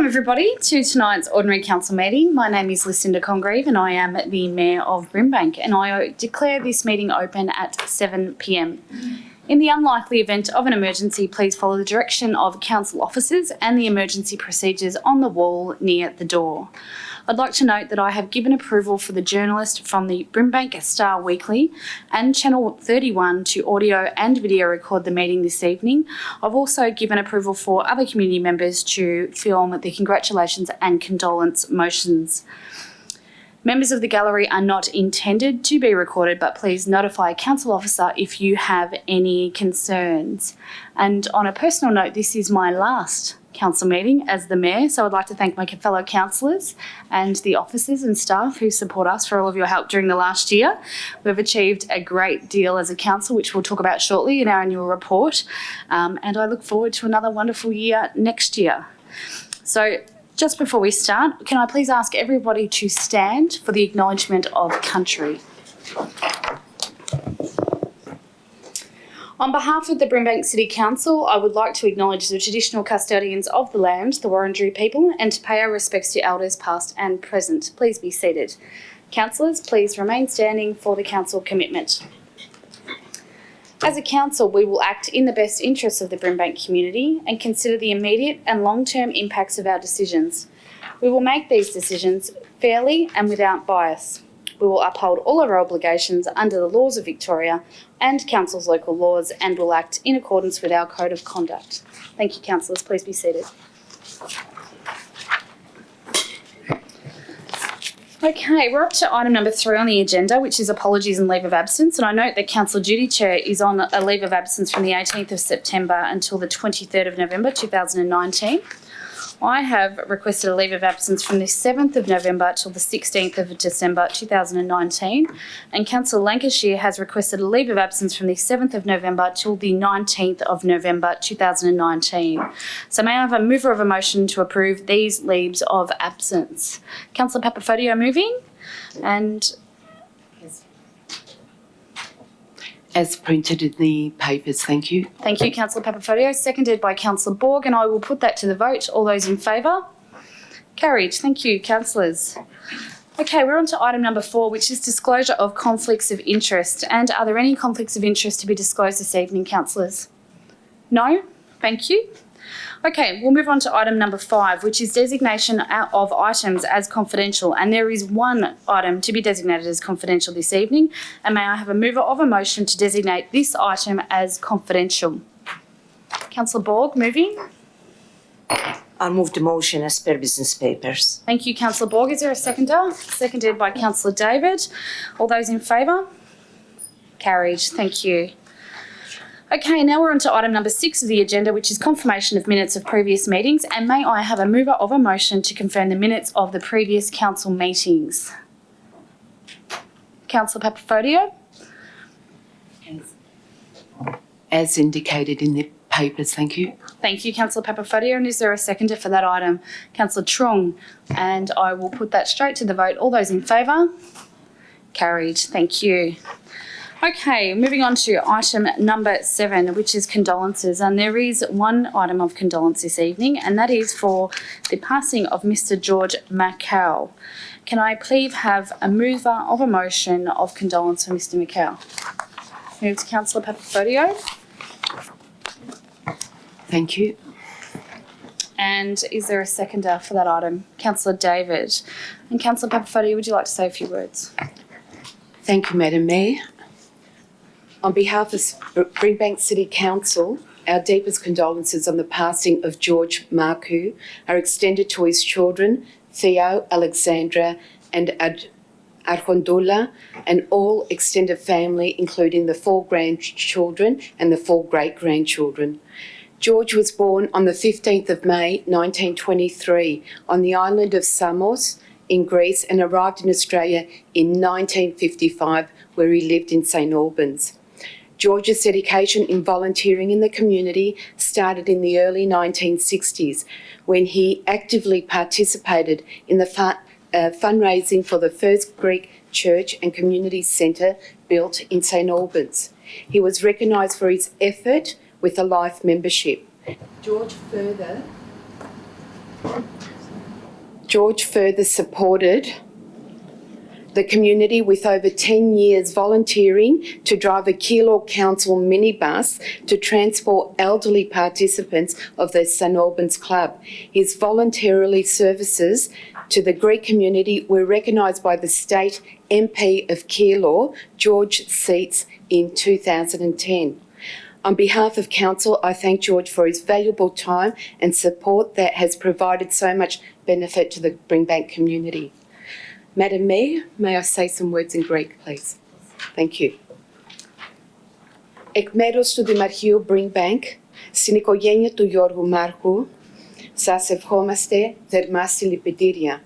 everybody to tonight's Ordinary Council meeting. My name is Lucinda Congreve and I am the Mayor of Brimbank, and I declare this meeting open at 7 p.m. In the unlikely event of an emergency, please follow the direction of council officers and the emergency procedures on the wall near the door. I'd like to note that I have given approval for the journalist from the Brimbank Star Weekly and Channel 31 to audio and video record the meeting this evening. I've also given approval for other community members to film the congratulations and condolence motions. Members of the gallery are not intended to be recorded, but please notify a council officer if you have any concerns. And on a personal note, this is my last council meeting as the Mayor, so I'd like to thank my fellow councillors and the officers and staff who support us for all of your help during the last year. We've achieved a great deal as a council, which we'll talk about shortly in our annual report, and I look forward to another wonderful year next year. So just before we start, can I please ask everybody to stand for the Acknowledgement of Country. On behalf of the Brimbank City Council, I would like to acknowledge the traditional custodians of the land, the Wurundjeri people, and to pay our respects to elders past and present. Please be seated. Councillors, please remain standing for the council commitment. As a council, we will act in the best interests of the Brimbank community and consider the immediate and long-term impacts of our decisions. We will make these decisions fairly and without bias. We will uphold all of our obligations under the laws of Victoria and Council's local laws and will act in accordance with our Code of Conduct. Thank you, councillors. Please be seated. Okay, we're up to item number 3 on the agenda, which is apologies and leave of absence. And I note that Council Duty Chair is on a leave of absence from the 18th of September until the 23rd of November 2019. I have requested a leave of absence from the 7th of November till the 16th of December 2019, and Councillor Lancashire has requested a leave of absence from the 7th of November till the 19th of November 2019. So may I have a mover of a motion to approve these leaves of absence? Councillor Papafodio moving, and as printed in the papers, thank you. Thank you, Councillor Papafodio. Seconded by Councillor Borg, and I will put that to the vote. All those in favour? Carried. Thank you, councillors. Okay, we're on to item number 4, which is disclosure of conflicts of interest. And are there any conflicts of interest to be disclosed this evening, councillors? No? Thank you. Okay, we'll move on to item number 5, which is designation of items as confidential. And there is one item to be designated as confidential this evening. And may I have a mover of a motion to designate this item as confidential? Councillor Borg, moving. I'll move the motion as per business papers. Thank you, Councillor Borg. Is there a seconder? Seconded by Councillor David. All those in favour? Carried. Thank you. Okay, now we're on to item number 6 of the agenda, which is confirmation of minutes of previous meetings. And may I have a mover of a motion to confirm the minutes of the previous council meetings? Councillor Papafodio. As indicated in the papers, thank you. Thank you, Councillor Papafodio. And is there a seconder for that item? Councillor Trung. And I will put that straight to the vote. All those in favour? Carried. Thank you. Okay, moving on to item number 7, which is condolences. And there is one item of condolence this evening, and that is for the passing of Mr. George Marcou. Can I please have a mover of a motion of condolence for Mr. Marcou? Move to Councillor Papafodio. Thank you. And is there a seconder for that item? Councillor David. And Councillor Papafodio, would you like to say a few words? Thank you, Madam Mayor. On behalf of Brimbank City Council, our deepest condolences on the passing of George Marcou are extended to his children, Theo, Alexandra and Arjondula, and all extended family, including the 4 grandchildren and the 4 great-grandchildren. George was born on the 15th of May 1923 on the island of Samos in Greece and arrived in Australia in 1955, where he lived in St Albans. George's dedication in volunteering in the community started in the early 1960s when he actively participated in the fundraising for the first Greek church and community centre built in St Albans. He was recognised for his effort with a life membership. George further George further supported the community with over 10 years volunteering to drive a Keilor Council minibus to transport elderly participants of the St Albans Club. His voluntary services to the Greek community were recognised by the State MP of Keilor, George Seats, in 2010. On behalf of Council, I thank George for his valuable time and support that has provided so much benefit to the Brimbank community. Madam Mayor, may I say some words in Greek, please? Thank you. Εκ μέρους του Δημαρχείου Brimbank, στην οικογένεια του Γιώργου Μάρκου, σας ευχόμαστε θερμά συλληπιτήρια.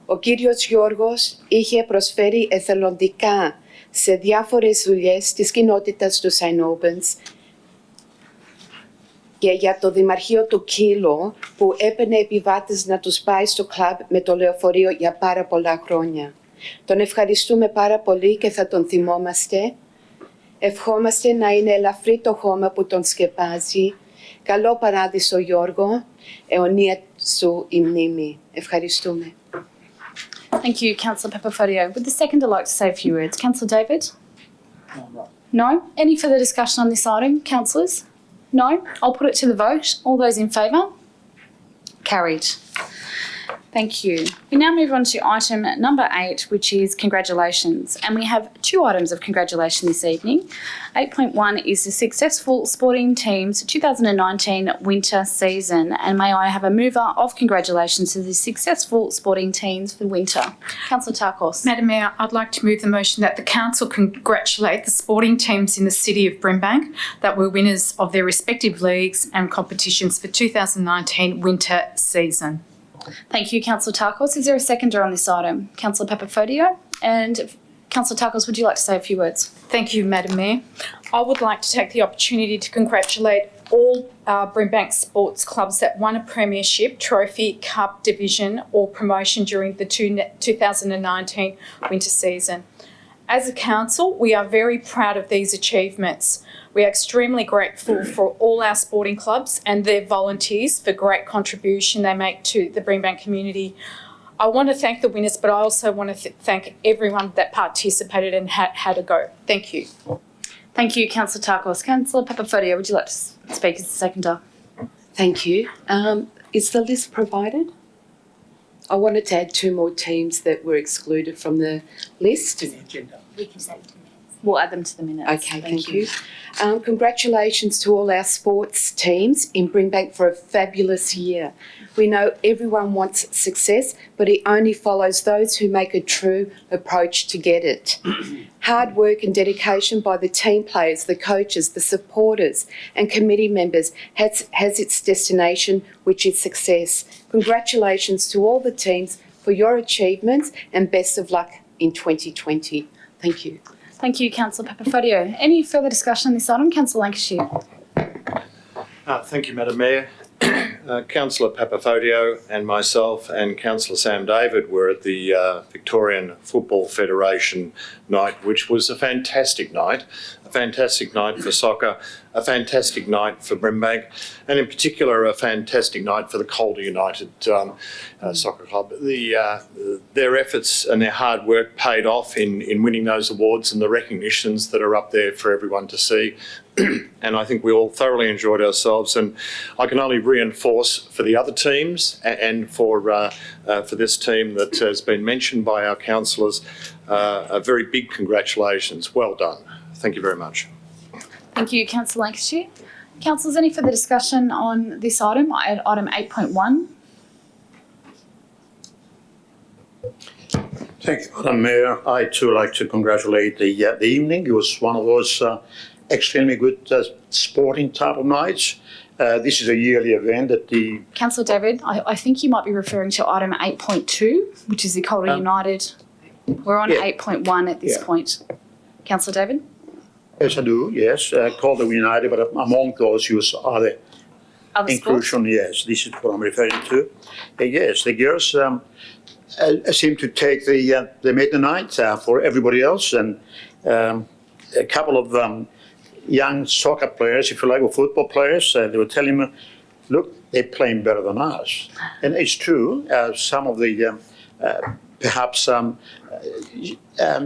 Ο κύριος Γιώργος είχε προσφέρει εθελοντικά σε διάφορες δουλειές της κοινότητας του St Albans και για το Δημαρχείο του Keilor που έπαιρνε επιβάτες να τους πάει στο κλαμπ με το λεωφορείο για πάρα πολλά χρόνια. Τον ευχαριστούμε πάρα πολύ και θα τον θυμόμαστε. Ευχόμαστε να είναι ελαφρύ το χώμα που τον σκεπάζει. Καλό παράδεισο Γιώργο, αιωνία σου η μνήμη. Ευχαριστούμε. Thank you, Councillor Papafodio. Would the seconder like to say a few words? Councillor David? No? Any further discussion on this item, councillors? No? I'll put it to the vote. All those in favour? Carried. Thank you. We now move on to item number 8, which is congratulations. And we have 2 items of congratulation this evening. 8.1 is the successful sporting team's 2019 winter season. And may I have a mover of congratulations to the successful sporting teams for winter? Councillor Tarkos. Madam Mayor, I'd like to move the motion that the Council congratulate the sporting teams in the City of Brimbank that were winners of their respective leagues and competitions for 2019 winter season. Thank you, Councillor Tarkos. Is there a seconder on this item? Councillor Papafodio. And Councillor Tarkos, would you like to say a few words? Thank you, Madam Mayor. I would like to take the opportunity to congratulate all Brimbank sports clubs that won a premiership, trophy, cup, division or promotion during the 2019 winter season. As a council, we are very proud of these achievements. We are extremely grateful for all our sporting clubs and their volunteers for great contribution they make to the Brimbank community. I want to thank the winners, but I also want to thank everyone that participated and had a go. Thank you. Thank you, Councillor Tarkos. Councillor Papafodio, would you like to speak as the seconder? Thank you. Is the list provided? I wanted to add 2 more teams that were excluded from the list. We'll add them to the minutes. Okay, thank you. Congratulations to all our sports teams in Brimbank for a fabulous year. We know everyone wants success, but it only follows those who make a true approach to get it. Hard work and dedication by the team players, the coaches, the supporters and committee members has its destination, which is success. Congratulations to all the teams for your achievements and best of luck in 2020. Thank you. Thank you, Councillor Papafodio. Any further discussion on this item? Councillor Lancashire. Thank you, Madam Mayor. Councillor Papafodio and myself and Councillor Sam David were at the Victorian Football Federation night, which was a fantastic night for soccer, a fantastic night for Brimbank, and in particular a fantastic night for the Calder United Soccer Club. Their efforts and their hard work paid off in winning those awards and the recognitions that are up there for everyone to see. And I think we all thoroughly enjoyed ourselves, and I can only reinforce for the other teams and for this team that has been mentioned by our councillors, a very big congratulations. Well done. Thank you very much. Thank you, Councillor Lancashire. Councillors, any further discussion on this item, item 8.1? Thank you, Madam Mayor. I too like to congratulate the evening. It was one of those extremely good sporting type of nights. This is a yearly event at the... Councillor David, I think you might be referring to item 8.2, which is the Calder United. We're on 8.1 at this point. Councillor David? Yes, I do, yes. Calder United, but among those use other inclusion, yes. This is what I'm referring to. Yes, the girls seem to take they made the night for everybody else, and a couple of young soccer players, if you like, or football players, they were telling me look, they're playing better than us. And it's true, some of the perhaps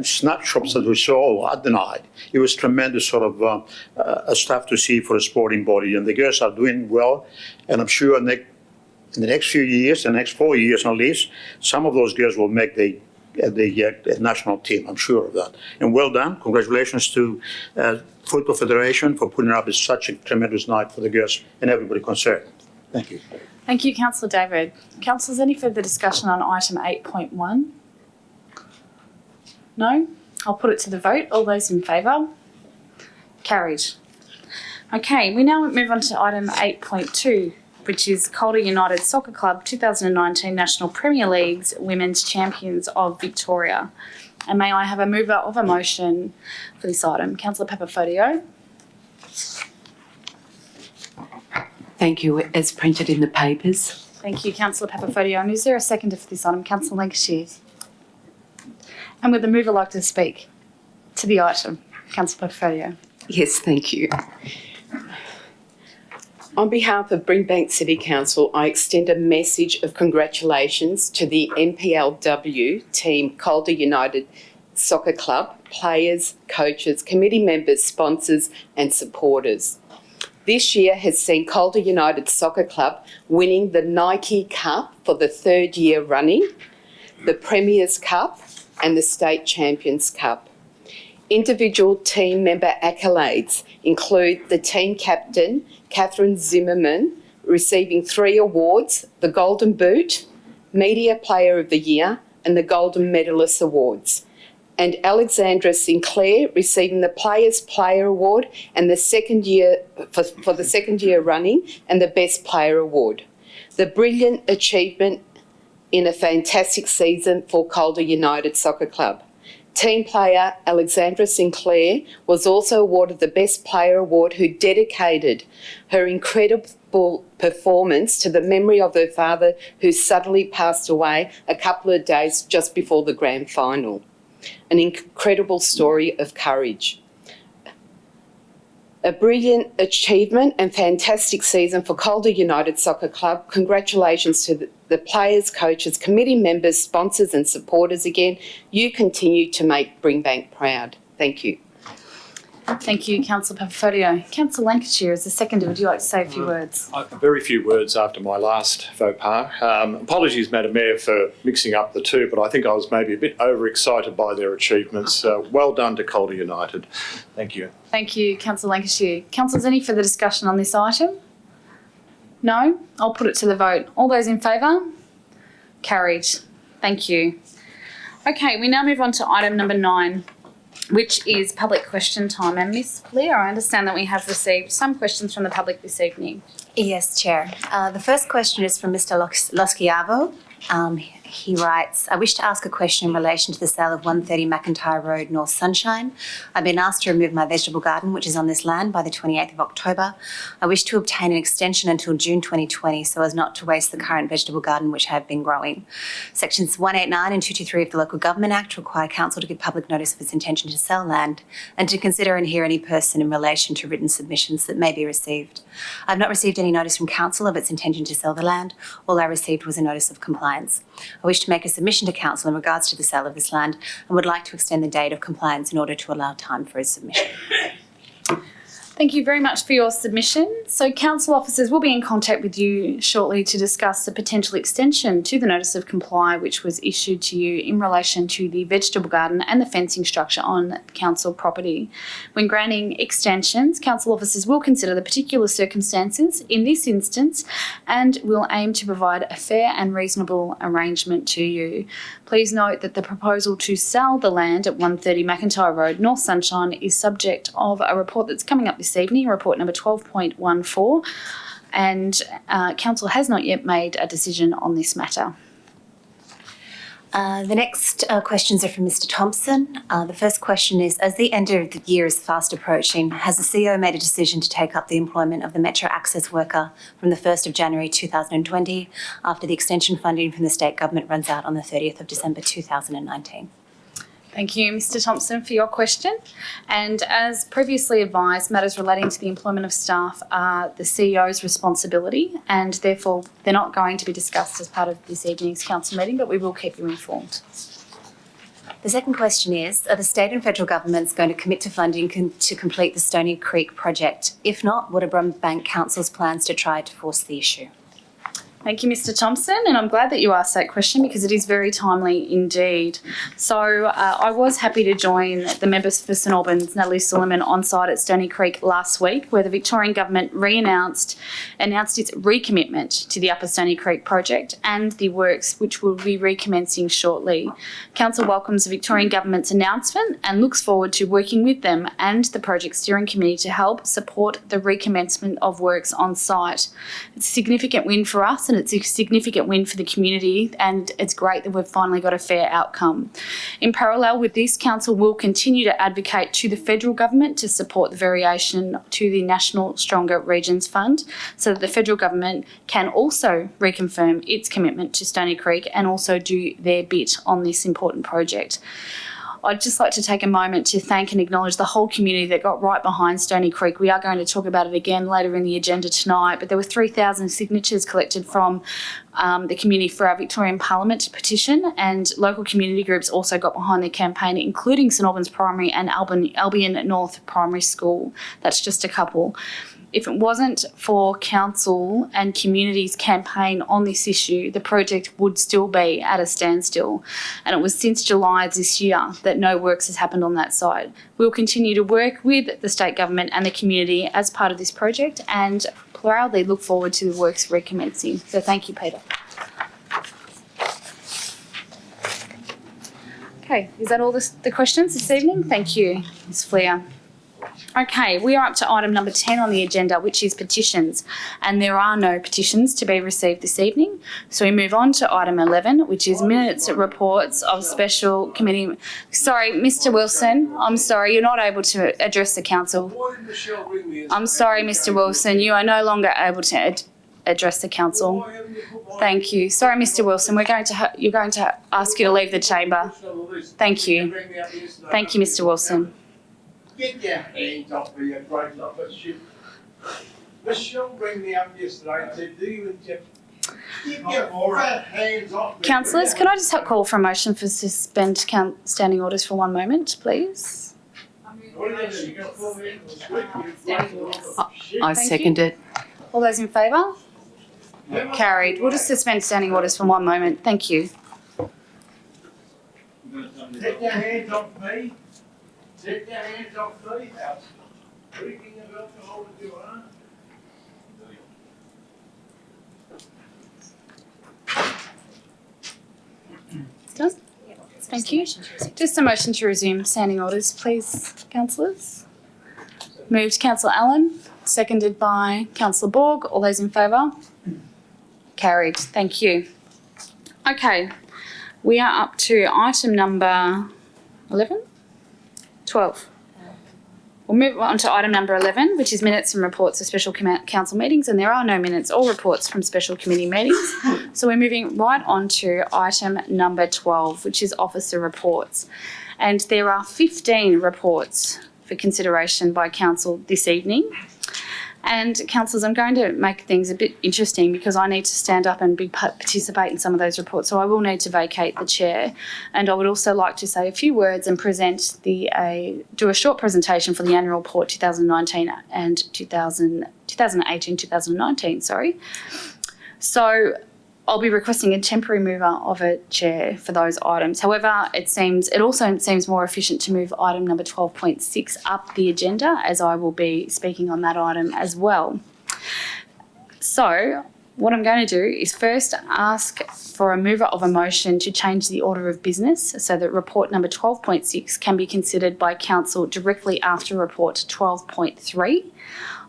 snapshots that we saw at the night, it was tremendous sort of stuff to see for a sporting body. And the girls are doing well. And I'm sure in the next few years, the next 4 years at least, some of those girls will make the national team. I'm sure of that. And well done. Congratulations to Football Federation for putting up such a tremendous night for the girls and everybody concerned. Thank you. Thank you, Councillor David. Councillors, any further discussion on item 8.1? No? I'll put it to the vote. All those in favour? Carried. Okay, we now move on to item 8.2, which is Calder United Soccer Club 2019 National Premier League's Women's Champions of Victoria. And may I have a mover of a motion for this item? Councillor Papafodio. Thank you, as printed in the papers. Thank you, Councillor Papafodio. And is there a seconder for this item? Councillor Lancashire. And would the mover like to speak to the item? Councillor Papafodio. Yes, thank you. On behalf of Brimbank City Council, I extend a message of congratulations to the NPLW team Calder United Soccer Club, players, coaches, committee members, sponsors and supporters. This year has seen Calder United Soccer Club winning the Nike Cup for the third year running, the Premier's Cup and the State Champions Cup. Individual team member accolades include the team captain, Catherine Zimmerman, receiving 3 awards, the Golden Boot, Media Player of the Year and the Golden Medalist Awards, and Alexandra Sinclair receiving the Players Player Award and the second year for the second year running and the Best Player Award. The brilliant achievement in a fantastic season for Calder United Soccer Club. Team player Alexandra Sinclair was also awarded the Best Player Award, who dedicated her incredible performance to the memory of her father, who suddenly passed away a couple of days just before the grand final. An incredible story of courage. A brilliant achievement and fantastic season for Calder United Soccer Club. Congratulations to the players, coaches, committee members, sponsors and supporters again. You continue to make Brimbank proud. Thank you. Thank you, Councillor Papafodio. Councillor Lancashire, as the seconder, would you like to say a few words? Very few words after my last faux pas. Apologies, Madam Mayor, for mixing up the two, but I think I was maybe a bit overexcited by their achievements. Well done to Calder United. Thank you. Thank you, Councillor Lancashire. Councillors, any further discussion on this item? No? I'll put it to the vote. All those in favour? Carried. Thank you. Okay, we now move on to item number 9, which is public question time. And Miss Leah, I understand that we have received some questions from the public this evening. Yes, Chair. The first question is from Mr. Loschiavo. He writes, I wish to ask a question in relation to the sale of 130 McIntyre Road, North Sunshine. I've been asked to remove my vegetable garden, which is on this land, by the 28th of October. I wish to obtain an extension until June 2020 so as not to waste the current vegetable garden which I have been growing. Sections 189 and 223 of the Local Government Act require Council to give public notice of its intention to sell land and to consider and hear any person in relation to written submissions that may be received. I've not received any notice from Council of its intention to sell the land. All I received was a notice of compliance. I wish to make a submission to Council in regards to the sale of this land and would like to extend the date of compliance in order to allow time for his submission. Thank you very much for your submission. So council officers will be in contact with you shortly to discuss the potential extension to the notice of comply which was issued to you in relation to the vegetable garden and the fencing structure on council property. When granting extensions, council officers will consider the particular circumstances in this instance and will aim to provide a fair and reasonable arrangement to you. Please note that the proposal to sell the land at 130 McIntyre Road, North Sunshine, is subject of a report that's coming up this evening, report number 12.14, and Council has not yet made a decision on this matter. The next questions are from Mr. Thompson. The first question is, as the end of the year is fast approaching, has the CEO made a decision to take up the employment of the Metro Access worker from the 1st of January 2020 after the extension funding from the state government runs out on the 30th of December 2019? Thank you, Mr Thompson, for your question. And as previously advised, matters relating to the employment of staff are the CEO's responsibility, and therefore they're not going to be discussed as part of this evening's council meeting, but we will keep you informed. The second question is, are the state and federal governments going to commit to funding to complete the Stony Creek project? If not, what are Brimbank Council's plans to try to force the issue? Thank you, Mr Thompson, and I'm glad that you asked that question because it is very timely indeed. So I was happy to join the members for St Albans, Natalie Suleiman, on site at Stony Creek last week, where the Victorian Government announced its recommitment to the Upper Stony Creek project and the works which will be recommencing shortly. Council welcomes the Victorian Government's announcement and looks forward to working with them and the project steering committee to help support the recommencement of works on site. It's a significant win for us, and it's a significant win for the community, and it's great that we've finally got a fair outcome. In parallel with this, Council will continue to advocate to the federal government to support the variation to the National Stronger Regions Fund so that the federal government can also reconfirm its commitment to Stony Creek and also do their bit on this important project. I'd just like to take a moment to thank and acknowledge the whole community that got right behind Stony Creek. We are going to talk about it again later in the agenda tonight, but there were 3,000 signatures collected from the community for our Victorian Parliament petition, and local community groups also got behind the campaign, including St Albans Primary and Albion North Primary School. That's just a couple. If it wasn't for council and community's campaign on this issue, the project would still be at a standstill. And it was since July this year that no works has happened on that site. We'll continue to work with the state government and the community as part of this project and proudly look forward to the works recommencing. So thank you, Peter. Okay, is that all the questions this evening? Thank you, Ms Fleer. Okay, we are up to item number 10 on the agenda, which is petitions, and there are no petitions to be received this evening. So we move on to item 11, which is minutes, reports of special committee. Sorry, Mr Wilson, I'm sorry, you're not able to address the council. I'm sorry, Mr Wilson, you are no longer able to address the council. Thank you. Sorry, Mr Wilson, you're going to ask you to leave the chamber. Thank you. Thank you, Mr Wilson. Get your hands off me, you great lot of shit. Michelle rang me up yesterday and said, do you and Jeff, get your fat hands off me. Councillors, could I just call for a motion for suspend standing orders for one moment, please? I second it. All those in favour? Carried. We'll just suspend standing orders for one moment. Thank you. Take your hands off me. Take your hands off me. Drinking of alcohol with your arm. Done? Thank you. Just a motion to resume standing orders, please, councillors. Moved Councillor Allen, seconded by Councillor Borg. All those in favour? Carried. Thank you. Okay, we are up to item number 11? 12. We'll move on to item number 11, which is minutes and reports of special council meetings, and there are no minutes or reports from special committee meetings. So we're moving right on to item number 12, which is officer reports. And there are 15 reports for consideration by council this evening. And councillors, I'm going to make things a bit interesting because I need to stand up and participate in some of those reports. So I will need to vacate the chair. And I would also like to say a few words and do a short presentation for the annual report 2019 and 2018-2019, sorry. So I'll be requesting a temporary mover of a chair for those items. However, it also seems more efficient to move item number 12.6 up the agenda, as I will be speaking on that item as well. So what I'm going to do is first ask for a mover of a motion to change the order of business so that report number 12.6 can be considered by council directly after report 12.3.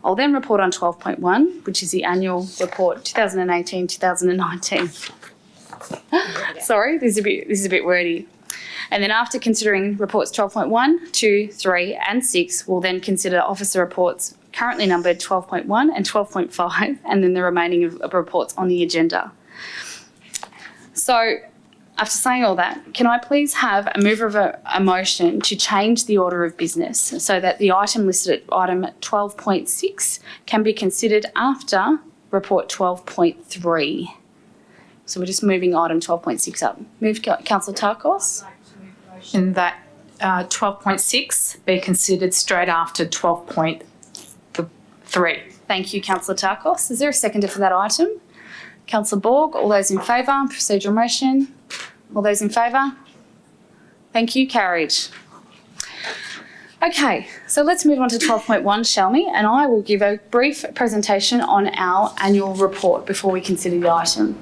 I'll then report on 12.1, which is the annual report 2018-2019. Sorry, this is a bit wordy. And then after considering reports 12.1, 2, 3 and 6, we'll then consider officer reports currently numbered 12.1 and 12.5, and then the remaining of reports on the agenda. So After saying all that, can I please have a mover of a motion to change the order of business so that the item listed at item 12.6 can be considered after report 12.3? So we're just moving item 12.6 up. Move Councillor Tarkos. And that 12.6 be considered straight after 12.3. Thank you, Councillor Tarkos. Is there a seconder for that item? Councillor Borg, all those in favour? Procedural motion. All those in favour? Thank you, carried. Okay, so let's move on to 12.1, shall we? And I will give a brief presentation on our annual report before we consider the item.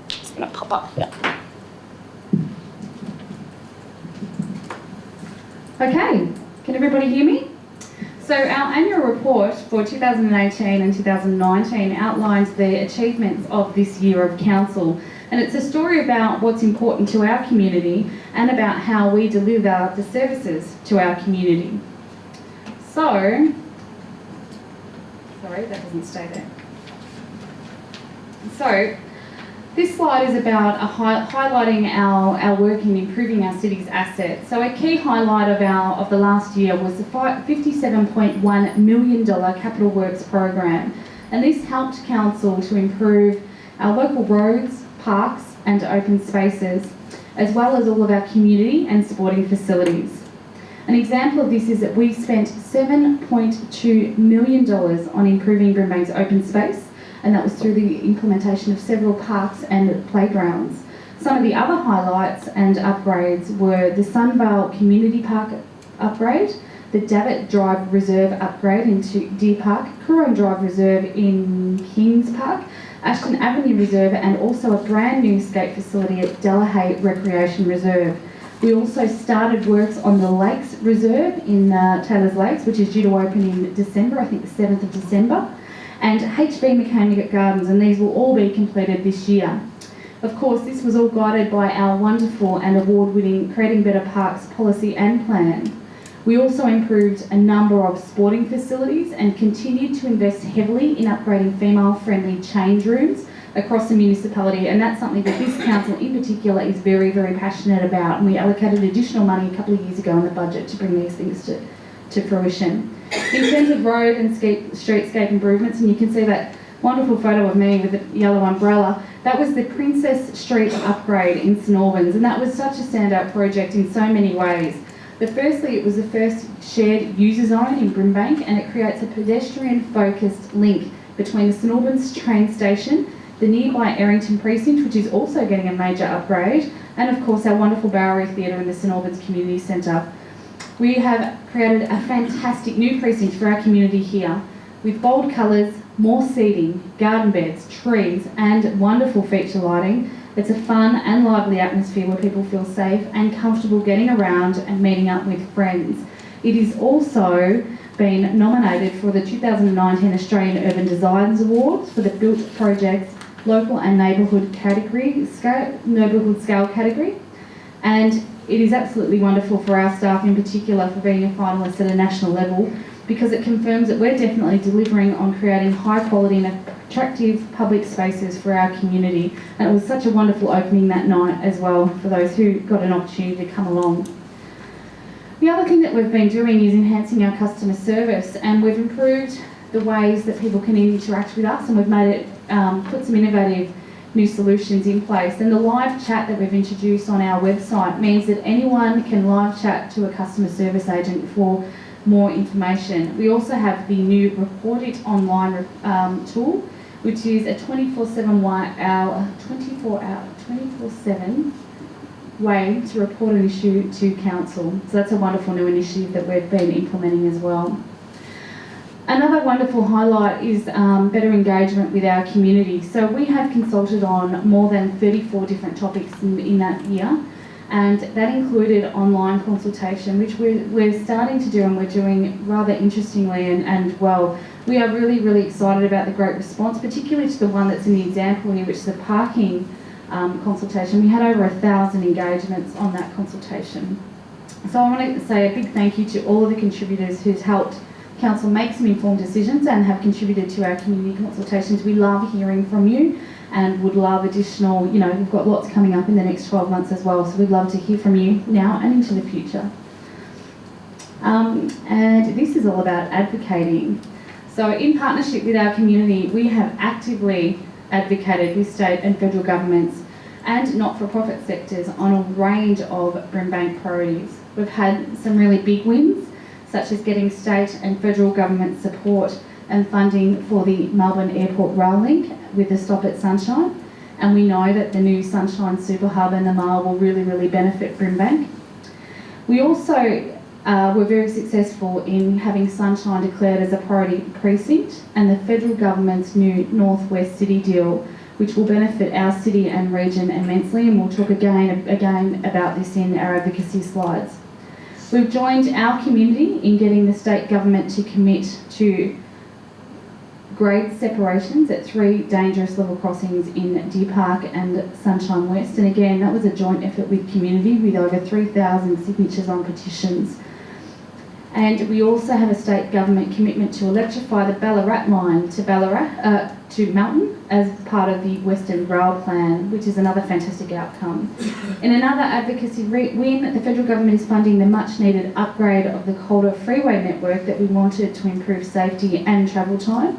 It's going to pop up here. Okay, can everybody hear me? So our annual report for 2018 and 2019 outlines the achievements of this year of council, and it's a story about what's important to our community and about how we deliver the services to our community. So, sorry, that doesn't stay there. So, this slide is about highlighting our work in improving our city's assets. So a key highlight of the last year was the $57.1 million capital works program, and this helped council to improve our local roads, parks and open spaces, as well as all of our community and sporting facilities. An example of this is that we spent $7.2 million on improving Brimbank's open space, and that was through the implementation of several parks and playgrounds. Some of the other highlights and upgrades were the Sunvale Community Park upgrade, the Davitt Drive Reserve upgrade into Deer Park, Coorong Drive Reserve in Kings Park, Ashton Avenue Reserve, and also a brand new skate facility at Delahaye Recreation Reserve. We also started works on the Lakes Reserve in Taylor's Lakes, which is due to open in December, I think the 7th of December. And HB Mechanic Gardens, and these will all be completed this year. Of course, this was all guided by our wonderful and award-winning Creating Better Parks policy and plan. We also improved a number of sporting facilities and continued to invest heavily in upgrading female-friendly change rooms across the municipality, and that's something that this council in particular is very, very passionate about, and we allocated additional money a couple of years ago in the budget to bring these things to fruition. In terms of road and streetscape improvements, and you can see that wonderful photo of me with the yellow umbrella, that was the Princess Street upgrade in St Albans, and that was such a standout project in so many ways. But firstly, it was the first shared user zone in Brimbank, and it creates a pedestrian-focused link between the St Albans train station, the nearby Errington precinct, which is also getting a major upgrade, and of course our wonderful Bowery Theatre in the St Albans Community Centre. We have created a fantastic new precinct for our community here, with bold colours, more seating, garden beds, trees and wonderful feature lighting. It's a fun and lively atmosphere where people feel safe and comfortable getting around and meeting up with friends. It is also been nominated for the 2019 Australian Urban Designs Awards for the Built Projects Local and Neighbourhood Scale category, and it is absolutely wonderful for our staff in particular for being a finalist at a national level, because it confirms that we're definitely delivering on creating high quality and attractive public spaces for our community. And it was such a wonderful opening that night as well for those who got an opportunity to come along. The other thing that we've been doing is enhancing our customer service, and we've improved the ways that people can interact with us, and we've made it put some innovative new solutions in place. And the live chat that we've introduced on our website means that anyone can live chat to a customer service agent for more information. We also have the new Report It Online tool, which is a 24/7 way to report an issue to council. So that's a wonderful new initiative that we've been implementing as well. Another wonderful highlight is better engagement with our community. So we have consulted on more than 34 different topics in that year, and that included online consultation, which we're starting to do, and we're doing rather interestingly and well. We are really, really excited about the great response, particularly to the one that's in the example here, which is the parking consultation. We had over 1,000 engagements on that consultation. So I want to say a big thank you to all of the contributors who's helped council make some informed decisions and have contributed to our community consultations. We love hearing from you and would love additional, we've got lots coming up in the next 12 months as well, so we'd love to hear from you now and into the future. And this is all about advocating. So in partnership with our community, we have actively advocated with state and federal governments and not-for-profit sectors on a range of Brimbank priorities. We've had some really big wins, such as getting state and federal government support and funding for the Melbourne Airport rail link with the Stop at Sunshine. And we know that the new Sunshine Super Hub and the Mile will really, really benefit Brimbank. We also were very successful in having Sunshine declared as a priority precinct, and the federal government's new Northwest City deal, which will benefit our city and region immensely, and we'll talk again about this in our advocacy slides. We've joined our community in getting the state government to commit to grade separations at 3 dangerous level crossings in Deer Park and Sunshine West, and again that was a joint effort with community with over 3,000 signatures on petitions. And we also have a state government commitment to electrify the Ballarat line to Melton as part of the Western Rail Plan, which is another fantastic outcome. In another advocacy win, the federal government is funding the much needed upgrade of the Calder freeway network that we wanted to improve safety and travel time,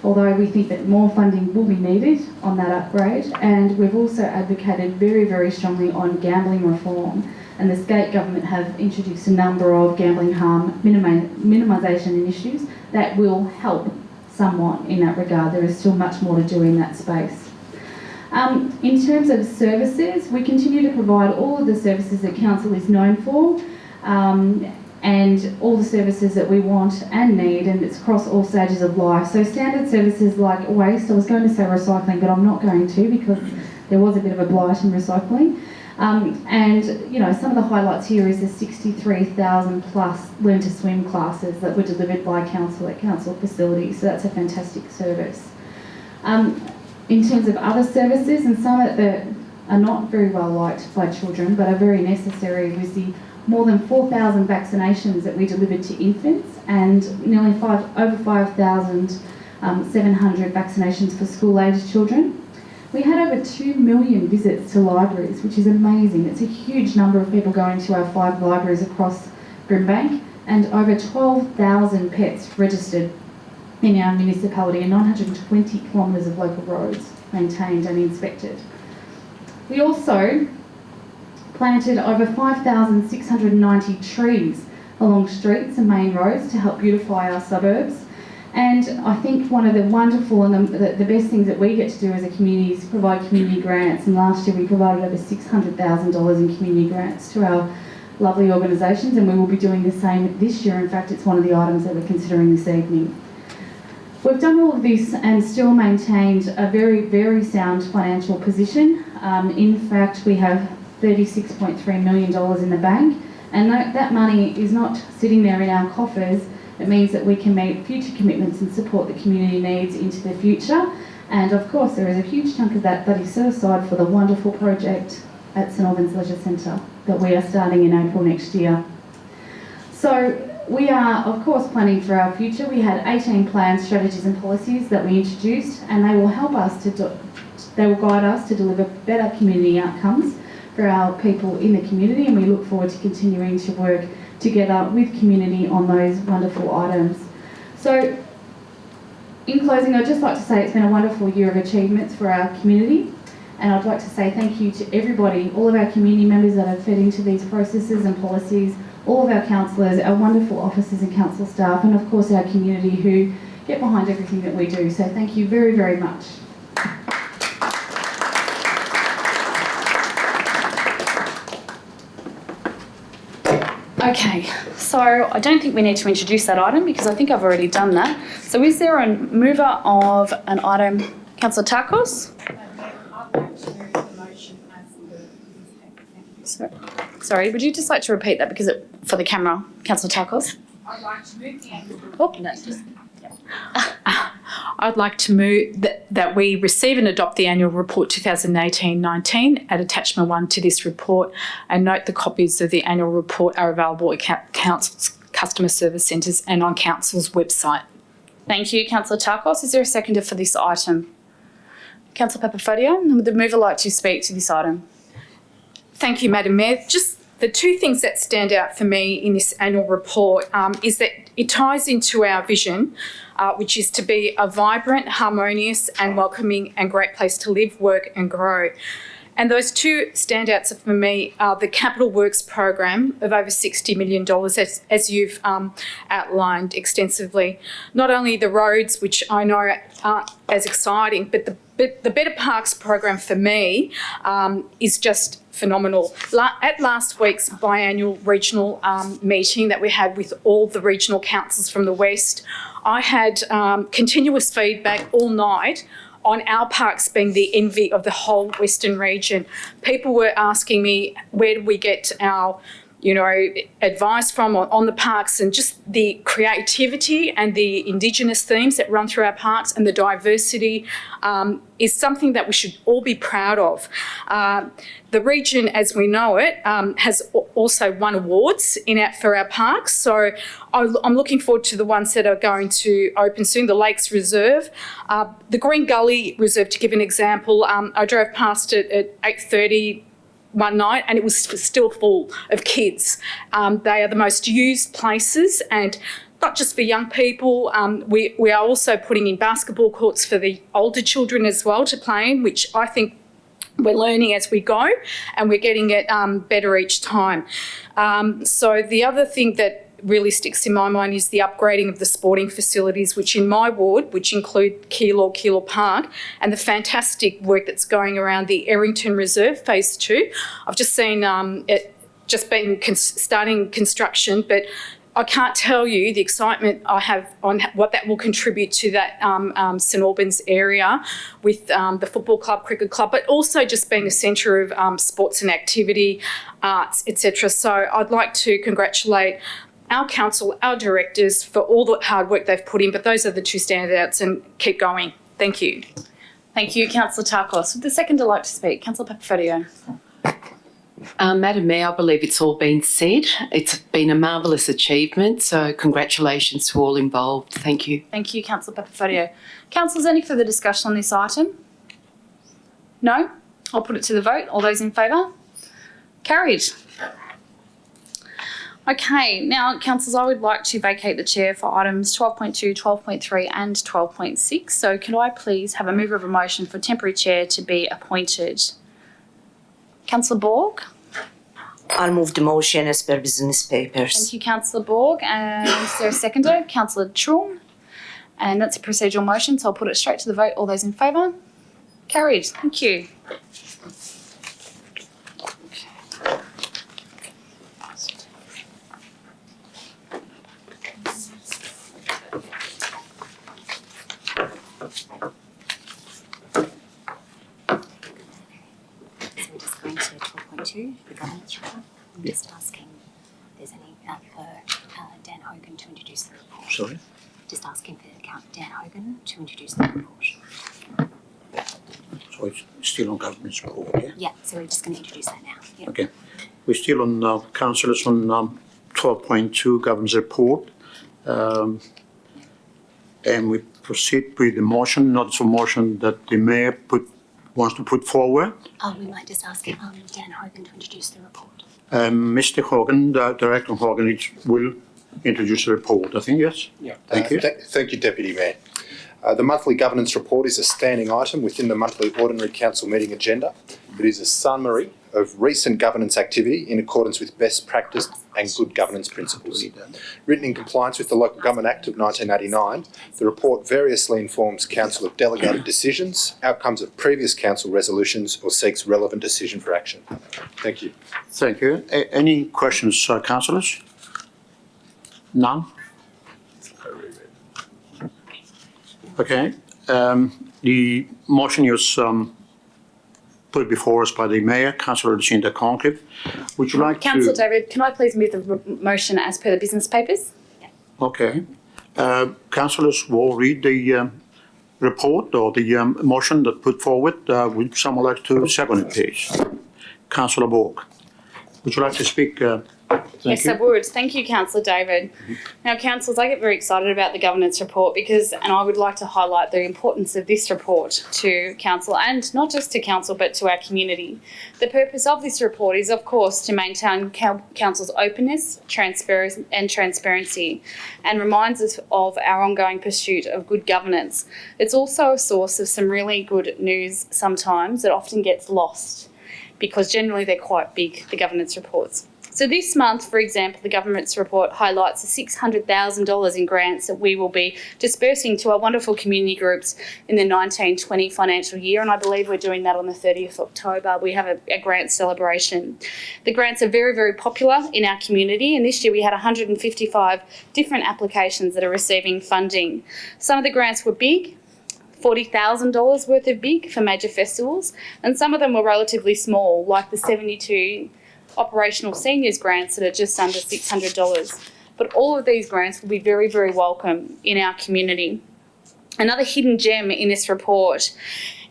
although we think that more funding will be needed on that upgrade. And we've also advocated very, very strongly on gambling reform. And the state government have introduced a number of gambling harm minimisation initiatives that will help somewhat in that regard. There is still much more to do in that space. In terms of services, we continue to provide all of the services that council is known for, and all the services that we want and need, and it's across all stages of life. So standard services like waste, I was going to say recycling, but I'm not going to because there was a bit of a blight in recycling. And some of the highlights here is the 63,000 plus Learn to Swim classes that were delivered by council at council facilities, so that's a fantastic service. In terms of other services, and some that are not very well liked by children but are very necessary, was the more than 4,000 vaccinations that we delivered to infants, and nearly over 5,700 vaccinations for school-aged children. We had over 2 million visits to libraries, which is amazing. It's a huge number of people going to our 5 libraries across Brimbank, and over 12,000 pets registered in our municipality and 920 kilometres of local roads maintained and inspected. We also planted over 5,690 trees along streets and main roads to help beautify our suburbs. And I think one of the wonderful and the best things that we get to do as a community is provide community grants. And last year we provided over $600,000 in community grants to our lovely organisations, and we will be doing the same this year. In fact, it's one of the items that we're considering this evening. We've done all of this and still maintained a very, very sound financial position. In fact, we have $36.3 million in the bank, and that money is not sitting there in our coffers. It means that we can meet future commitments and support the community needs into the future. And of course, there is a huge chunk of that is set aside for the wonderful project at St Albans Leisure Centre that we are starting in April next year. So we are, of course, planning for our future. We had 18 plans, strategies and policies that we introduced, and they will help us they will guide us to deliver better community outcomes for our people in the community, and we look forward to continuing to work together with community on those wonderful items. So in closing, I'd just like to say it's been a wonderful year of achievements for our community, and I'd like to say thank you to everybody, all of our community members that have fed into these processes and policies, all of our councillors, our wonderful officers and council staff, and of course our community who get behind everything that we do. So thank you very, very much. Okay, so I don't think we need to introduce that item because I think I've already done that. So is there a mover of an item? Councillor Tarkos? Sorry, would you just like to repeat that because for the camera, Councillor Tarkos? I'd like to move the annual report. I'd like to move that we receive and adopt the annual report 2018-19 at attachment 1 to this report, and note the copies of the annual report are available at council's customer service centres and on Council's website. Thank you, Councillor Tarkos. Is there a seconder for this item? Councillor Papafodio, would the mover like to speak to this item? Thank you, Madam Mayor. Just the two things that stand out for me in this annual report is that it ties into our vision, which is to be a vibrant, harmonious and welcoming and great place to live, work and grow. And those two standouts for me are the Capital Works program of over $60 million, as you've outlined extensively. Not only the roads, which I know aren't as exciting, but the Better Parks program for me is just phenomenal. At last week's biannual regional meeting that we had with all the regional councils from the West, I had continuous feedback all night on our parks being the envy of the whole Western region. People were asking me, where do we get our advice from on the parks, and just the creativity and the Indigenous themes that run through our parks and the diversity is something that we should all be proud of. The region, as we know it, has also won awards for our parks. So I'm looking forward to the ones that are going to open soon. The Lakes Reserve, the Green Gully Reserve, to give an example. I drove past it at 8:30 one night and it was still full of kids. They are the most used places, and not just for young people. We are also putting in basketball courts for the older children as well to play in, which I think we're learning as we go, and we're getting it better each time. So the other thing that really sticks in my mind is the upgrading of the sporting facilities, which in my ward, which include Keilor Park, and the fantastic work that's going around the Errington Reserve Phase 2. I've just seen it just been starting construction, but I can't tell you the excitement I have on what that will contribute to that St Albans area with the football club, cricket club, but also just being a centre of sports and activity, arts, etc. So I'd like to congratulate our council, our directors, for all the hard work they've put in, but those are the two standouts, and keep going. Thank you. Thank you, Councillor Tarkos. Would the seconder like to speak? Councillor Papafodio. Madam Mayor, I believe it's all been said. It's been a marvellous achievement, so congratulations to all involved. Thank you. Thank you, Councillor Papafodio. Councillors, any further discussion on this item? No? I'll put it to the vote. All those in favour? Carried. Okay, now, councillors, I would like to vacate the chair for items 12.2, 12.3 and 12.6. So could I please have a mover of a motion for temporary chair to be appointed? Councillor Borg? I'll move the motion as per business papers. Thank you, Councillor Borg. And is there a seconder? Councillor Truong. And that's a procedural motion, so I'll put it straight to the vote. All those in favour? Carried. Thank you. The governance report. I'm just asking if there's any for Dan Hogan to introduce the report. Sorry? Just asking for Dan Hogan to introduce the report. So it's still on government's report, yeah? Yeah, so we're just going to introduce that now. Yep. Okay. We're still on councillors on 12.2 government's report. And we proceed with the motion, notice of motion that the mayor wants to put forward. We might just ask Dan Hogan to introduce the report. Mr. Hogan, Director Hogan, will introduce the report, I think, yes? Yeah. Thank you. Thank you, Deputy Mayor. The monthly governance report is a standing item within the monthly ordinary council meeting agenda. It is a summary of recent governance activity in accordance with best practice and good governance principles. Written in compliance with the Local Government Act of 1989, the report variously informs council of delegated decisions, outcomes of previous council resolutions, or seeks relevant decision for action. Thank you. Thank you. Any questions, councillors? None? Okay. The motion is put before us by the Mayor, Councillor Lucinda Congreve. Would you like Councillor David, can I please move the motion as per the business papers? Okay. Councillors will read the report or the motion that put forward. Would someone like to second it, please? Councillor Borg, would you like to speak Yes, I would. Thank you, Councillor David. Now, councillors, I get very excited about the governance report and I would like to highlight the importance of this report to council, and not just to council, but to our community. The purpose of this report is, of course, to maintain council's openness, transparency, and reminds us of our ongoing pursuit of good governance. It's also a source of some really good news sometimes that often gets lost, because generally they're quite big, the governance reports. So this month, for example, the government's report highlights the $600,000 in grants that we will be dispersing to our wonderful community groups in the 1920 financial year, and I believe we're doing that on the 30th of October. We have a grant celebration. The grants are very, very popular in our community, and this year we had 155 different applications that are receiving funding. Some of the grants were big, $40,000 worth of big for major festivals, and some of them were relatively small, like the 72 operational seniors grants that are just under $600. But all of these grants will be very, very welcome in our community. Another hidden gem in this report,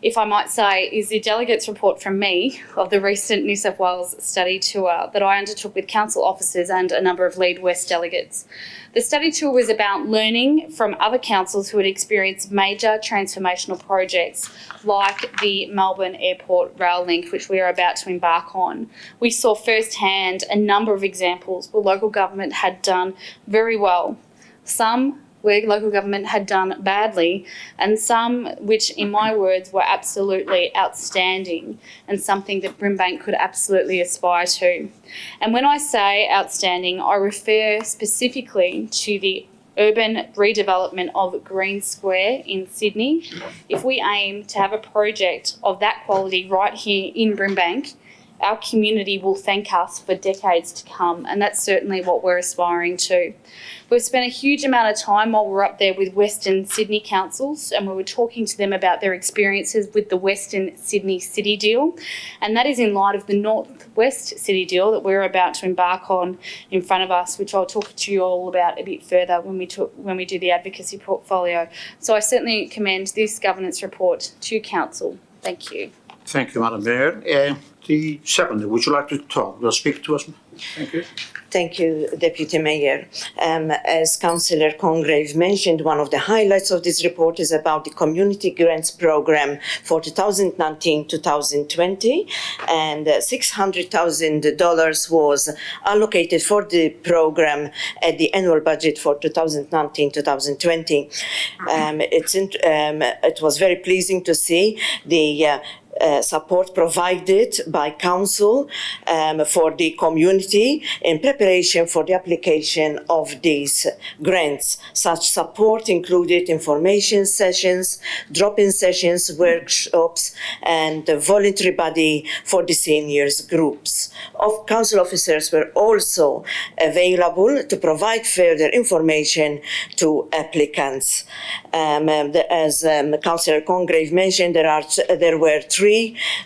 if I might say, is the delegates report from me of the recent New South Wales study tour that I undertook with council officers and a number of Lead West delegates. The study tour was about learning from other councils who had experienced major transformational projects like the Melbourne Airport rail link, which we are about to embark on. We saw firsthand a number of examples where local government had done very well. Some where local government had done badly, and some which, in my words, were absolutely outstanding and something that Brimbank could absolutely aspire to. And when I say outstanding, I refer specifically to the urban redevelopment of Green Square in Sydney. If we aim to have a project of that quality right here in Brimbank, our community will thank us for decades to come, and that's certainly what we're aspiring to. We've spent a huge amount of time while we're up there with Western Sydney councils, and we were talking to them about their experiences with the Western Sydney City Deal, and that is in light of the North West City Deal that we're about to embark on in front of us, which I'll talk to you all about a bit further when we do the advocacy portfolio. So I certainly commend this governance report to council. Thank you. Thank you, Madam Mayor. The seconder, would you like to talk or speak to us? Thank you. Thank you, Deputy Mayor. As Councillor Congreve mentioned, one of the highlights of this report is about the Community Grants Programme for 2019-2020, and $600,000 was allocated for the programme at the annual budget for 2019-2020. It was very pleasing to see the support provided by council for the community in preparation for the application of these grants. Such support included information sessions, drop-in sessions, workshops, and a voluntary body for the seniors groups. Council officers were also available to provide further information to applicants. As Councillor Congreve mentioned, there were three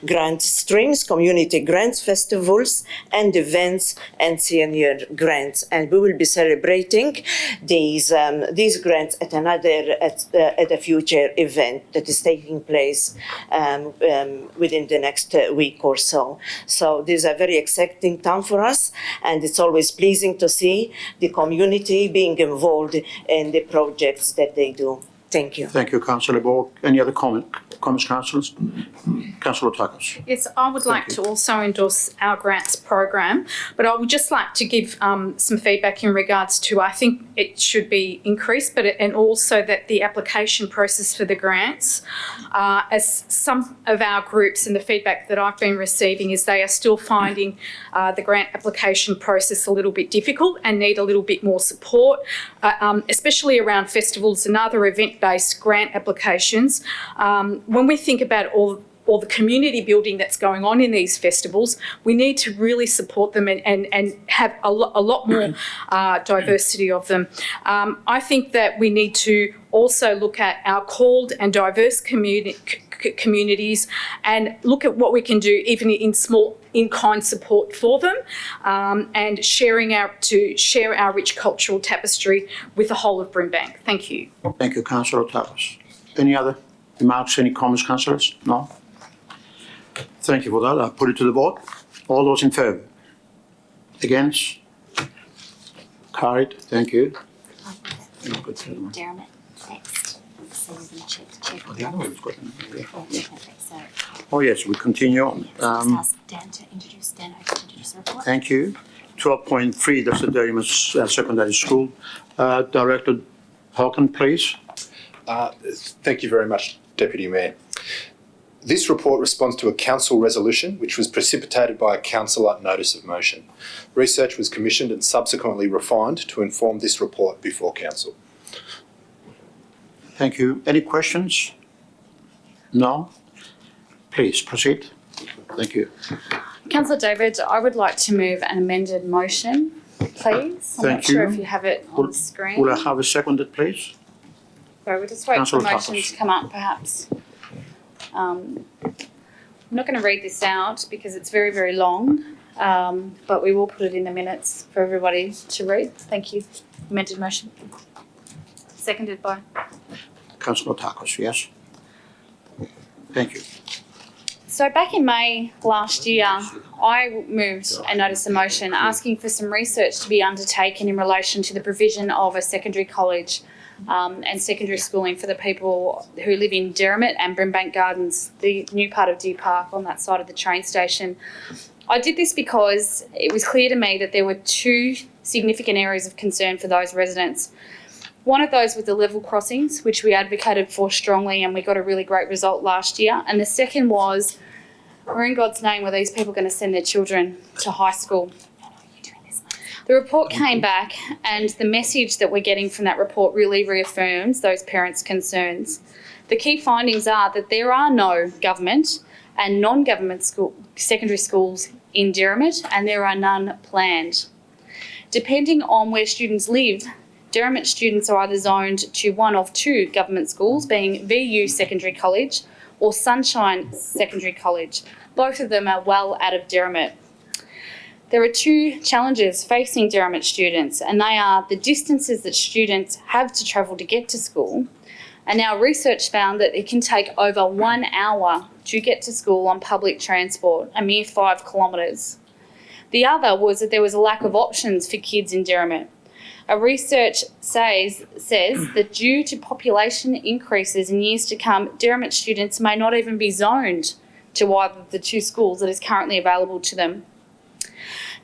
grant streams: community grants, festivals and events, and senior grants. And we will be celebrating these grants at a future event that is taking place within the next week or so. So this is a very exciting time for us, and it's always pleasing to see the community being involved in the projects that they do. Thank you. Thank you, Councillor Borg. Any other comments, councillors? Councillor Tuckers. Yes, I would like to also endorse our grants program, but I would just like to give some feedback in regards to, I think it should be increased, and also that the application process for the grants, as some of our groups and the feedback that I've been receiving is they are still finding the grant application process a little bit difficult and need a little bit more support, especially around festivals and other event-based grant applications. When we think about all the community building that's going on in these festivals, we need to really support them and have a lot more diversity of them. I think that we need to also look at our called and diverse communities and look at what we can do even in-kind support for them, and share our rich cultural tapestry with the whole of Brimbank. Thank you. Thank you, Councillor Tuckers. Any other remarks, any comments, councillors? No? Thank you for that. I'll put it to the vote. All those in favour? Against? Carried. Thank you. Derrimut next. So you're going to check The other one's got Yeah, definitely. So Oh, yes, we continue. just ask Dan to introduce the report. Thank you. 12.3, that's the Derrimut Secondary School. Director Hawken, please. Thank you very much, Deputy Mayor. This report responds to a council resolution which was precipitated by a councillor notice of motion. Research was commissioned and subsequently refined to inform this report before council. Thank you. Any questions? No? Please proceed. Thank you. Councillor David, I would like to move an amended motion, please. I'm not Thank sure you. if you have it on the screen. Will I have a seconded, please? So we'll just wait for the Councillor motion Tacos. to come up, perhaps. I'm not going to read this out because it's very, very long, but we will put it in the minutes for everybody to read. Thank you. Amended motion. Seconded by. Councillor Tacos, yes? Thank you. So back in May last year, I moved a notice of motion asking for some research to be undertaken in relation to the provision of a secondary college and secondary schooling for the people who live in Derrimut and Brimbank Gardens, the new part of Deer Park on that side of the train station. I did this because it was clear to me that there were two significant areas of concern for those residents. One of those was the level crossings, which we advocated for strongly, and we got a really great result last year. And the second was, where in God's name were these people going to send their children to high school? The report came back, and the message that we're getting from that report really reaffirms those parents' concerns. The key findings are that there are no government and non-government secondary schools in Derrimut, and there are none planned. Depending on where students live, Derrimut students are either zoned to one of two government schools, being VU Secondary College or Sunshine Secondary College. Both of them are well out of Derrimut. There are two challenges facing Derrimut students, and they are the distances that students have to travel to get to school. And our research found that it can take over 1 hour to get to school on public transport, a mere 5 kilometres. The other was that there was a lack of options for kids in Derrimut. Our research says that due to population increases in years to come, Derrimut students may not even be zoned to either of the two schools that is currently available to them.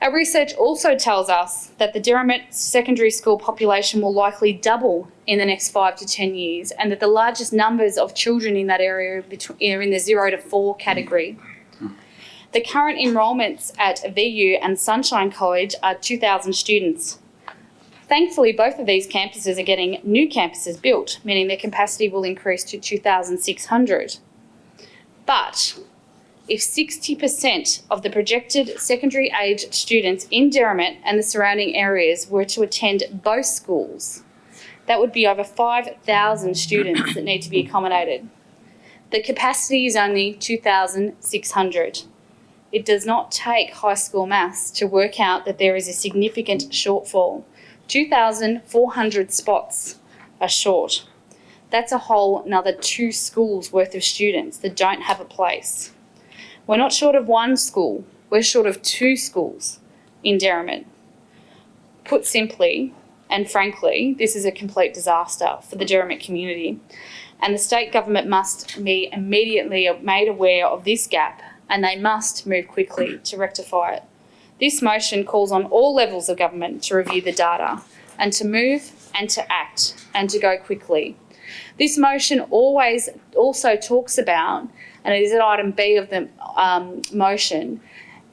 Our research also tells us that the Derrimut secondary school population will double in the next 5 to 10 years, and that the largest numbers of children in that area are in the 0 to 4 category. The current enrolments at VU and Sunshine College are 2,000 students. Thankfully, both of these campuses are getting new campuses built, meaning their capacity will increase to 2,600. But if 60% of the projected secondary aged students in Derrimut and the surrounding areas were to attend both schools, that would be over 5,000 students that need to be accommodated. The capacity is only 2,600. It does not take high school maths to work out that there is a significant shortfall. 2,400 spots are short. That's a whole another 2 schools worth of students that don't have a place. We're not short of 1 school, we're short of 2 schools in Derrimut. Put simply and frankly, this is a complete disaster for the Derrimut community, and the state government must be immediately made aware of this gap, and they must move quickly to rectify it. This motion calls on all levels of government to review the data and to move and to act and to go quickly. This motion also talks about, and it is at item B of the motion,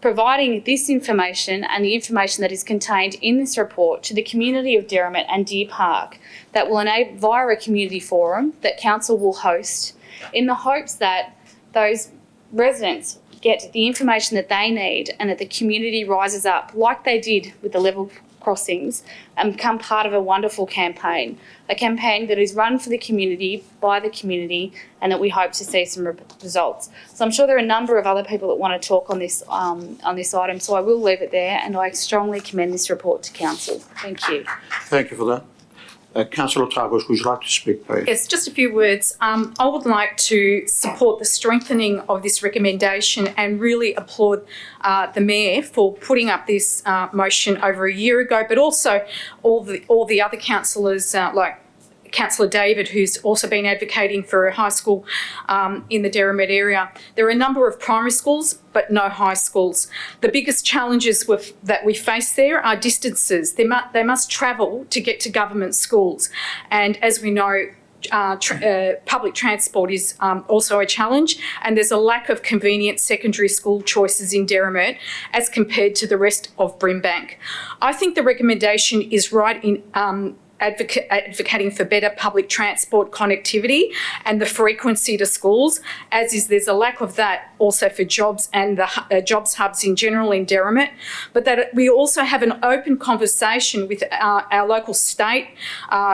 providing this information and the information that is contained in this report to the community of Derrimut and Deer Park that will enable via a community forum that council will host, in the hopes that those residents get the information that they need and that the community rises up like they did with the level crossings and become part of a wonderful campaign, a campaign that is run for the community, by the community, and that we hope to see some results. So I'm sure there are a number of other people that want to talk on this item, so I will leave it there, and I strongly commend this report to council. Thank you. Thank you for that. Councillor Targos, would you like to speak, please? Yes, just a few words. I would like to support the strengthening of this recommendation and really applaud the Mayor for putting up this motion over a year ago, but also all the other councillors like Councillor David, who's also been advocating for a high school in the Derrimut area. There are a number of primary schools, but no high schools. The biggest challenges that we face there are distances. They must travel to get to government schools. And as we know, public transport is also a challenge, and there's a lack of convenient secondary school choices in Derrimut as compared to the rest of Brimbank. I think the recommendation is right in advocating for better public transport connectivity and the frequency to schools, as is there's a lack of that also for jobs and the jobs hubs in general in Derrimut, but that we also have an open conversation with our local state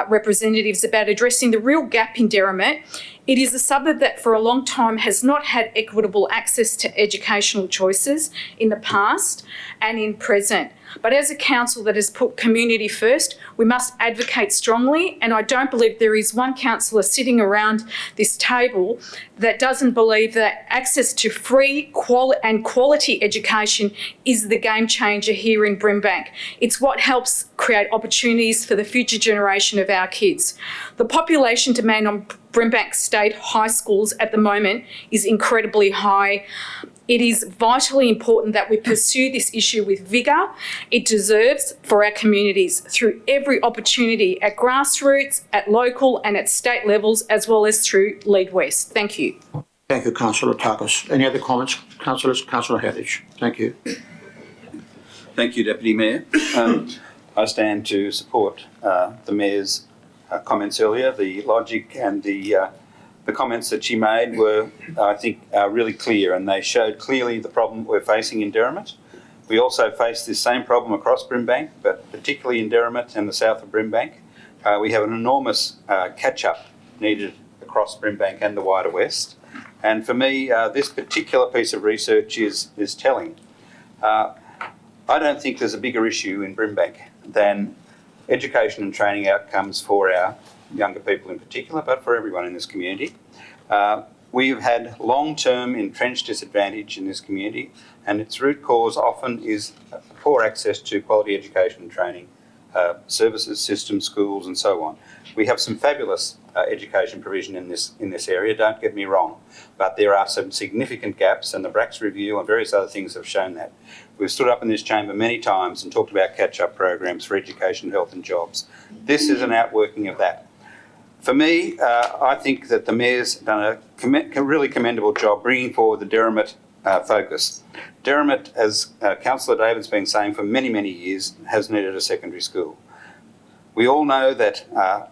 representatives about addressing the real gap in Derrimut. It is a suburb that for a long time has not had equitable access to educational choices in the past and in present. But as a council that has put community first, we must advocate strongly, and I don't believe there is one councillor sitting around this table that doesn't believe that access to free quality education is the game changer here in Brimbank. It's what helps create opportunities for the future generation of our kids. The population demand on Brimbank State high schools at the moment is incredibly high. It is vitally important that we pursue this issue with vigour. It deserves for our communities through every opportunity at grassroots, at local and at state levels, as well as through Lead West. Thank you. Thank you, Councillor Targos. Any other comments? Councillors? Councillor Hetheridge. Thank you. Thank you, Deputy Mayor. I stand to support the Mayor's comments earlier. The logic and the comments that she made were, I think, really clear, and they showed clearly the problem we're facing in Derrimut. We also face this same problem across Brimbank, but particularly in Derrimut and the south of Brimbank. We have an enormous catch-up needed across Brimbank and the wider west. And for me, this particular piece of research is telling. I don't think there's a bigger issue in Brimbank than education and training outcomes for our younger people in particular, but for everyone in this community. We've had long-term entrenched disadvantage in this community, and its root cause often is poor access to quality education and training services, systems, schools, and so on. We have some fabulous education provision in this area, don't get me wrong, but there are some significant gaps, and the BRACS review and various other things have shown that. We've stood up in this chamber many times and talked about catch-up programs for education, health and jobs. This is an outworking of that. For me, I think that the Mayor's done a really commendable job bringing forward the Derrimut focus. Derrimut, as Councillor David's been saying for many, many years, has needed a secondary school. We all know that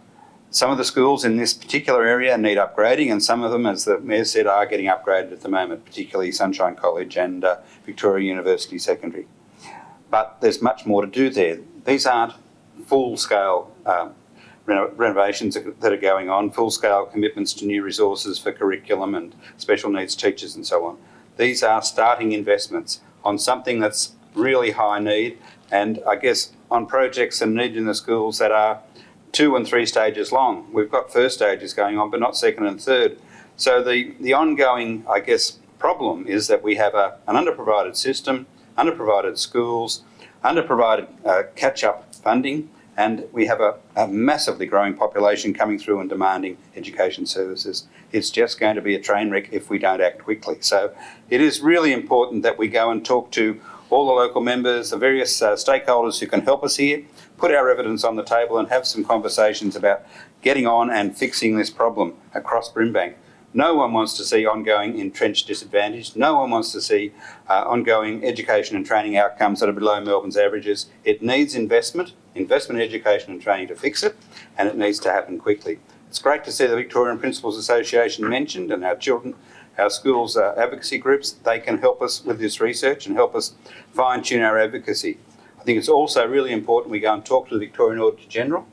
some of the schools in this particular area need upgrading, and some of them, as the Mayor said, are getting upgraded at the moment, particularly Sunshine College and Victoria University Secondary. But there's much more to do there. These aren't full-scale renovations that are going on, full-scale commitments to new resources for curriculum and special needs teachers and so on. These are starting investments on something that's really high need, and I guess on projects and need in the schools that are 2 and 3 stages long. We've got first stages going on, but not second and third. So the ongoing, I guess, problem is that we have an underprovided system, underprovided schools, underprovided catch-up funding, and we have a massively growing population coming through and demanding education services. It's just going to be a train wreck if we don't act quickly. So it is really important that we go and talk to all the local members, the various stakeholders who can help us here, put our evidence on the table and have some conversations about getting on and fixing this problem across Brimbank. No one wants to see ongoing entrenched disadvantage. No one wants to see ongoing education and training outcomes that are below Melbourne's averages. It needs investment in education and training to fix it, and it needs to happen quickly. It's great to see the Victorian Principals Association mentioned, and our schools' advocacy groups. They can help us with this research and help us fine-tune our advocacy. I think it's also really important we go and talk to the Victorian Auditor General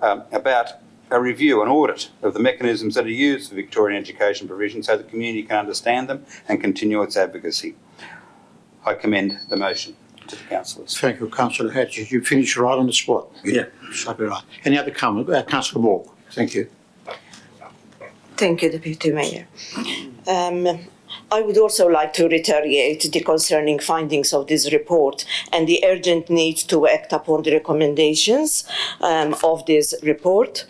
about a review, an audit of the mechanisms that are used for Victorian education provision so the community can understand them and continue its advocacy. I commend the motion. to the councillors. Thank you, Councillor Hatch. You finished right on the spot. Yeah. Exactly right. Any other comment? Councillor Borg. Thank you. Thank you, Deputy Mayor. I would also like to reiterate the concerning findings of this report and the urgent need to act upon the recommendations of this report.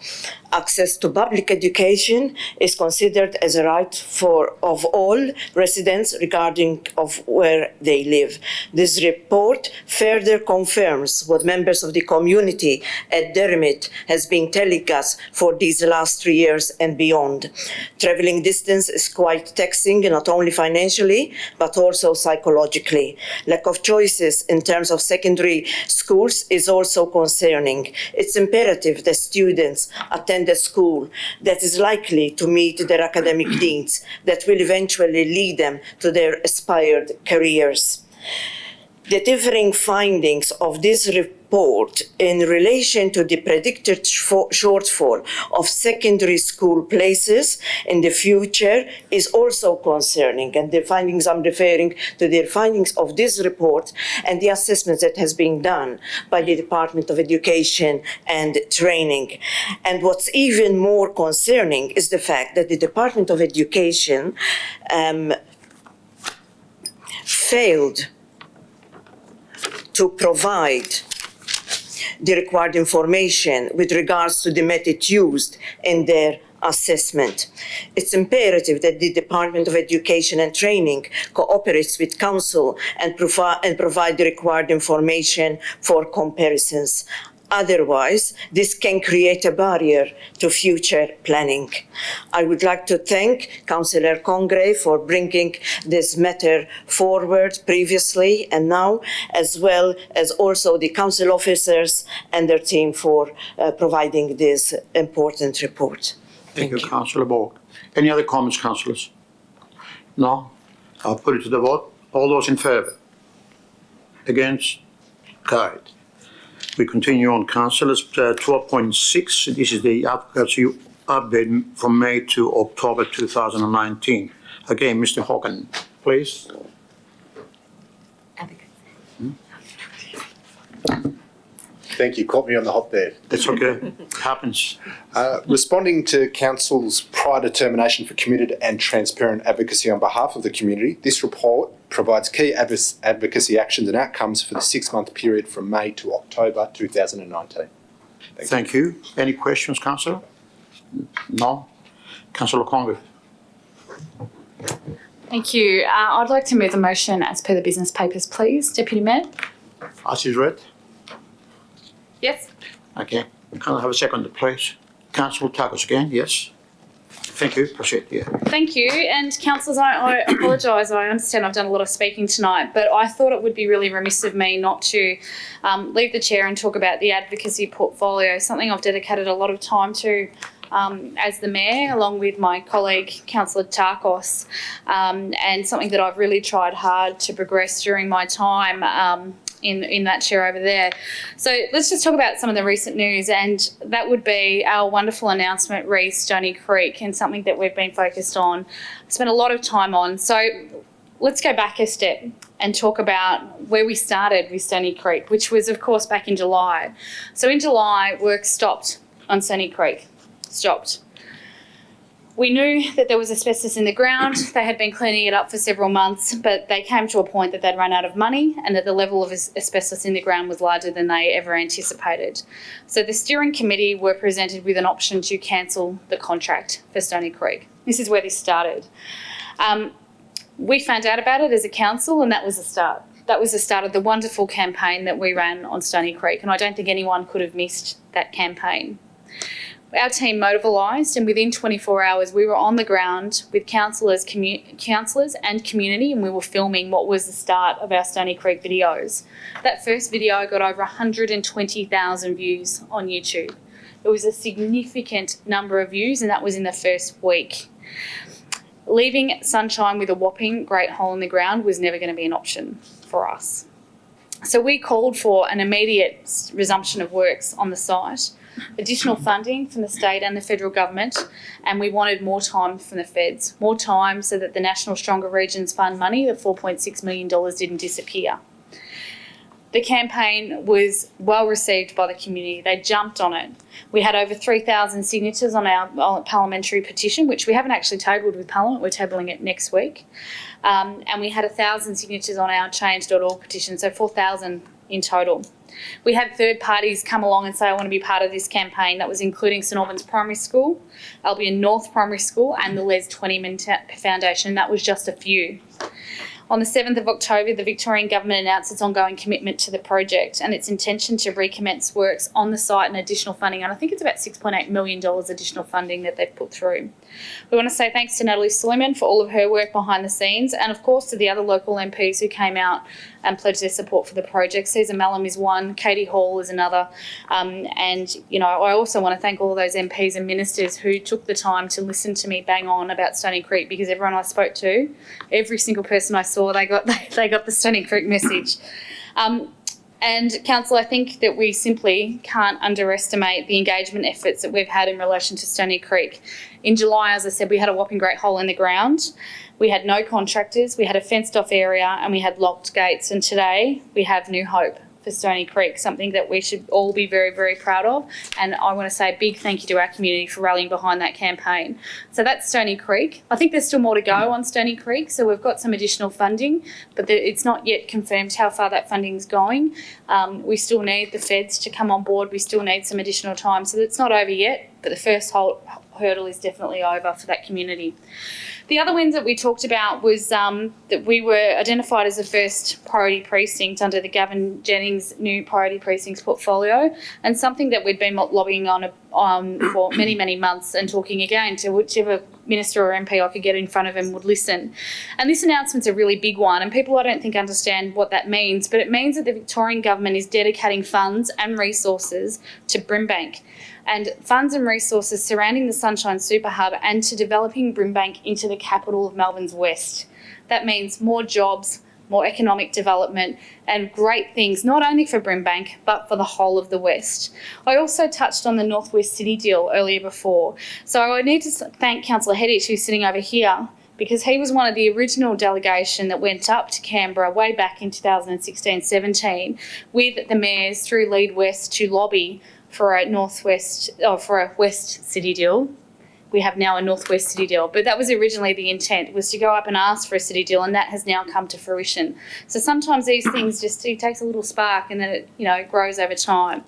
Access to public education is considered as a right of all residents regarding of where they live. This report further confirms what members of the community at Derrimut has been telling us for these last 3 years and beyond. Travelling distance is quite taxing, not only financially, but also psychologically. Lack of choices in terms of secondary schools is also concerning. It's imperative that students attend a school that is likely to meet their academic needs, that will eventually lead them to their aspired careers. The differing findings of this report in relation to the predicted shortfall of secondary school places in the future is also concerning. And the findings I'm referring to, the findings of this report and the assessment that has been done by the Department of Education and Training. And what's even more concerning is the fact that the Department of Education failed to provide the required information with regards to the method used in their assessment. It's imperative that the Department of Education and Training cooperates with Council and provide the required information for comparisons. Otherwise, this can create a barrier to future planning. I would like to thank Councillor Congreve for bringing this matter forward previously and now, as well as also the council officers and their team for providing this important report. Thank you, Councillor Borg. Any other comments, councillors? No? I'll put it to the vote. All those in favour? Against? Carried. We continue on, councillors. 12.6, this is the advocacy update from May to October 2019. Again, Mr. Hogan, please. Thank you. Caught me on the hop there. That's okay. Happens. Responding to Council's prior determination for committed and transparent advocacy on behalf of the community, this report provides key advocacy actions and outcomes for the 6-month period from May to October 2019. Thank you. Any questions, Councillor? No? Councillor Congreve. Thank you. I'd like to move the motion as per the business papers, please. Deputy Mayor? As is read. Yes. Okay. Can I have a second, please? Councillor Taggart again, yes? Thank you. Proceed, yeah. Thank you. And councillors, I apologise. I understand I've done a lot of speaking tonight, but I thought it would be really remiss of me not to leave the chair and talk about the advocacy portfolio, something I've dedicated a lot of time to as the Mayor, along with my colleague, Councillor Tarkos, and something that I've really tried hard to progress during my time in that chair over there. So let's just talk about some of the recent news, and that would be our wonderful announcement re Stony Creek, and something that we've been focused on, spent a lot of time on. So let's go back a step and talk about where we started with Stony Creek, which was of course back in July. So in July, work stopped on Stony Creek, stopped. We knew that there was asbestos in the ground. They had been cleaning it up for several months, but they came to a point that they'd run out of money and that the level of asbestos in the ground was larger than they ever anticipated. So the steering committee were presented with an option to cancel the contract for Stony Creek. This is where this started. We found out about it as a council, and that was the start. That was the start of the wonderful campaign that we ran on Stony Creek, and I don't think anyone could have missed that campaign. Our team mobilised, and within 24 hours we were on the ground with councillors and community, and we were filming what was the start of our Stony Creek videos. That first video got over 120,000 views on YouTube. It was a significant number of views, and that was in the first week. Leaving Sunshine with a whopping great hole in the ground was never going to be an option for us. So we called for an immediate resumption of works on the site, additional funding from the state and the federal government, and we wanted more time from the feds, more time so that the National Stronger Regions Fund money, the $4.6 million, didn't disappear. The campaign was well received by the community. They jumped on it. We had over 3,000 signatures on our parliamentary petition, which we haven't actually tabled with Parliament. We're tabling it next week. And we had 1,000 signatures on our change.org petition, so 4,000 in total. We had third parties come along and say, I want to be part of this campaign. That was including St Albans Primary School, Albion North Primary School and the Les Twentyman Foundation. That was just a few. On the 7th of October, the Victorian Government announced its ongoing commitment to the project and its intention to recommence works on the site and additional funding. And I think it's about $6.8 million additional funding that they've put through. We want to say thanks to Natalie Suleiman for all of her work behind the scenes, and of course to the other local MPs who came out and pledged their support for the project. Caesar Mallam is one, Katie Hall is another, and you know, I also want to thank all those MPs and ministers who took the time to listen to me bang on about Stony Creek, because everyone I spoke to, every single person I saw, they got the Stony Creek message. And Council, I think that we simply can't underestimate the engagement efforts that we've had in relation to Stony Creek. In July, as I said, we had a whopping great hole in the ground. We had no contractors, we had a fenced off area and we had locked gates. And today we have new hope for Stony Creek, something that we should all be very, very proud of. And I want to say a big thank you to our community for rallying behind that campaign. So that's Stony Creek. I think there's still more to go on Stony Creek. So we've got some additional funding, but it's not yet confirmed how far that funding's going. We still need the feds to come on board. We still need some additional time. So it's not over yet, but the first hurdle is definitely over for that community. The other wins that we talked about was that we were identified as the first priority precinct under the Gavin Jennings new priority precincts portfolio, and something that we'd been lobbying on for many, many months and talking again to whichever minister or MP I could get in front of him would listen. And this announcement's a really big one, and people I don't think understand what that means, but it means that the Victorian Government is dedicating funds and resources to Brimbank, and funds and resources surrounding the Sunshine Super Hub and to developing Brimbank into the capital of Melbourne's West. That means more jobs, more economic development and great things, not only for Brimbank, but for the whole of the West. I also touched on the North West City deal earlier before. So I need to thank Councillor Heddich, who's sitting over here, because he was one of the original delegation that went up to Canberra way back in 2016-17 with the mayors through Lead West to lobby for a West City deal. We have now a Northwest City deal, but that was originally the intent, was to go up and ask for a city deal, and that has now come to fruition. So sometimes these things it takes a little spark and then it grows over time.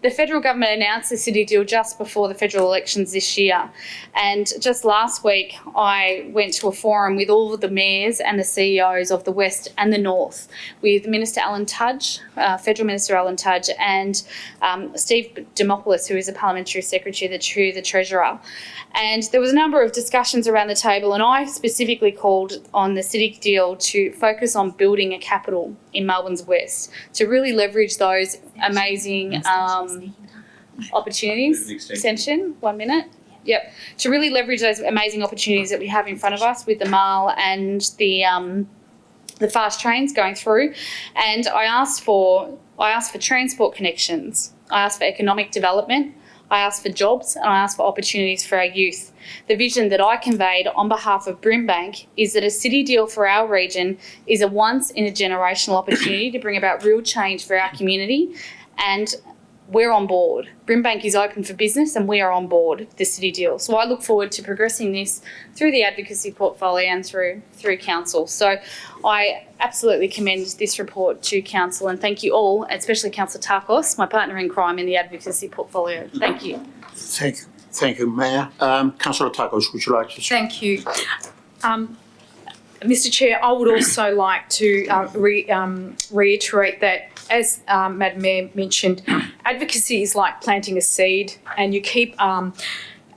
The federal government announced the city deal just before the federal elections this year. And just last week, I went to a forum with all of the mayors and the CEOs of the West and the North, with Minister Alan Tudge, Federal Minister Alan Tudge, and Steve Demopoulos, who is a Parliamentary Secretary to the Treasurer. And there was a number of discussions around the table, and I specifically called on the city deal to focus on building a capital in Melbourne's West, to really leverage those amazing opportunities. Extension, 1 minute. Yep. To really leverage those amazing opportunities that we have in front of us with the MAL and the fast trains going through. And I asked for transport connections. I asked for economic development. I asked for jobs, and I asked for opportunities for our youth. The vision that I conveyed on behalf of Brimbank is that a city deal for our region is a once-in-a-generational opportunity to bring about real change for our community, and we're on board. Brimbank is open for business and we are on board the city deal. So I look forward to progressing this through the advocacy portfolio and through council. So I absolutely commend this report to council, and thank you all, especially Councillor Tarkos, my partner in crime in the advocacy portfolio. Thank you. Thank you, Mayor. Councillor Tarkos, would you like to speak? Thank you. Mr. Chair, I would also like to reiterate that, as Madam Mayor mentioned, advocacy is like planting a seed, and you keep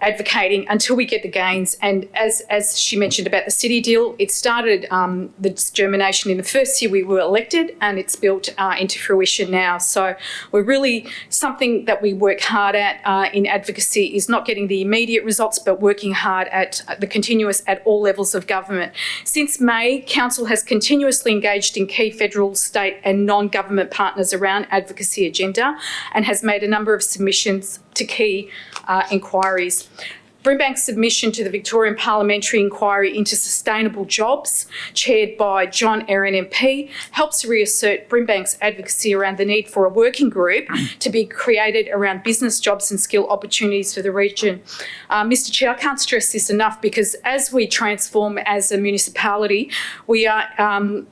advocating until we get the gains. And as she mentioned about the city deal, it started the germination in the first year we were elected, and it's built into fruition now. So we're really, something that we work hard at in advocacy is not getting the immediate results, but working hard at the continuous at all levels of government. Since May, Council has continuously engaged in key federal, state and non-government partners around advocacy agenda, and has made a number of submissions to key inquiries. Brimbank's submission to the Victorian Parliamentary Inquiry into Sustainable Jobs, chaired by John Erin MP, helps reassert Brimbank's advocacy around the need for a working group to be created around business, jobs and skill opportunities for the region. Mr Chair, I can't stress this enough because as we transform as a municipality, we are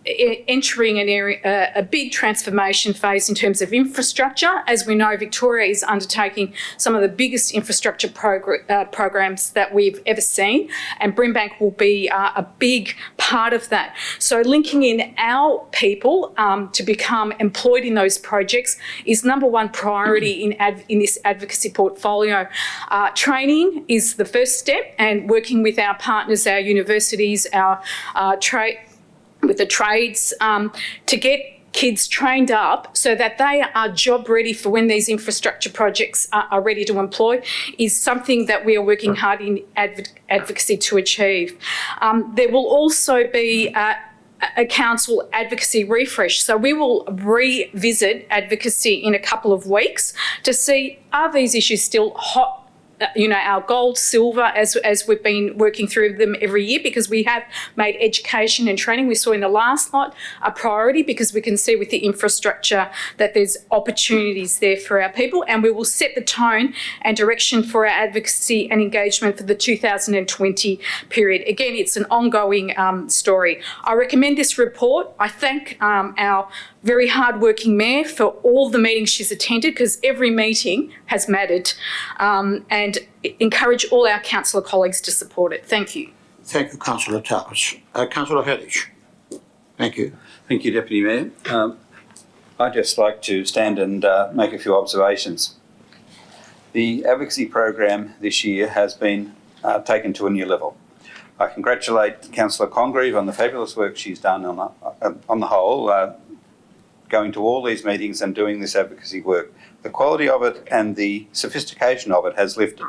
entering a big transformation phase in terms of infrastructure. As we know, Victoria is undertaking some of the biggest infrastructure programs that we've ever seen, and Brimbank will be a big part of that. So linking in our people to become employed in those projects is number one priority in this advocacy portfolio. Training is the first step, and working with our partners, our universities, our with the trades to get kids trained up so that they are job ready for when these infrastructure projects are ready to employ is something that we are working hard in advocacy to achieve. There will also be a council advocacy refresh. So we will revisit advocacy in a couple of weeks to see, are these issues still hot, our gold, silver, as we've been working through them every year, because we have made education and training, we saw in the last lot, a priority, because we can see with the infrastructure that there's opportunities there for our people, and we will set the tone and direction for our advocacy and engagement for the 2020 period. Again, it's an ongoing story. I recommend this report. I thank our very hard-working Mayor for all the meetings she's attended, because every meeting has mattered, and encourage all our councillor colleagues to support it. Thank you. Thank you, Councillor Tapas. Councillor Hettich. Thank you. Thank you, Deputy Mayor. I'd just like to stand and make a few observations. The advocacy program this year has been taken to a new level. I congratulate Councillor Congreve on the fabulous work she's done on the whole, going to all these meetings and doing this advocacy work. The quality of it and the sophistication of it has lifted.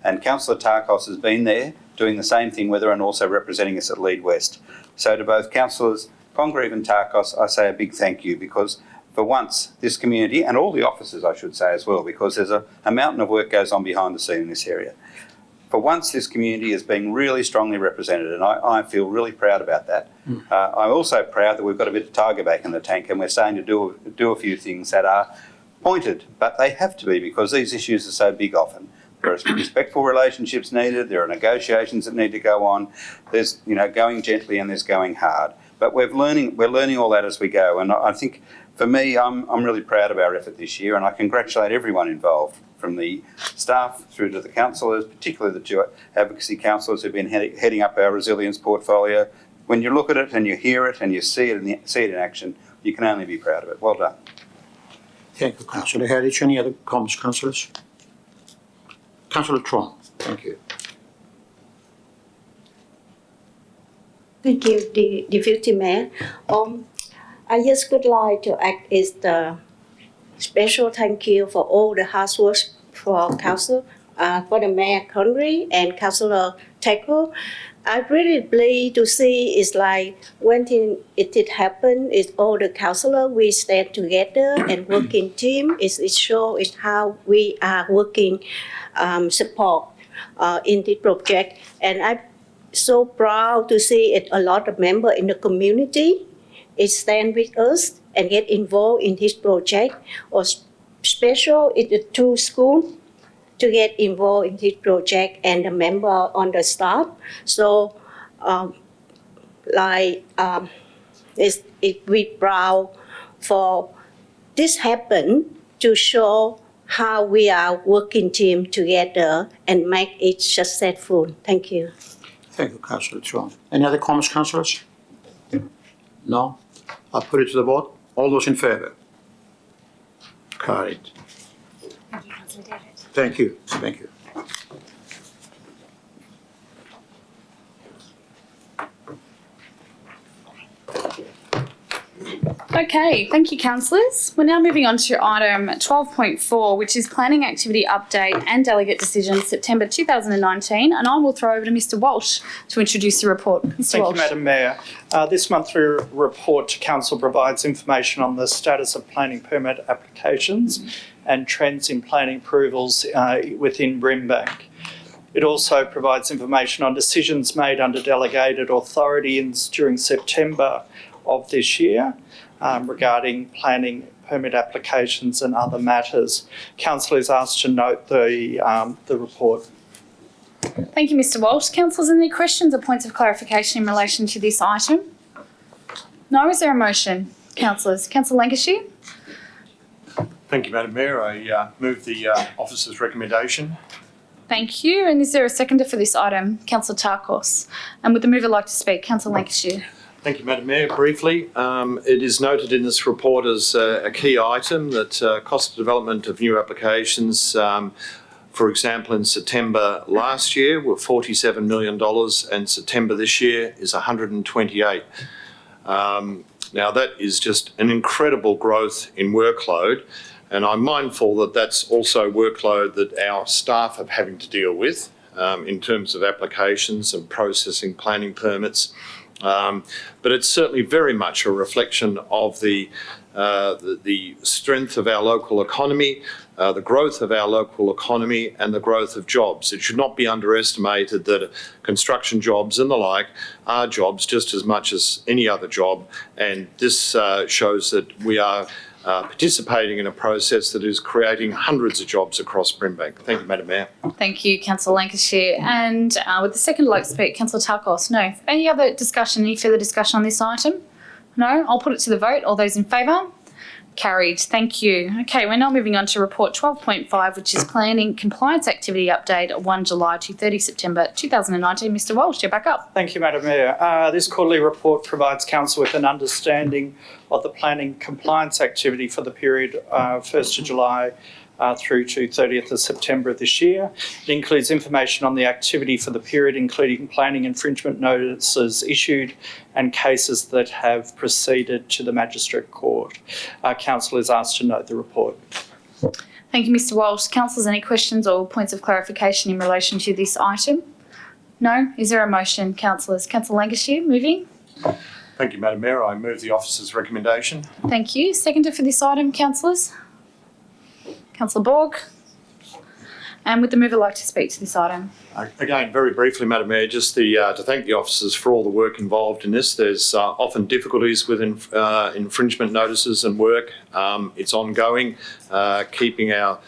And Councillor Tarkos has been there doing the same thing with her and also representing us at Lead West. So to both Councillors Congreve and Tarkos, I say a big thank you, because for once this community, and all the officers I should say as well, because there's a mountain of work goes on behind the scene in this area. For once, this community is being really strongly represented, and I feel really proud about that. I'm also proud that we've got a bit of tiger back in the tank, and we're starting to do a few things that are pointed, but they have to be, because these issues are so big often. There are respectful relationships needed, there are negotiations that need to go on, there's going gently and there's going hard. But we're learning all that as we go, and I think for me, I'm really proud of our effort this year, and I congratulate everyone involved, from the staff through to the councillors, particularly the two advocacy councillors who've been heading up our resilience portfolio. When you look at it and you hear it and you see it in action, you can only be proud of it. Well done. Thank you, Councillor Hettich. Any other comments, councillors? Councillor Tron. Thank you. Thank you, Deputy Mayor. I just would like to act as the special thank you for all the hard work for Council, for the Mayor Congreve and Councillor Tackle. I really believe to see is like when it did happen, is all the councillors we stand together and working team. It shows how we are working support in the project, and I'm so proud to see it. A lot of members in the community stand with us and get involved in this project, or special in the two schools to get involved in this project, and the member on the staff. So, we proud for this happen to show how we are working team together and make it successful. Thank you. Thank you, Councillor Tron. Any other comments, councillors? No? I'll put it to the vote. All those in favour? Carried. Thank you, Councillor David. Thank you. Thank you. Okay, thank you, councillors. We're now moving on to item 12.4, which is Planning Activity Update and Delegate Decisions, September 2019, and I will throw over to Mr Walsh to introduce the report. Mr Thank Walsh. you, Madam Mayor. This monthly report to Council provides information on the status of planning permit applications and trends in planning approvals within Brimbank. It also provides information on decisions made under delegated authority during September of this year regarding planning, permit applications and other matters. Council is asked to note the report. Thank you, Mr Walsh. Councillors, any questions or points of clarification in relation to this item? No? Is there a motion? Councillors. Councillor Lancashire? Thank you, Madam Mayor. I move the officer's recommendation. Thank you. And is there a seconder for this item? Councillor Tarkos. And would the mover like to speak? Councillor Lancashire. Thank you, Madam Mayor. Briefly, it is noted in this report as a key item that cost of development of new applications, for example, in September last year were $47 million and September this year is 128. Now that is just an incredible growth in workload, and I'm mindful that that's also workload that our staff are having to deal with in terms of applications and processing planning permits. But it's certainly very much a reflection of the strength of our local economy, the growth of our local economy and the growth of jobs. It should not be underestimated that construction jobs and the like are jobs just as much as any other job, and this shows that we are participating in a process that is creating hundreds of jobs across Brimbank. Thank you, Madam Mayor. Thank you, Councillor Lancashire. And would the second like to speak? Councillor Tarkos? No. Any other discussion, any further discussion on this item? No? I'll put it to the vote. All those in favour? Carried. Thank you. Okay, we're now moving on to report 12.5, which is Planning Compliance Activity Update of 1 July to 30 September 2019. Mr Walsh, you're back up. Thank you, Madam Mayor. This quarterly report provides Council with an understanding of the planning compliance activity for the period 1st of July through to 30th of September of this year. It includes information on the activity for the period, including planning infringement notices issued and cases that have proceeded to the Magistrate Court. Council is asked to note the report. Thank you, Mr Walsh. Councillors, any questions or points of clarification in relation to this item? No? Is there a motion, councillors? Councillor Lancashire, moving. Thank you, Madam Mayor. I move the officer's recommendation. Thank you. Seconder for this item, councillors? Councillor Borg. And would the mover like to speak to this item? Again, very briefly, Madam Mayor, just to thank the officers for all the work involved in this. There's often difficulties with infringement notices and work. It's ongoing, keeping our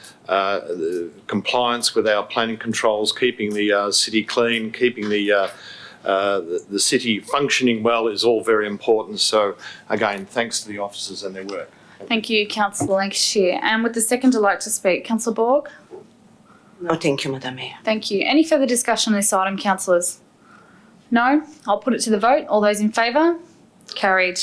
compliance with our planning controls, keeping the city clean, keeping the city functioning well is all very important. So, again, thanks to the officers and their work. Thank you, Councillor Lancashire. And would the seconder like to speak? Councillor Borg? No, thank you, Madam Mayor. Thank you. Any further discussion on this item, councillors? No? I'll put it to the vote. All those in favour? Carried.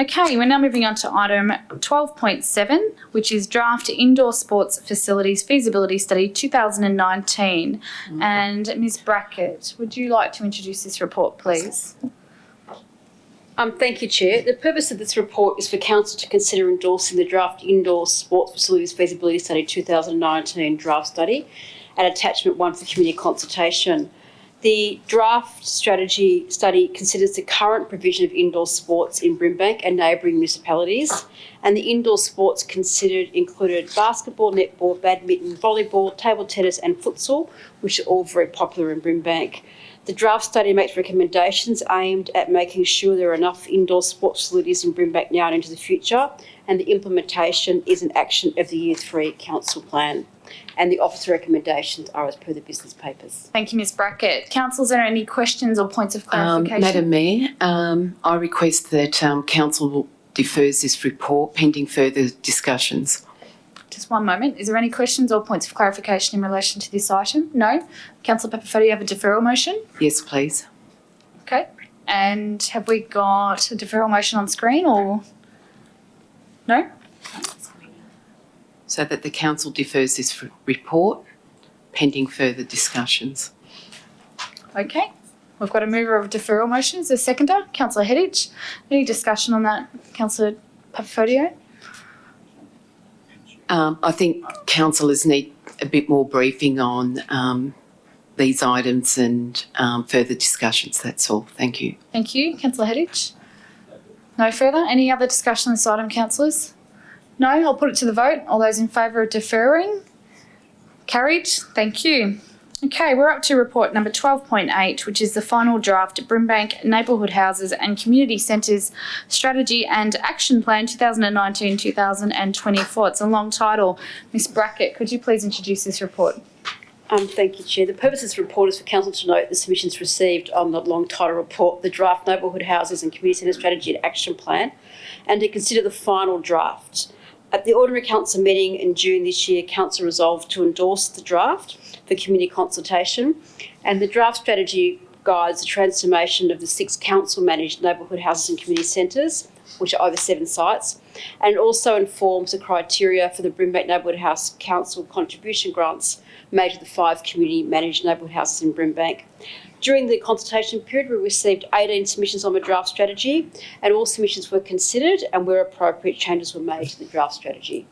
Okay, we're now moving on to item 12.7, which is Draft Indoor Sports Facilities Feasibility Study 2019. And Ms Brackett, would you like to introduce this report, please? Thank you, Chair. The purpose of this report is for Council to consider endorsing the Draft Indoor Sports Facilities Feasibility Study 2019 draft study and attachment 1 for community consultation. The draft strategy study considers the current provision of indoor sports in Brimbank and neighbouring municipalities, and the indoor sports considered included basketball, netball, badminton, volleyball, table tennis and futsal, which are all very popular in Brimbank. The draft study makes recommendations aimed at making sure there are enough indoor sports facilities in Brimbank now and into the future, and the implementation is an action of the Year 3 Council Plan. And the officer recommendations are as per the business papers. Thank you, Ms Brackett. Councillors, are there any questions or points of clarification? Madam Mayor, I request that Council defers this report pending further discussions. Just one moment. Is there any questions or points of clarification in relation to this item? No? Councillor Papafodio, you have a deferral motion? Yes, please. Okay. And have we got a deferral motion on screen or no? So that the Council defers this report pending further discussions. Okay. We've got a mover of deferral motions, a seconder, Councillor Hedditch. Any discussion on that, Councillor Papafodio? I think councillors need a bit more briefing on these items and further discussions, that's all. Thank you. Thank you. Councillor Hedditch? No further? Any other discussion on this item, councillors? No? I'll put it to the vote. All those in favour of deferring? Carried. Thank you. Okay, we're up to report number 12.8, which is the final draft Brimbank Neighbourhood Houses and Community Centres Strategy and Action Plan 2019-2024. It's a long title. Ms Brackett, could you please introduce this report? Thank you, Chair. The purpose of this report is for Council to note the submissions received on the long title report, the draft Neighbourhood Houses and Community Centre Strategy and Action Plan, and to consider the final draft. At the Ordinary Council meeting in June this year, Council resolved to endorse the draft for community consultation, and the draft strategy guides the transformation of the 6 council-managed neighbourhood houses and community centres, which are over 7 sites, and also informs the criteria for the Brimbank Neighbourhood House Council contribution grants made to the 5 community-managed neighbourhood houses in Brimbank. During the consultation period, we received 18 submissions on the draft strategy, and all submissions were considered, and where appropriate, changes were made to the draft strategy.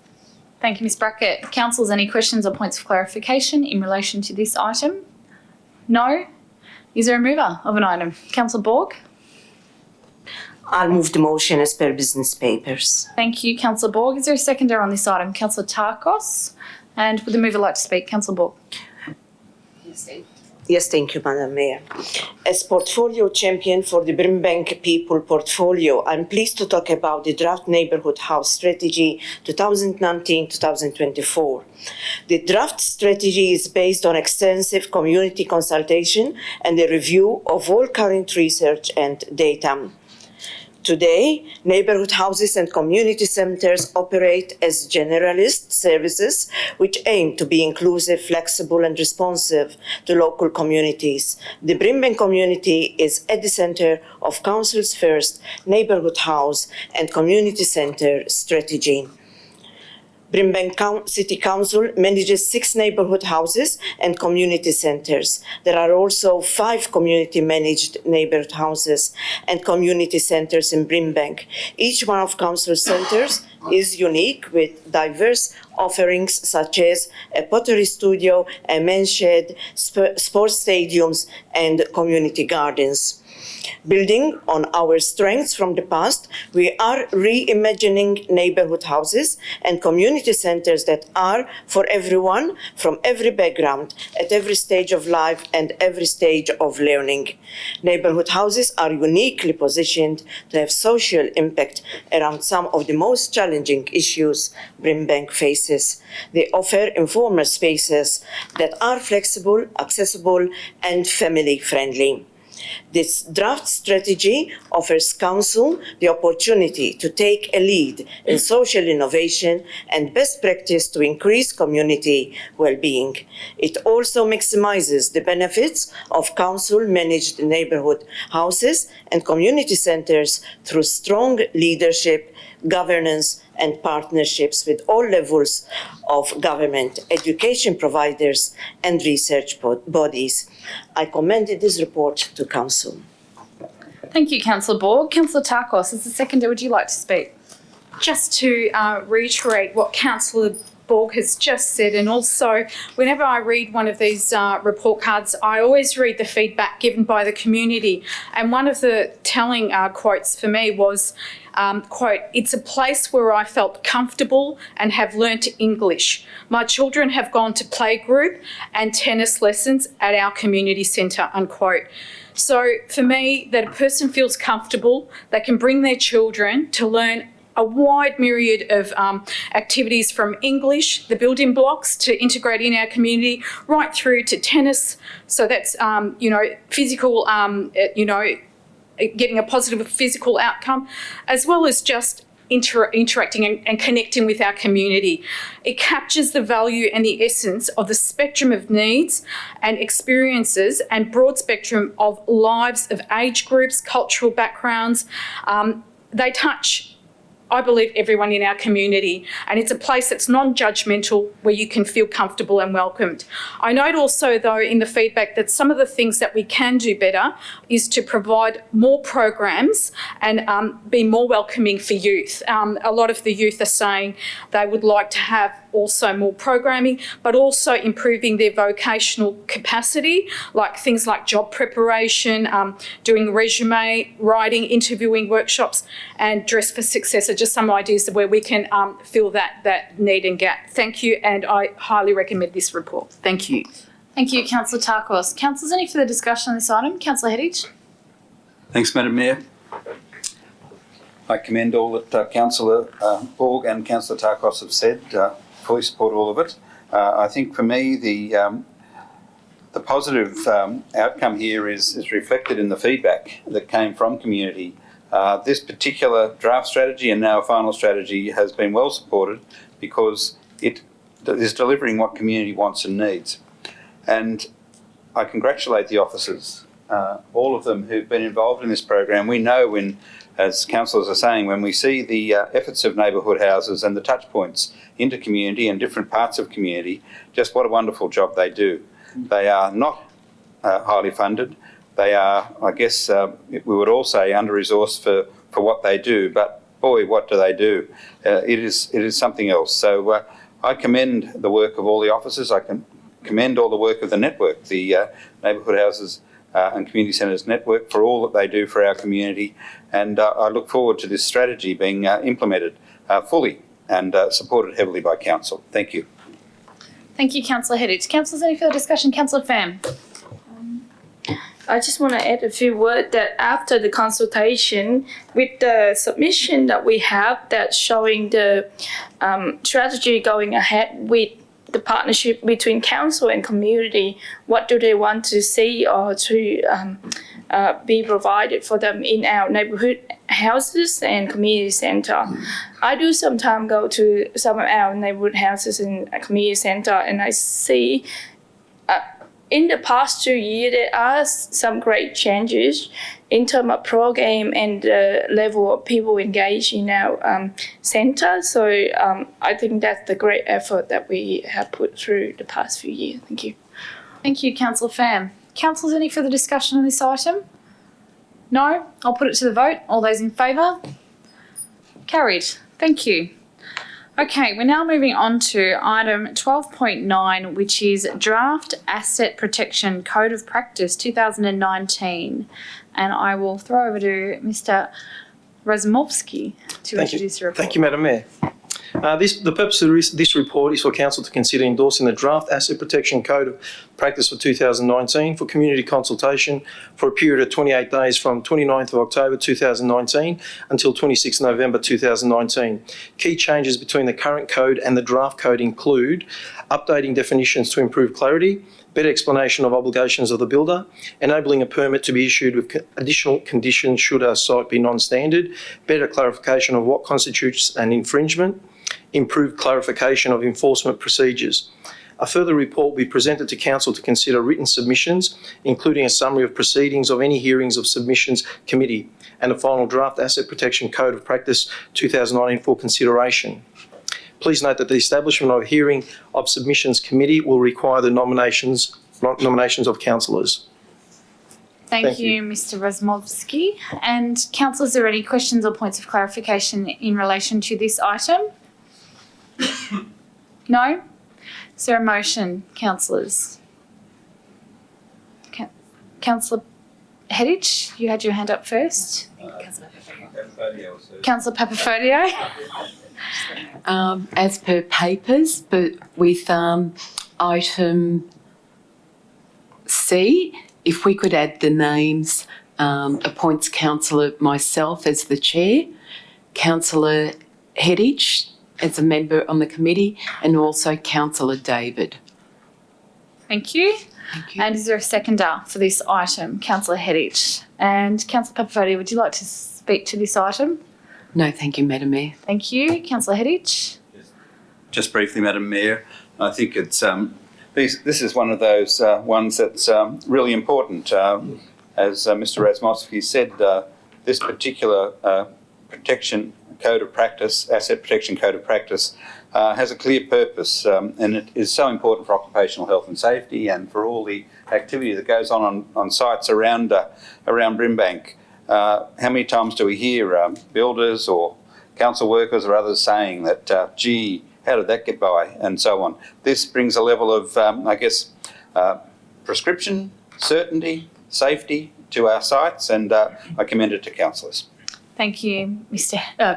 Thank you, Ms Brackett. Councillors, any questions or points of clarification in relation to this item? No? Is there a mover of an item? Councillor Borg? I'll move the motion as per business papers. Thank you, Councillor Borg. Is there a seconder on this item? Councillor Tarkos? And would the mover like to speak? Councillor Borg. Yes, thank you, Madam Mayor. As portfolio champion for the Brimbank People portfolio, I'm pleased to talk about the draft Neighbourhood House Strategy 2019-2024. The draft strategy is based on extensive community consultation and a review of all current research and data. Today, neighbourhood houses and community centres operate as generalist services which aim to be inclusive, flexible and responsive to local communities. The Brimbank community is at the centre of Council's first neighbourhood house and community centre strategy. Brimbank City Council manages 6 neighbourhood houses and community centres. There are also 5 community-managed neighbourhood houses and community centres in Brimbank. Each one of Council's centres is unique with diverse offerings such as a pottery studio, a men's shed, sports stadiums and community gardens. Building on our strengths from the past, we are reimagining neighbourhood houses and community centres that are for everyone from every background, at every stage of life and every stage of learning. Neighbourhood houses are uniquely positioned to have social impact around some of the most challenging issues Brimbank faces. They offer informal spaces that are flexible, accessible and family-friendly. This draft strategy offers Council the opportunity to take a lead in social innovation and best practice to increase community well-being. It also maximises the benefits of Council-managed neighbourhood houses and community centres through strong leadership, governance and partnerships with all levels of government, education providers and research bodies. I commended this report to Council. Thank you, Councillor Borg. Councillor Tarkos, as the seconder, would you like to speak? Just to reiterate what Councillor Borg has just said, and also whenever I read one of these report cards, I always read the feedback given by the community. And one of the telling quotes for me was, quote, "It's a place where I felt comfortable and have learnt English. My children have gone to playgroup and tennis lessons at our community centre," unquote. So for me, that a person feels comfortable, they can bring their children to learn a wide myriad of activities from English, the building blocks to integrate in our community, right through to tennis. So that's, physical, getting a positive physical outcome, as well as just interacting and connecting with our community. It captures the value and the essence of the spectrum of needs and experiences and broad spectrum of lives of age groups, cultural backgrounds. They touch, I believe, everyone in our community, and it's a place that's non-judgmental where you can feel comfortable and welcomed. I note also, though, in the feedback that some of the things that we can do better is to provide more programs and be more welcoming for youth. A lot of the youth are saying they would like to have also more programming, but also improving their vocational capacity, like things like job preparation, doing resume writing, interviewing workshops, and Dress for Success are just some ideas where we can fill that need and gap. Thank you, and I highly recommend this report. Thank you. Thank you, Councillor Tarkos. Councillors, any further discussion on this item? Councillor Hedditch. Thanks, Madam Mayor. I commend all that Councillor Borg and Councillor Tarkos have said. Fully support all of it. I think for me the positive outcome here is reflected in the feedback that came from community. This particular draft strategy and now final strategy has been well supported because it is delivering what community wants and needs. And I congratulate the officers, all of them who've been involved in this program. We know when, as councillors are saying, when we see the efforts of neighbourhood houses and the touch points into community and different parts of community, just what a wonderful job they do. They are not highly funded. They are, I guess, we would all say under-resourced for what they do, but boy, what do they do? It is something else. So I commend the work of all the officers. I can commend all the work of the network, the Neighbourhood Houses and Community Centres Network, for all that they do for our community. And I look forward to this strategy being implemented fully and supported heavily by Council. Thank you. Thank you, Councillor Hedditch. Councillors, any further discussion? Councillor Pham. I just want to add a few words that after the consultation with the submission that we have that's showing the strategy going ahead with the partnership between council and community, what do they want to see or to be provided for them in our neighbourhood houses and community centre. I do sometimes go to some of our neighbourhood houses and community centre and I see in the past 2 years, there are some great changes in terms of program and the level of people engaged in our centre. So I think that's the great effort that we have put through the past few years. Thank you. Thank you, Councillor Pham. Councillors, any further discussion on this item? No? I'll put it to the vote. All those in favour? Carried. Thank you. Okay, we're now moving on to item 12.9, which is Draft Asset Protection Code of Practice 2019. And I will throw over to Mr. Razumovsky to introduce the report. Thank you, Madam Mayor. The purpose of this report is for Council to consider endorsing the Draft Asset Protection Code of Practice for 2019 for community consultation for a period of 28 days from 29th of October 2019 until 26th November 2019. Key changes between the current code and the draft code include updating definitions to improve clarity, better explanation of obligations of the builder, enabling a permit to be issued with additional conditions should a site be non-standard, better clarification of what constitutes an infringement, improved clarification of enforcement procedures. A further report will be presented to Council to consider written submissions, including a summary of proceedings of any hearings of submissions committee, and a final Draft Asset Protection Code of Practice 2019 for consideration. Please note that the establishment of a hearing of submissions committee will require the nominations of councillors. Thank you, Mr. Razumovsky. And councillors, are there any questions or points of clarification in relation to this item? No? Is there a motion, councillors? Councillor Hedditch, you had your hand up first. Councillor Papafodio. As per papers, but with item C, if we could add the names, appoints Councillor myself as the chair, Councillor Hedditch as a member on the committee, and also Councillor David. Thank you. Thank you. And is there a seconder for this item? Councillor Hedditch. And Councillor Papafodio, would you like to speak to this item? No, thank you, Madam Mayor. Thank you. Councillor Hedditch. Just briefly, Madam Mayor, I think it's this is one of those ones that's really important. As Mr. Razumovsky said, this particular protection code of practice, asset protection code of practice, has a clear purpose, and it is so important for occupational health and safety and for all the activity that goes on sites around Brimbank. How many times do we hear builders or council workers or others saying that, gee, how did that get by, and so on. This brings a level of, prescription, certainty, safety to our sites, and I commend it to councillors. Thank you,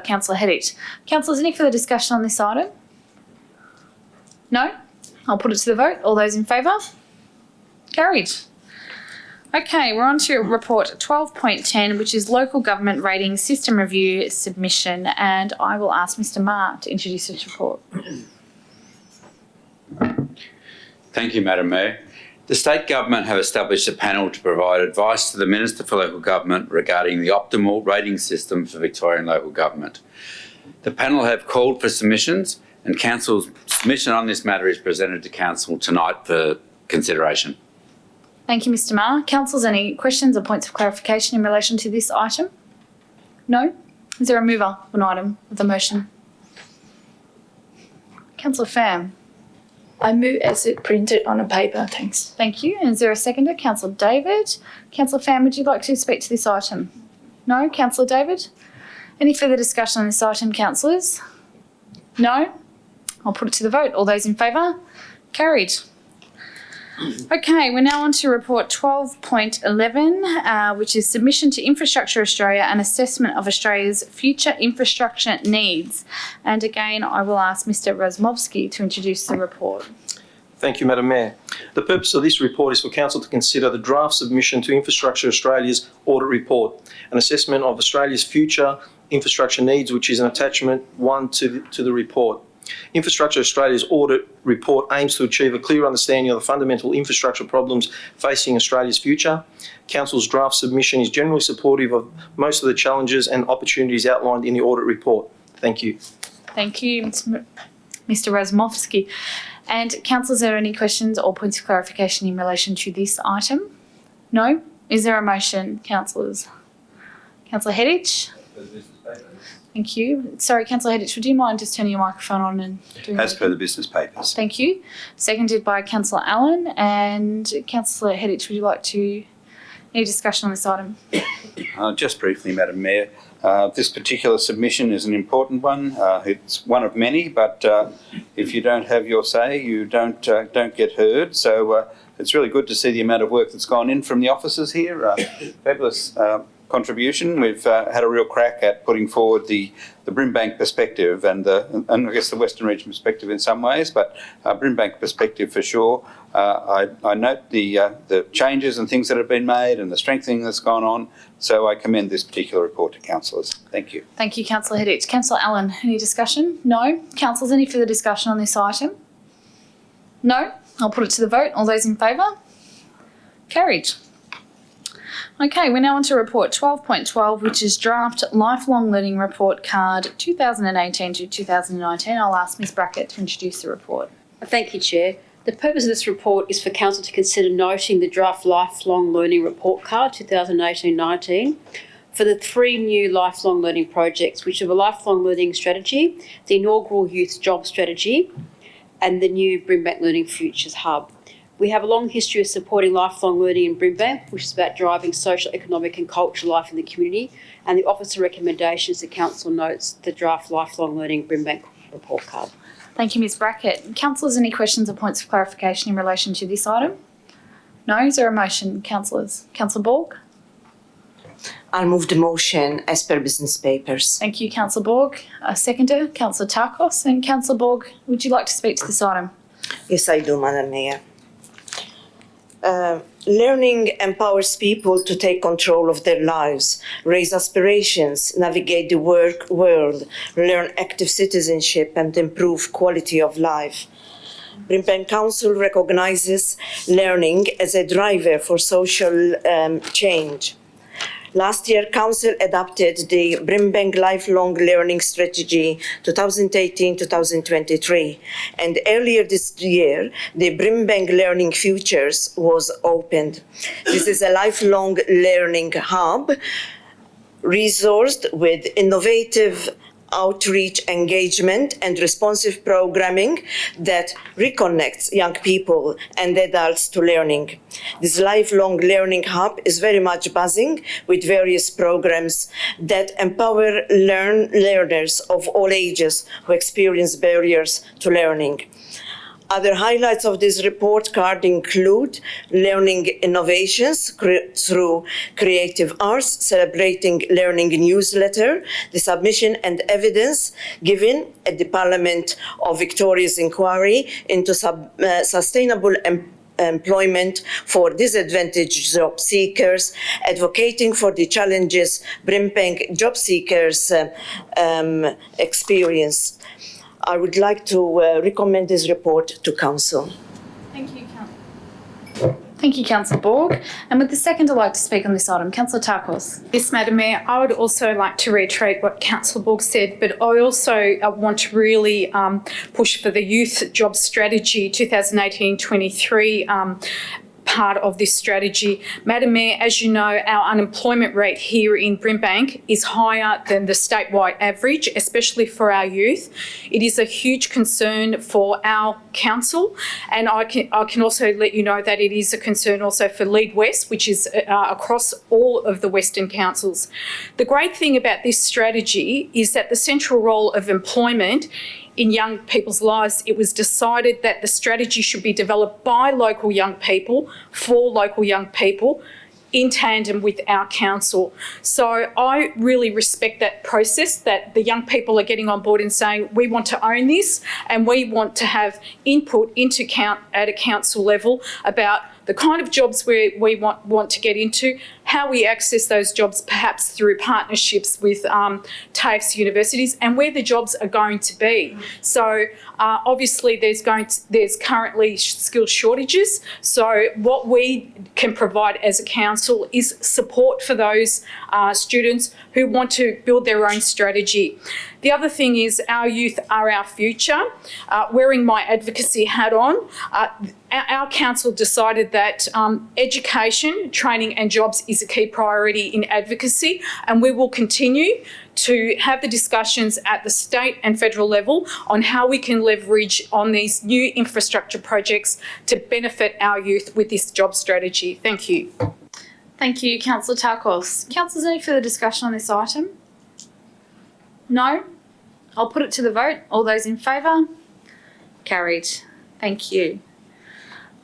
Councillor Hedditch. Councillors, any further discussion on this item? No? I'll put it to the vote. All those in favour? Carried. Okay, we're on to report 12.10, which is Local Government Rating System Review Submission, and I will ask Mr. Ma to introduce this report. Thank you, Madam Mayor. The State Government have established a panel to provide advice to the Minister for Local Government regarding the optimal rating system for Victorian local government. The panel have called for submissions, and Council's submission on this matter is presented to Council tonight for consideration. Thank you, Mr. Ma. Councillors, any questions or points of clarification in relation to this item? No? Is there a mover of an item with a motion? Councillor Pham. I move as it printed on the paper, thanks. Thank you. And is there a seconder? Councillor David. Councillor Pham, would you like to speak to this item? No? Councillor David? Any further discussion on this item, councillors? No? I'll put it to the vote. All those in favour? Carried. Okay, we're now on to report 12.11, which is Submission to Infrastructure Australia and Assessment of Australia's Future Infrastructure Needs. And again, I will ask Mr. Razmovsky to introduce the report. Thank you, Madam Mayor. The purpose of this report is for Council to consider the draft submission to Infrastructure Australia's audit report, an assessment of Australia's future infrastructure needs, which is an attachment 1 to the report. Infrastructure Australia's audit report aims to achieve a clear understanding of the fundamental infrastructure problems facing Australia's future. Council's draft submission is generally supportive of most of the challenges and opportunities outlined in the audit report. Thank you. Thank you, Mr. Razmovsky. And councillors, are there any questions or points of clarification in relation to this item? No? Is there a motion, councillors? Councillor Hedditch? Thank you. Sorry, Councillor Hedditch, would you mind just turning your microphone on and doing As per the business papers. Thank you. Seconded by Councillor Allen. And Councillor Hedditch, would you like to any discussion on this item? Just briefly, Madam Mayor. This particular submission is an important one. It's one of many, but if you don't have your say, you don't get heard. So it's really good to see the amount of work that's gone in from the officers here. Fabulous contribution. We've had a real crack at putting forward the Brimbank perspective and I guess the Western Region perspective in some ways, but Brimbank perspective for sure. I note the changes and things that have been made and the strengthening that's gone on. So I commend this particular report to councillors. Thank you. Thank you, Councillor Hedditch. Councillor Allen, any discussion? No. Councillors, any further discussion on this item? No. I'll put it to the vote. All those in favour? Carried. Okay, we're now on to report 12.12, which is Draft Lifelong Learning Report Card 2018 to 2019. I'll ask Ms Brackett to introduce the report. Thank you, Chair. The purpose of this report is for Council to consider noting the Draft Lifelong Learning Report Card 2018-19 for the 3 new lifelong learning projects, which are the Lifelong Learning Strategy, the inaugural Youth Job Strategy, and the new Brimbank Learning Futures Hub. We have a long history of supporting lifelong learning in Brimbank, which is about driving social, economic and cultural life in the community, and the officer recommendations the Council notes the Draft Lifelong Learning Brimbank Report Card. Thank you, Ms Brackett. Councillors, any questions or points of clarification in relation to this item? No? Is there a motion, councillors? Councillor Borg? I'll move the motion as per business papers. Thank you, Councillor Borg. A seconder, Councillor Tarkos. And Councillor Borg, would you like to speak to this item? Yes, I do, Madam Mayor. Learning empowers people to take control of their lives, raise aspirations, navigate the work world, learn active citizenship and improve quality of life. Brimbank Council recognises learning as a driver for social change. Last year, Council adopted the Brimbank Lifelong Learning Strategy 2018-2023, and earlier this year, the Brimbank Learning Futures was opened. This is a lifelong learning hub resourced with innovative outreach, engagement and responsive programming that reconnects young people and adults to learning. This lifelong learning hub is very much buzzing with various programs that empower learners of all ages who experience barriers to learning. Other highlights of this report card include learning innovations through creative arts, celebrating learning newsletter, the submission and evidence given at the Parliament of Victoria's inquiry into sustainable employment for disadvantaged job seekers, advocating for the challenges Brimbank job seekers experience. I would like to recommend this report to Council. Thank you, Thank you, Councillor Borg. And with the second to like to speak on this item, Councillor Tarkos. Yes, Madam Mayor, I would also like to reiterate what Councillor Borg said, but I also want to really push for the Youth Job Strategy 2018-23 part of this strategy. Madam Mayor, as you know, our unemployment rate here in Brimbank is higher than the statewide average, especially for our youth. It is a huge concern for our council, and I can also let you know that it is a concern also for Lead West, which is across all of the Western councils. The great thing about this strategy is that the central role of employment in young people's lives, it was decided that the strategy should be developed by local young people, for local young people, in tandem with our council. So I really respect that process, that the young people are getting on board and saying, we want to own this and we want to have input into at a council level about the kind of jobs we want to get into, how we access those jobs, perhaps through partnerships with TAFE universities, and where the jobs are going to be. So obviously there's currently skill shortages. So what we can provide as a council is support for those students who want to build their own strategy. The other thing is our youth are our future. Wearing my advocacy hat on, our council decided that education, training and jobs is a key priority in advocacy, and we will continue to have the discussions at the state and federal level on how we can leverage on these new infrastructure projects to benefit our youth with this job strategy. Thank you. Thank you, Councillor Tarkos. Councillors, any further discussion on this item? No? I'll put it to the vote. All those in favour? Carried. Thank you.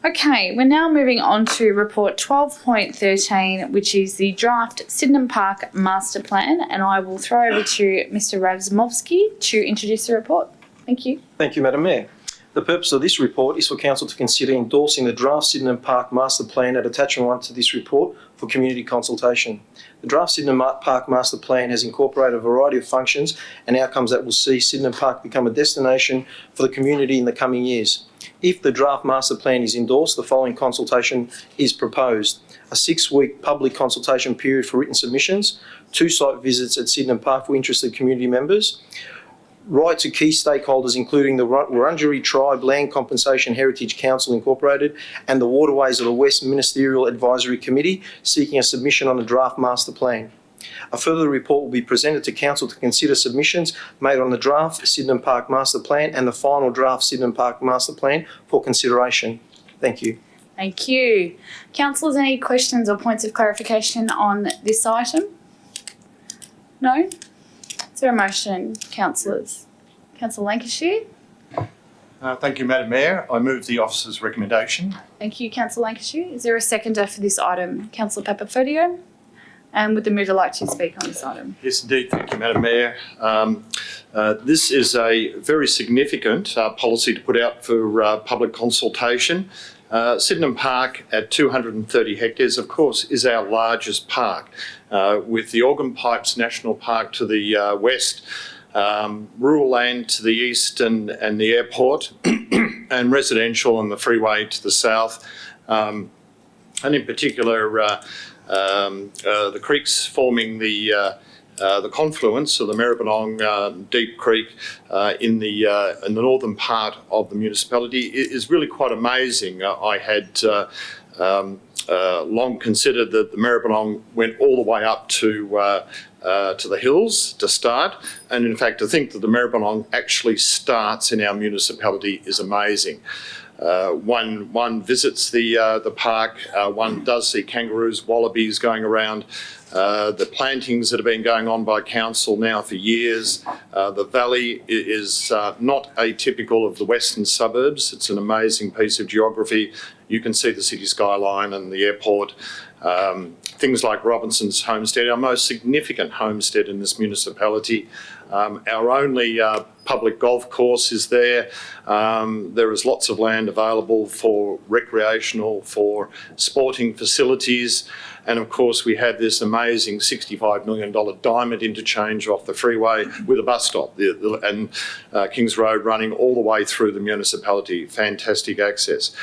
Okay, we're now moving on to report 12.13, which is the draft Sydenham Park Master Plan, and I will throw over to Mr. Razmovsky to introduce the report. Thank you. Thank you, Madam Mayor. The purpose of this report is for Council to consider endorsing the draft Sydenham Park Master Plan at Attachment 1 to this report for community consultation. The draft Sydenham Park Master Plan has incorporated a variety of functions and outcomes that will see Sydenham Park become a destination for the community in the coming years. If the draft master plan is endorsed, the following consultation is proposed: a 6-week public consultation period for written submissions, 2 site visits at Sydenham Park for interested community members, right to key stakeholders including the Wurundjeri Tribe Land Compensation Heritage Council Incorporated and the Waterways of the West Ministerial Advisory Committee seeking a submission on the draft master plan. A further report will be presented to Council to consider submissions made on the draft Sydenham Park Master Plan and the final draft Sydenham Park Master Plan for consideration. Thank you. Thank you. Councillors, any questions or points of clarification on this item? No? Is there a motion, councillors? Councillor Lancashire? Thank you, Madam Mayor. I move the officer's recommendation. Thank you, Councillor Lancashire. Is there a seconder for this item? Councillor Papafodio? And would the mover like to speak on this item? Yes, indeed. Thank you, Madam Mayor. This is a very significant policy to put out for public consultation. Sydenham Park at 230 hectares, of course, is our largest park, with the Organ Pipes National Park to the west, rural land to the east and the airport, and residential and the freeway to the south, and in particular the creeks forming the confluence of the Maribyrnong Deep Creek in the northern part of the municipality is really quite amazing. I had long considered that the Maribyrnong went all the way up to the hills to start, and in fact to think that the Maribyrnong actually starts in our municipality is amazing. One visits the park, one does see kangaroos, wallabies going around, the plantings that have been going on by council now for years. The valley is not atypical of the western suburbs. It's an amazing piece of geography. You can see the city skyline and the airport. Things like Robinson's homestead, our most significant homestead in this municipality. Our only public golf course is there. There is lots of land available for recreational, for sporting facilities. And of course, we have this amazing $65 million diamond interchange off the freeway with a bus stop and Kings Road running all the way through the municipality. Fantastic access.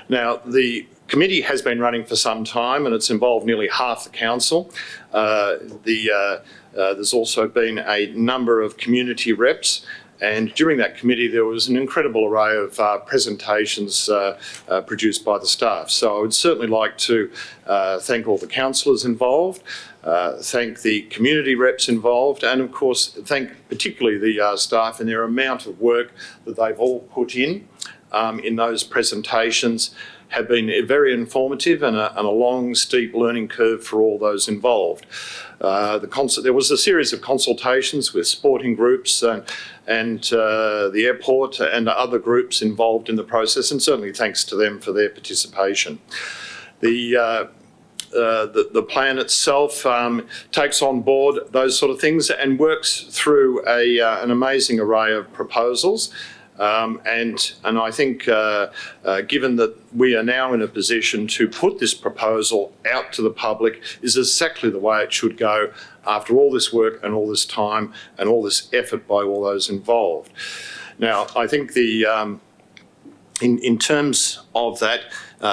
Now, the committee has been running for some time and it's involved nearly half the council. There's also been a number of community reps. And during that committee, there was an incredible array of presentations produced by the staff. So I would certainly like to thank all the councillors involved, thank the community reps involved, and of course, thank particularly the staff and their amount of work that they've all put in those presentations. Have been very informative and a long, steep learning curve for all those involved. There was a series of consultations with sporting groups and the airport and other groups involved in the process, and certainly thanks to them for their participation. The plan itself takes on board those sort of things and works through an amazing array of proposals. And I think given that we are now in a position to put this proposal out to the public is exactly the way it should go after all this work and all this time and all this effort by all those involved. Now, I think in terms of that,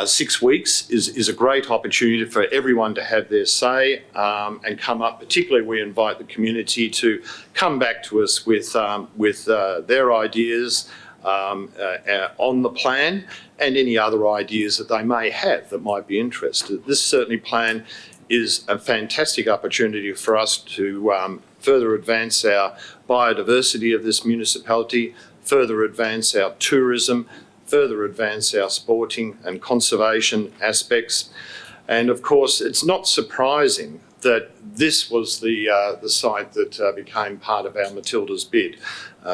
6 weeks is a great opportunity for everyone to have their say and come up. Particularly, we invite the community to come back to us with their ideas on the plan and any other ideas that they may have that might be interested. This certainly plan is a fantastic opportunity for us to further advance our biodiversity of this municipality, further advance our tourism, further advance our sporting and conservation aspects. And of course, it's not surprising that this was the site that became part of our Matilda's bid.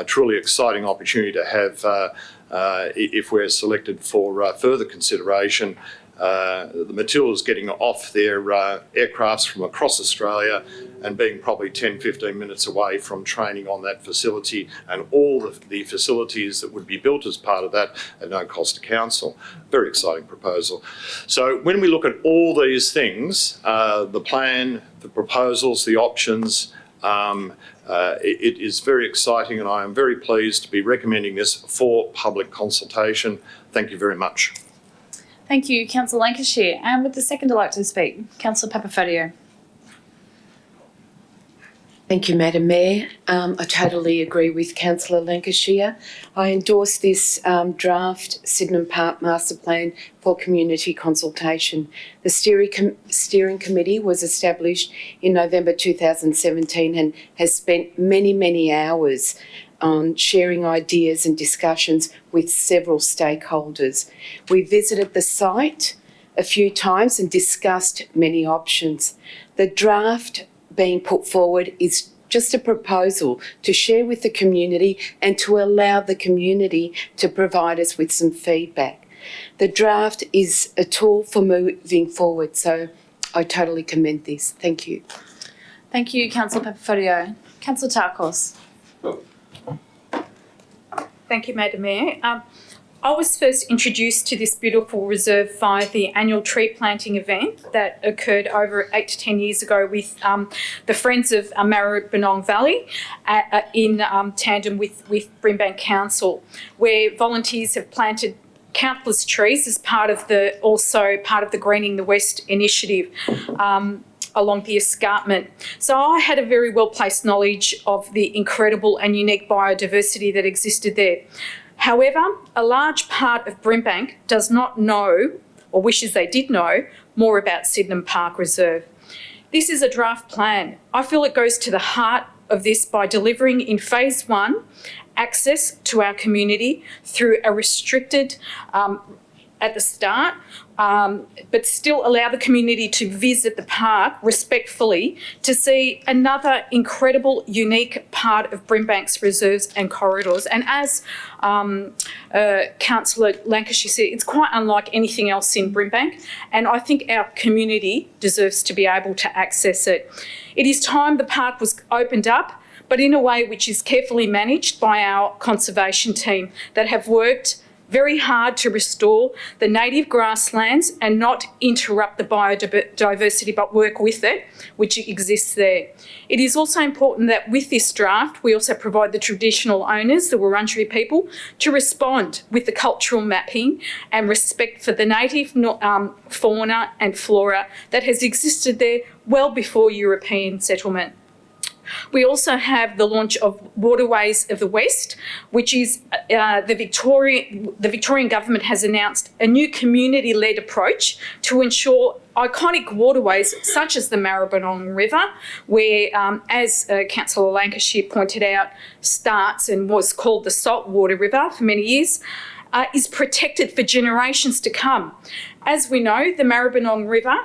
Truly exciting opportunity to have, if we're selected for further consideration. The Matilda's getting off their aircrafts from across Australia and being probably 10, 15 minutes away from training on that facility and all the facilities that would be built as part of that at no cost to council. Very exciting proposal. So when we look at all these things, the plan, the proposals, the options, it is very exciting and I am very pleased to be recommending this for public consultation. Thank you very much. Thank you, Councillor Lancashire. And would the seconder like to speak? Councillor Papafodio. Thank you, Madam Mayor. I totally agree with Councillor Lancashire. I endorse this draft Sydenham Park Master Plan for community consultation. The steering committee was established in November 2017 and has spent many, many hours on sharing ideas and discussions with several stakeholders. We visited the site a few times and discussed many options. The draft being put forward is just a proposal to share with the community and to allow the community to provide us with some feedback. The draft is a tool for moving forward, so I totally commend this. Thank you. Thank you, Councillor Papafodio. Councillor Tarkos. Thank you, Madam Mayor. I was first introduced to this beautiful reserve via the annual tree planting event that occurred over 8 to 10 years ago with the Friends of Maribyrnong Valley in tandem with Brimbank Council, where volunteers have planted countless trees as part of the Greening the West initiative along the escarpment. So I had a very well-placed knowledge of the incredible and unique biodiversity that existed there. However, a large part of Brimbank does not know, or wishes they did know, more about Sydenham Park Reserve. This is a draft plan. I feel it goes to the heart of this by delivering in phase 1 access to our community through a restricted, at the start, but still allow the community to visit the park respectfully to see another incredible, unique part of Brimbank's reserves and corridors. And as Councillor Lancashire said, it's quite unlike anything else in Brimbank, and I think our community deserves to be able to access it. It is time the park was opened up but in a way which is carefully managed by our conservation team that have worked very hard to restore the native grasslands and not interrupt the biodiversity but work with it, which exists there. It is also important that with this draft, we also provide the traditional owners, the Wurundjeri people, to respond with the cultural mapping and respect for the native fauna and flora that has existed there well before European settlement. We also have the launch of Waterways of the West, which is the Victorian government has announced a new community-led approach to ensure iconic waterways such as the Maribyrnong River, where, as Councillor Lancashire pointed out, starts and was called the Saltwater River for many years, is protected for generations to come. As we know, the Maribyrnong River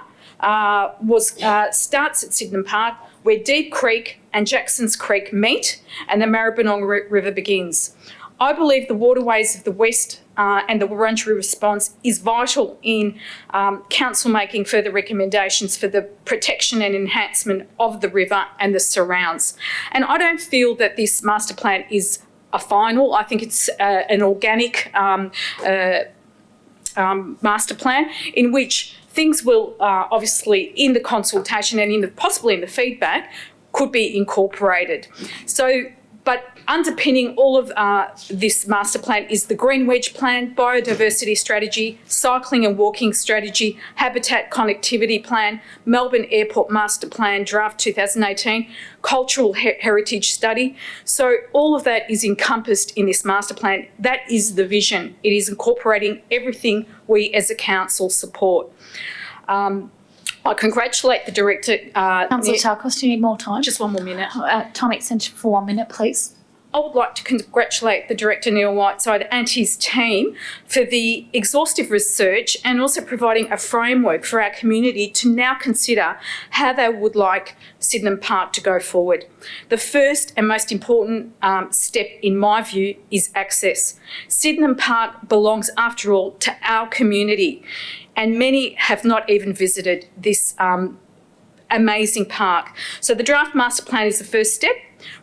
starts at Sydenham Park, where Deep Creek and Jackson's Creek meet and the Maribyrnong River begins. I believe the Waterways of the West and the Wurundjeri response is vital in council making further recommendations for the protection and enhancement of the river and the surrounds. And I don't feel that this master plan is a final. I think it's an organic master plan in which things will obviously in the consultation and possibly in the feedback could be incorporated. So, but underpinning all of this master plan is the Green Wedge Plan, Biodiversity Strategy, Cycling and Walking Strategy, Habitat Connectivity Plan, Melbourne Airport Master Plan, Draft 2018, Cultural Heritage Study. So all of that is encompassed in this master plan. That is the vision. It is incorporating everything we as a council support. I congratulate the director. Councillor Tarkos, do you need more time? Just one more minute. Time extension for 1 minute, please. I would like to congratulate the Director, Neil Whiteside, and his team for the exhaustive research and also providing a framework for our community to now consider how they would like Sydenham Park to go forward. The first and most important step, in my view, is access. Sydenham Park belongs, after all, to our community, and many have not even visited this amazing park. So the draft master plan is the first step.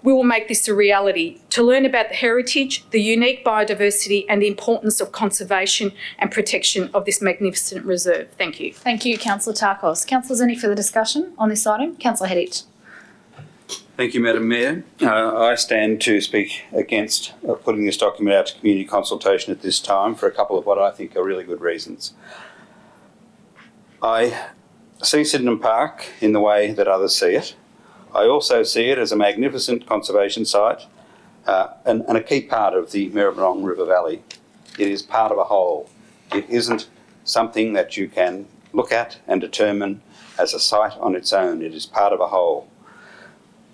We will make this a reality to learn about the heritage, the unique biodiversity and the importance of conservation and protection of this magnificent reserve. Thank you. Thank you, Councillor Tarkos. Councillors, any further discussion on this item? Councillor Hedditch. Thank you, Madam Mayor. I stand to speak against putting this document out to community consultation at this time for a couple of what I think are really good reasons. I see Sydenham Park in the way that others see it. I also see it as a magnificent conservation site and a key part of the Maribyrnong River Valley. It is part of a whole. It isn't something that you can look at and determine as a site on its own. It is part of a whole.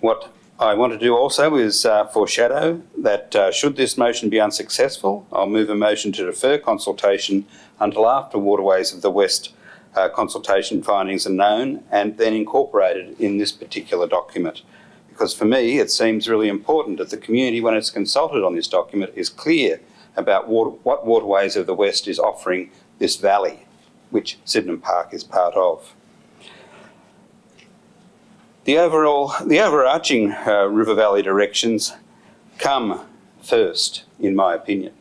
What I want to do also is foreshadow that should this motion be unsuccessful, I'll move a motion to defer consultation until after Waterways of the West consultation findings are known and then incorporated in this particular document. Because for me, it seems really important that the community, when it's consulted on this document, is clear about what Waterways of the West is offering this valley, which Sydenham Park is part of. The overarching River Valley directions come first, in my opinion,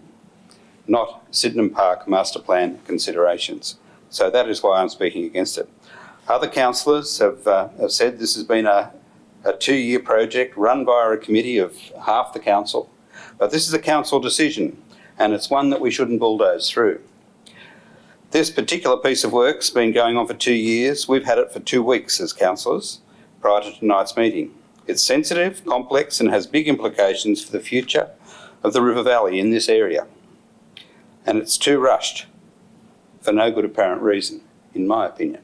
not Sydenham Park master plan considerations. So that is why I'm speaking against it. Other councillors have said this has been a 2-year project run by a committee of half the council, but this is a council decision and it's one that we shouldn't bulldoze through. This particular piece of work's been going on for 2 years. We've had it for 2 weeks as councillors prior to tonight's meeting. It's sensitive, complex and has big implications for the future of the River Valley in this area. And it's too rushed for no good apparent reason, in my opinion.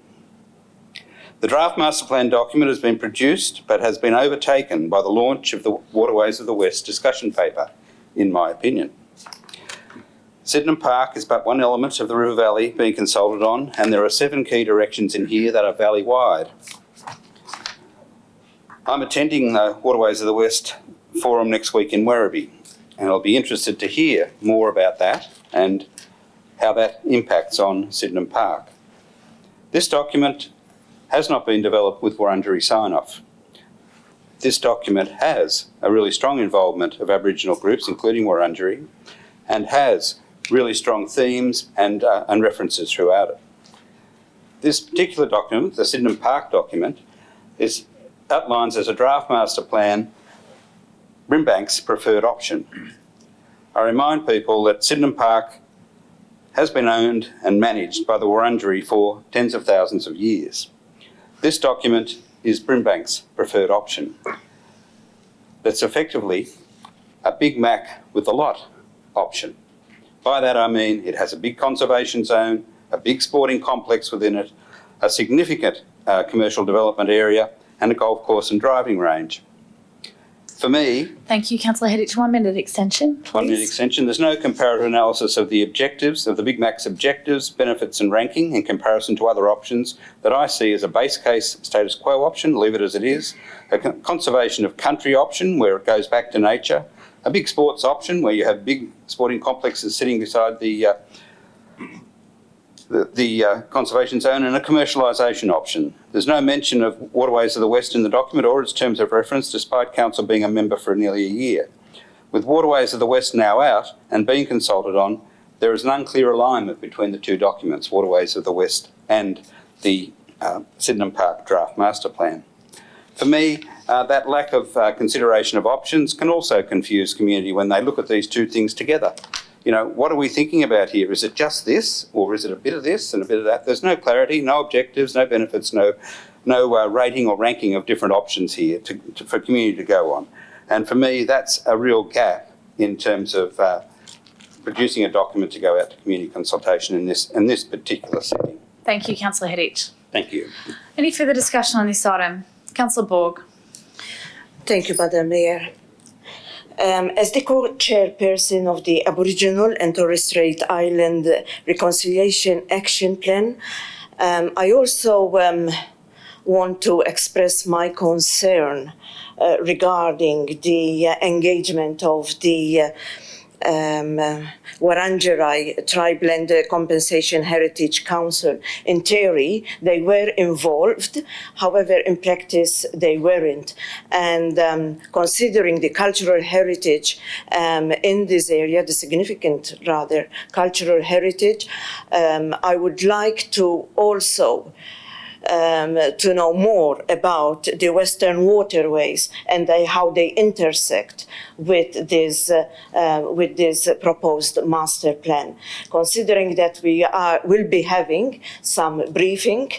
The draft master plan document has been produced but has been overtaken by the launch of the Waterways of the West discussion paper, in my opinion. Sydenham Park is but one element of the River Valley being consulted on, and there are 7 key directions in here that are valley-wide. I'm attending the Waterways of the West forum next week in Werribee, and I'll be interested to hear more about that and how that impacts on Sydenham Park. This document has not been developed with Wurundjeri sign-off. this document has a really strong involvement of Aboriginal groups, including Wurundjeri, and has really strong themes and references throughout it. This particular document, the Sydenham Park document, outlines as a draft master plan Brimbank's preferred option. I remind people that Sydenham Park has been owned and managed by the Wurundjeri for tens of thousands of years. This document is Brimbank's preferred option. That's effectively a Big Mac with a lot option. By that I mean it has a big conservation zone, a big sporting complex within it, a significant commercial development area, and a golf course and driving range. For me... Thank you, Councillor Hedditch. 1 minute extension, please. 1 minute extension. There's no comparative analysis of the objectives, of the Big Mac's objectives, benefits and ranking in comparison to other options that I see as a base case status quo option, leave it as it is, a conservation of country option where it goes back to nature, a big sports option where you have big sporting complexes sitting beside the conservation zone, and a commercialisation option. There's no mention of Waterways of the West in the document or its terms of reference, despite Council being a member for nearly a year. With Waterways of the West now out and being consulted on, there is an unclear alignment between the two documents, Waterways of the West and the Sydenham Park Draft Master Plan. For me, that lack of consideration of options can also confuse community when they look at these two things together. You know, what are we thinking about here? Is it just this, or is it a bit of this and a bit of that? There's no clarity, no objectives, no benefits, no rating or ranking of different options here for community to go on. And for me, that's a real gap in terms of producing a document to go out to community consultation in this particular setting. Thank you, Councillor Hedditch. Thank you. Any further discussion on this item? Councillor Borg. Thank you, Madam Mayor. As the co-chairperson of the Aboriginal and Torres Strait Island Reconciliation Action Plan, I also want to express my concern regarding the engagement of the Wurundjeri Tribeland Compensation Heritage Council. In theory, they were involved, however, in practice, they weren't. And considering the cultural heritage in this area, the significant, rather, cultural heritage, I would like to also to know more about the Western waterways and how they intersect with this proposed master plan. Considering that we will be having some briefing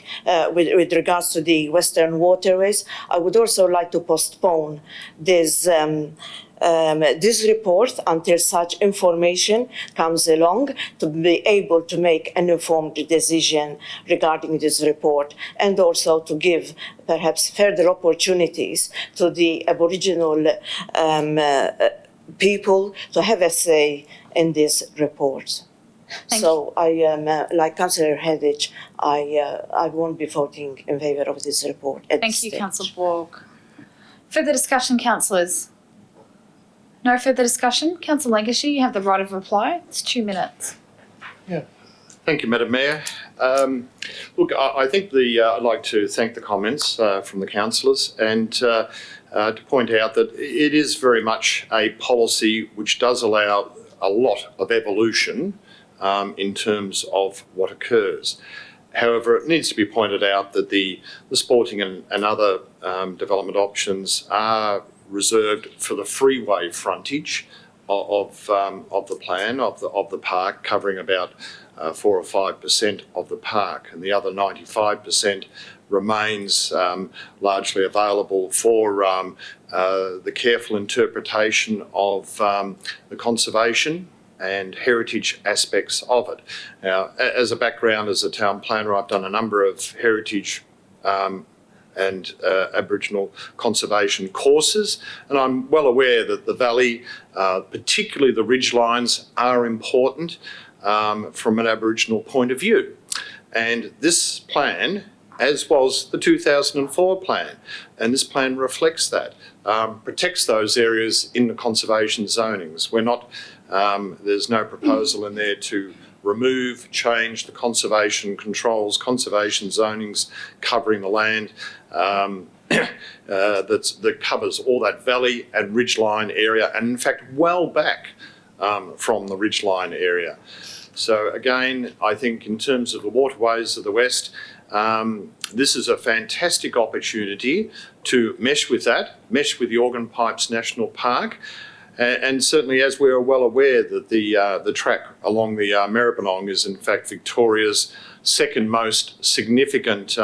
with regards to the Western waterways, I would also like to postpone this report until such information comes along to be able to make an informed decision regarding this report, and also to give perhaps further opportunities to the Aboriginal people to have a say in this report. So I am, like Councillor Hedditch, I won't be voting in favour of this report at this stage. Thank you, Councillor Borg. Further discussion, councillors? No further discussion? Councillor Lancashire, you have the right of reply. It's 2 minutes. Yeah. Thank you, Madam Mayor. Look, I think I'd like to thank the comments from the councillors and to point out that it is very much a policy which does allow a lot of evolution in terms of what occurs. However, it needs to be pointed out that the sporting and other development options are reserved for the freeway frontage of the plan of the park, covering about 4 or 5% of the park, and the other 95% remains largely available for the careful interpretation of the conservation and heritage aspects of it. Now, as a background, as a town planner, I've done a number of heritage and Aboriginal conservation courses, and I'm well aware that the valley, particularly the ridgelines, are important from an Aboriginal point of view. And this plan, as was the 2004 plan, and this plan reflects that, protects those areas in the conservation zonings. We're not, there's no proposal in there to remove, change the conservation controls, conservation zonings covering the land. that covers all that valley and ridgeline area, and in fact well back from the ridgeline area. So again, I think in terms of the waterways of the West, this is a fantastic opportunity to mesh with the Organ Pipes National Park. And certainly, as we are well aware, that the track along the Maribyrnong is in fact Victoria's second most significant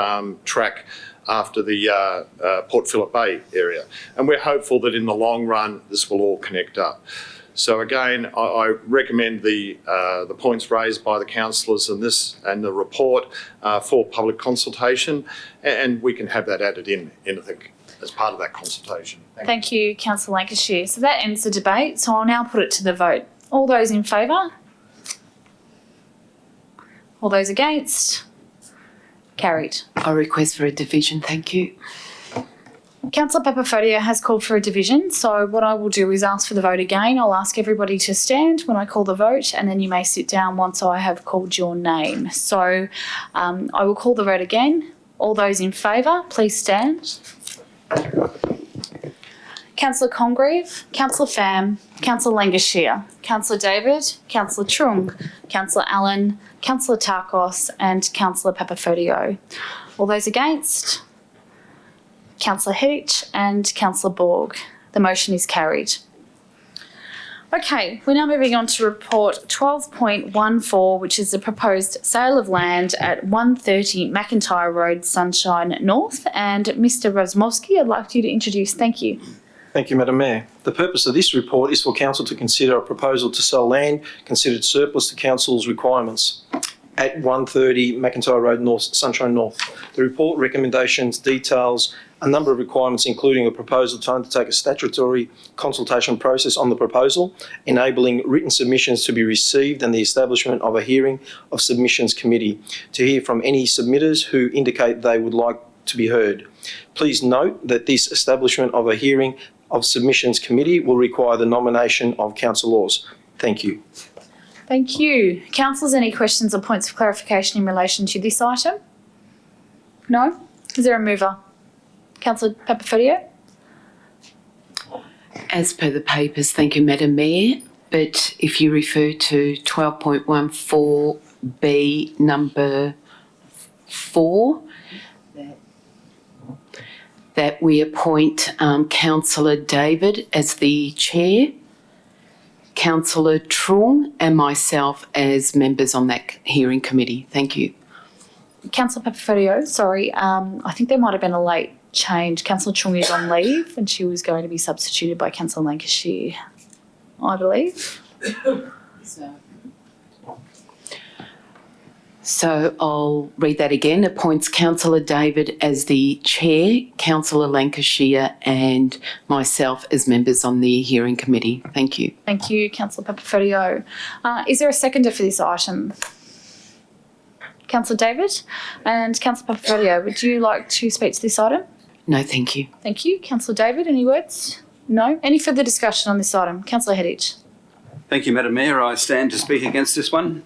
track after the Port Phillip Bay area. And we're hopeful that in the long run, this will all connect up. So again, I recommend the points raised by the councillors in this and the report for public consultation, and we can have that added in, I think, as part of that consultation. Thank you, Councillor Lancashire. So that ends the debate. So I'll now put it to the vote. All those in favour? All those against? Carried. I request for a division, thank you. Councillor Papafodio has called for a division, so what I will do is ask for the vote again. I'll ask everybody to stand when I call the vote, and then you may sit down once I have called your name. So I will call the vote again. All those in favour, please stand. Councillor Congreve, Councillor Pham, Councillor Lancashire, Councillor David, Councillor Trung, Councillor Allen, Councillor Tarkos and Councillor Papafodio. All those against? Councillor Hedich and Councillor Borg. The motion is carried. Okay, we're now moving on to report 12.14, which is the proposed sale of land at 130 McIntyre Road, Sunshine North. And Mr. Rosmowski, I'd like you to introduce. Thank you. Thank you, Madam Mayor. The purpose of this report is for Council to consider a proposal to sell land considered surplus to Council's requirements at 130 McIntyre Road, North, Sunshine North. The report recommendations details a number of requirements, including a proposal to undertake a statutory consultation process on the proposal, enabling written submissions to be received and the establishment of a hearing of submissions committee to hear from any submitters who indicate they would like to be heard. Please note that this establishment of a hearing of submissions committee will require the nomination of councillors. Thank you. Thank you. Councillors, any questions or points of clarification in relation to this item? No? Is there a mover? Councillor Papafodio? As per the papers, thank you, Madam Mayor. But if you refer to 12.14B number 4, that we appoint Councillor David as the chair, Councillor Trung and myself as members on that hearing committee. Thank you. Councillor Papafodio, sorry, I think there might have been a late change. Councillor Trung is on leave and she was going to be substituted by Councillor Lancashire, I believe. So I'll read that again. Appoints Councillor David as the chair, Councillor Lancashire and myself as members on the hearing committee. Thank you. Thank you, Councillor Papafodio. Is there a seconder for this item? Councillor David and Councillor Papafodio, would you like to speak to this item? No, thank you. Thank you. Councillor David, any words? No? Any further discussion on this item? Councillor Hedich. Thank you, Madam Mayor. I stand to speak against this one.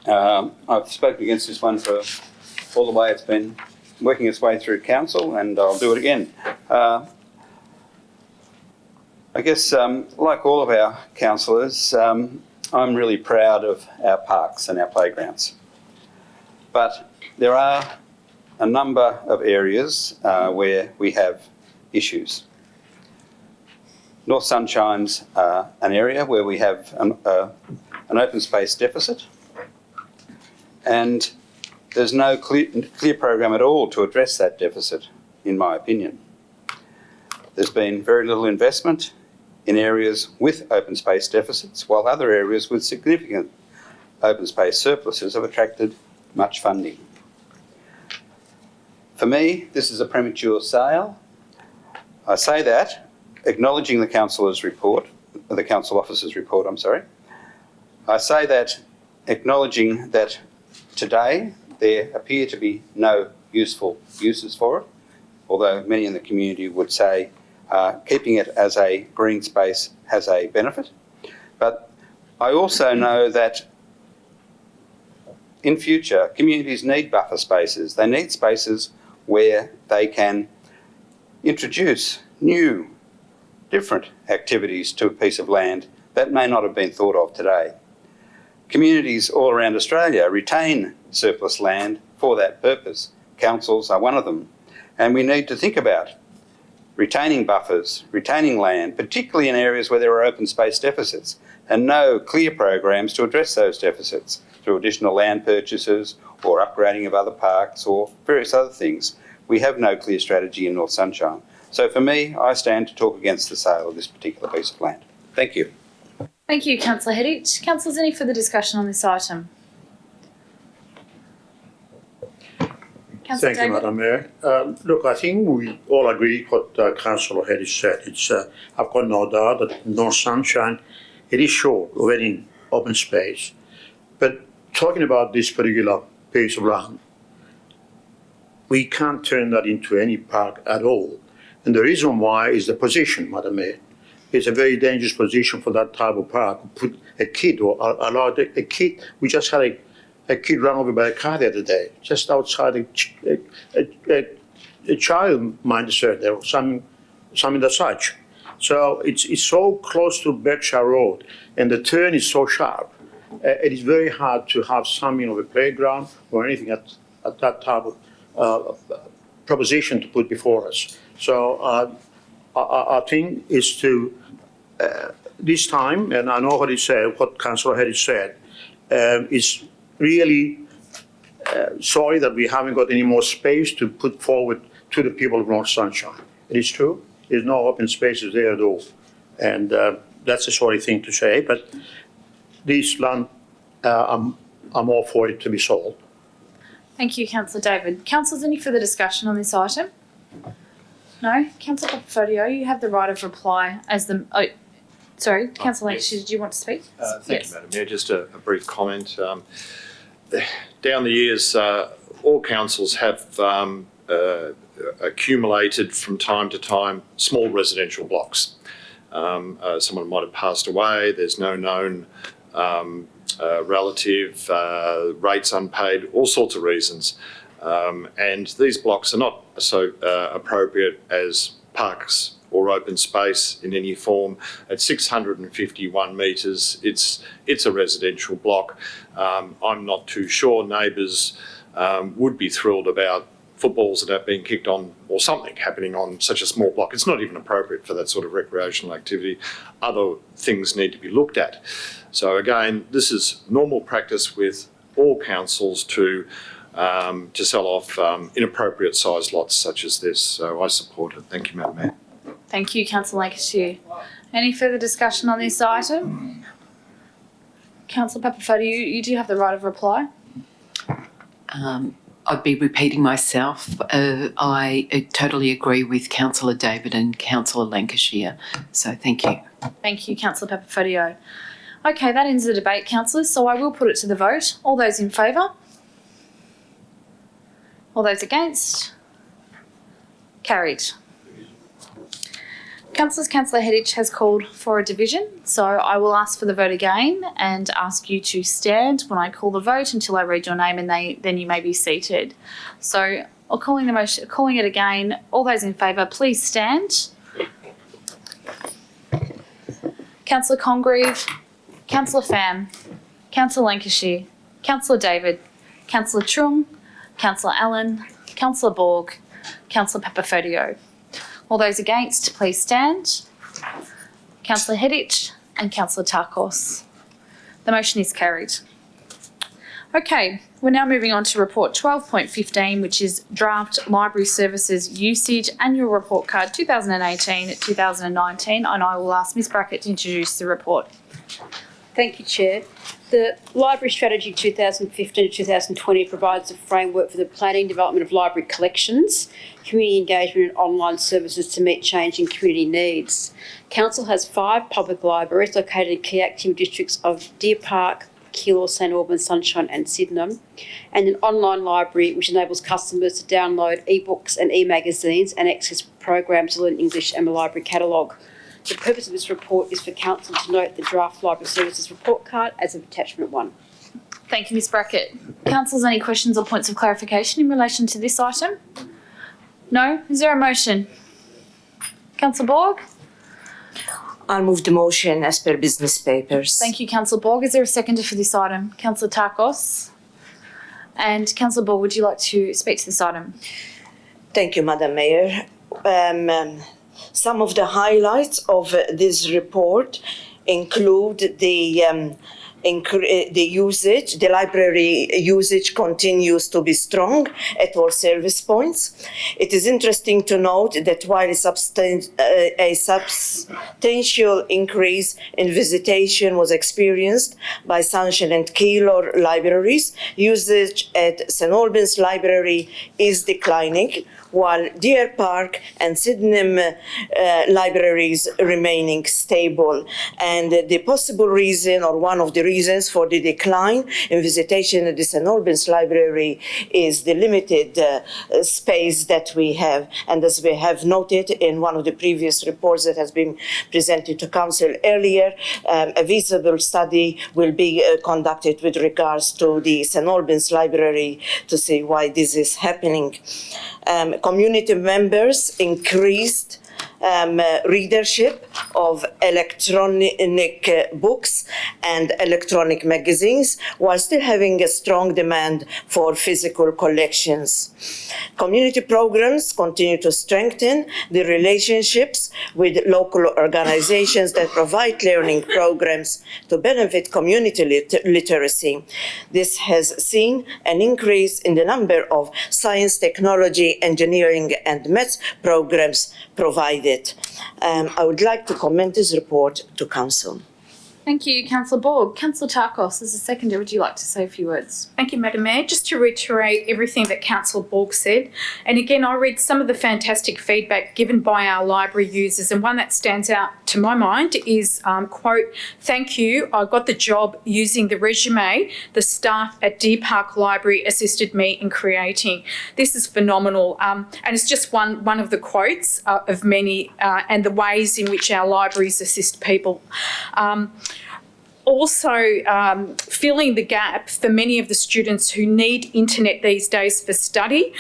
I've spoken against this one for all the way it's been working its way through council, and I'll do it again. I guess, like all of our councillors, I'm really proud of our parks and our playgrounds. But there are a number of areas where we have issues. North Sunshine's an area where we have an open space deficit, and there's no clear program at all to address that deficit, in my opinion. There's been very little investment in areas with open space deficits, while other areas with significant open space surpluses have attracted much funding. For me, this is a premature sale. I say that acknowledging the councillor's report, the council officer's report, I'm sorry. I say that acknowledging that today there appear to be no useful uses for it, although many in the community would say keeping it as a green space has a benefit. But I also know that in future, communities need buffer spaces. They need spaces where they can introduce new, different activities to a piece of land that may not have been thought of today. Communities all around Australia retain surplus land for that purpose. Councils are one of them. And we need to think about retaining buffers, retaining land, particularly in areas where there are open space deficits, and no clear programs to address those deficits through additional land purchases or upgrading of other parks or various other things. We have no clear strategy in North Sunshine. So for me, I stand to talk against the sale of this particular piece of land. Thank you. Thank you, Councillor Heddich. Councillors, any further discussion on this item? Councillor Thank you, Madam Mayor. Look, I think we all agree what Councillor Heddich said. I've got no doubt that North Sunshine, it is short of any open space. But talking about this particular piece of land, we can't turn that into any park at all. And the reason why is the position, Madam Mayor. It's a very dangerous position for that type of park. Put a kid or allow a kid. We just had a kid run over by a car the other day, just outside a child might serve there, or something that such. So it's so close to Berkshire Road, and the turn is so sharp. It is very hard to have something of a playground or anything at that type of proposition to put before us. So I think is to this time, and I know what he said, what Councillor Heddich said, is really sorry that we haven't got any more space to put forward to the people of North Sunshine. It is true, there's no open spaces there at all. And that's a sorry thing to say, but this land, I'm all for it to be sold. Thank you, Councillor David. Councillors, any further discussion on this item? No? Councillor Papafodio, you have the right of reply as the... Oh, sorry, Councillor Lancashire, did you want to speak? Thank you, Madam Mayor. Just a brief comment. Down the years, all councils have accumulated from time to time small residential blocks. Someone might have passed away, there's no known relative, rates unpaid, all sorts of reasons. And these blocks are not so appropriate as parks or open space in any form. At 651 metres, it's a residential block. I'm not too sure neighbours would be thrilled about footballs that are being kicked on or something happening on such a small block. It's not even appropriate for that sort of recreational activity. Other things need to be looked at. So again, this is normal practice with all councils to sell off inappropriate sized lots such as this. So I support it. Thank you, Madam Mayor. Thank you, Councillor Lancashire. Any further discussion on this item? Councillor Papafodio, you do have the right of reply. I'd be repeating myself. I totally agree with Councillor David and Councillor Lancashire. So thank you. Thank you, Councillor Papafodio. Okay, that ends the debate, councillors. So I will put it to the vote. All those in favour? All those against? Carried. Councillors, Councillor Heddich has called for a division, so I will ask for the vote again and ask you to stand when I call the vote until I read your name, and then you may be seated. So calling it again. All those in favour, please stand. Councillor Congreve, Councillor Pham, Councillor Lancashire, Councillor David, Councillor Trung, Councillor Allen, Councillor Borg, Councillor Papafodio. All those against, please stand. Councillor Heddich and Councillor Tarkos. The motion is carried. Okay, we're now moving on to report 12.15, which is Draft Library Services Usage Annual Report Card 2018-2019, and I will ask Ms Brackett to introduce the report. Thank you, Chair. The Library Strategy 2015-2020 provides a framework for the planning development of library collections, community engagement and online services to meet changing community needs. Council has 5 public libraries located in key active districts of Deer Park, Keilor, St Albans, Sunshine and Sydenham, and an online library which enables customers to download e-books and e-magazines and access programs to learn English and the library catalogue. The purpose of this report is for Council to note the Draft Library Services Report Card as of Attachment 1. Thank you, Ms Brackett. Councillors, any questions or points of clarification in relation to this item? No? Is there a motion? Councillor Borg? I'll move the motion as per business papers. Thank you, Councillor Borg. Is there a seconder for this item? Councillor Tarkos? And Councillor Borg, would you like to speak to this item? Thank you, Madam Mayor. Some of the highlights of this report include the usage. The library usage continues to be strong at all service points. It is interesting to note that while a substantial increase in visitation was experienced by Sunshine and Calder libraries, usage at St Albans Library is declining, while Deer Park and Sydenham libraries remaining stable. And the possible reason, or one of the reasons for the decline in visitation at the St Albans Library is the limited space that we have. And as we have noted in one of the previous reports that has been presented to Council earlier, a feasibility study will be conducted with regards to the St Albans Library to see why this is happening. Community members increased readership of electronic books and electronic magazines, while still having a strong demand for physical collections. Community programs continue to strengthen the relationships with local organizations that provide learning programs to benefit community literacy. This has seen an increase in the number of science, technology, engineering, and maths programs provided. I would like to commend this report to Council. Thank you, Councillor Borg. Councillor Tarkos, as a seconder, would you like to say a few words? Thank you, Madam Mayor. Just to reiterate everything that Councillor Borg said, and again, I read some of the fantastic feedback given by our library users, and one that stands out to my mind is, quote, "Thank you, I got the job using the resume the staff at Deer Park Library assisted me in creating." This is phenomenal, and it's just one of the quotes of many, and the ways in which our libraries assist people. Also, filling the gap for many of the students who need internet these days for study.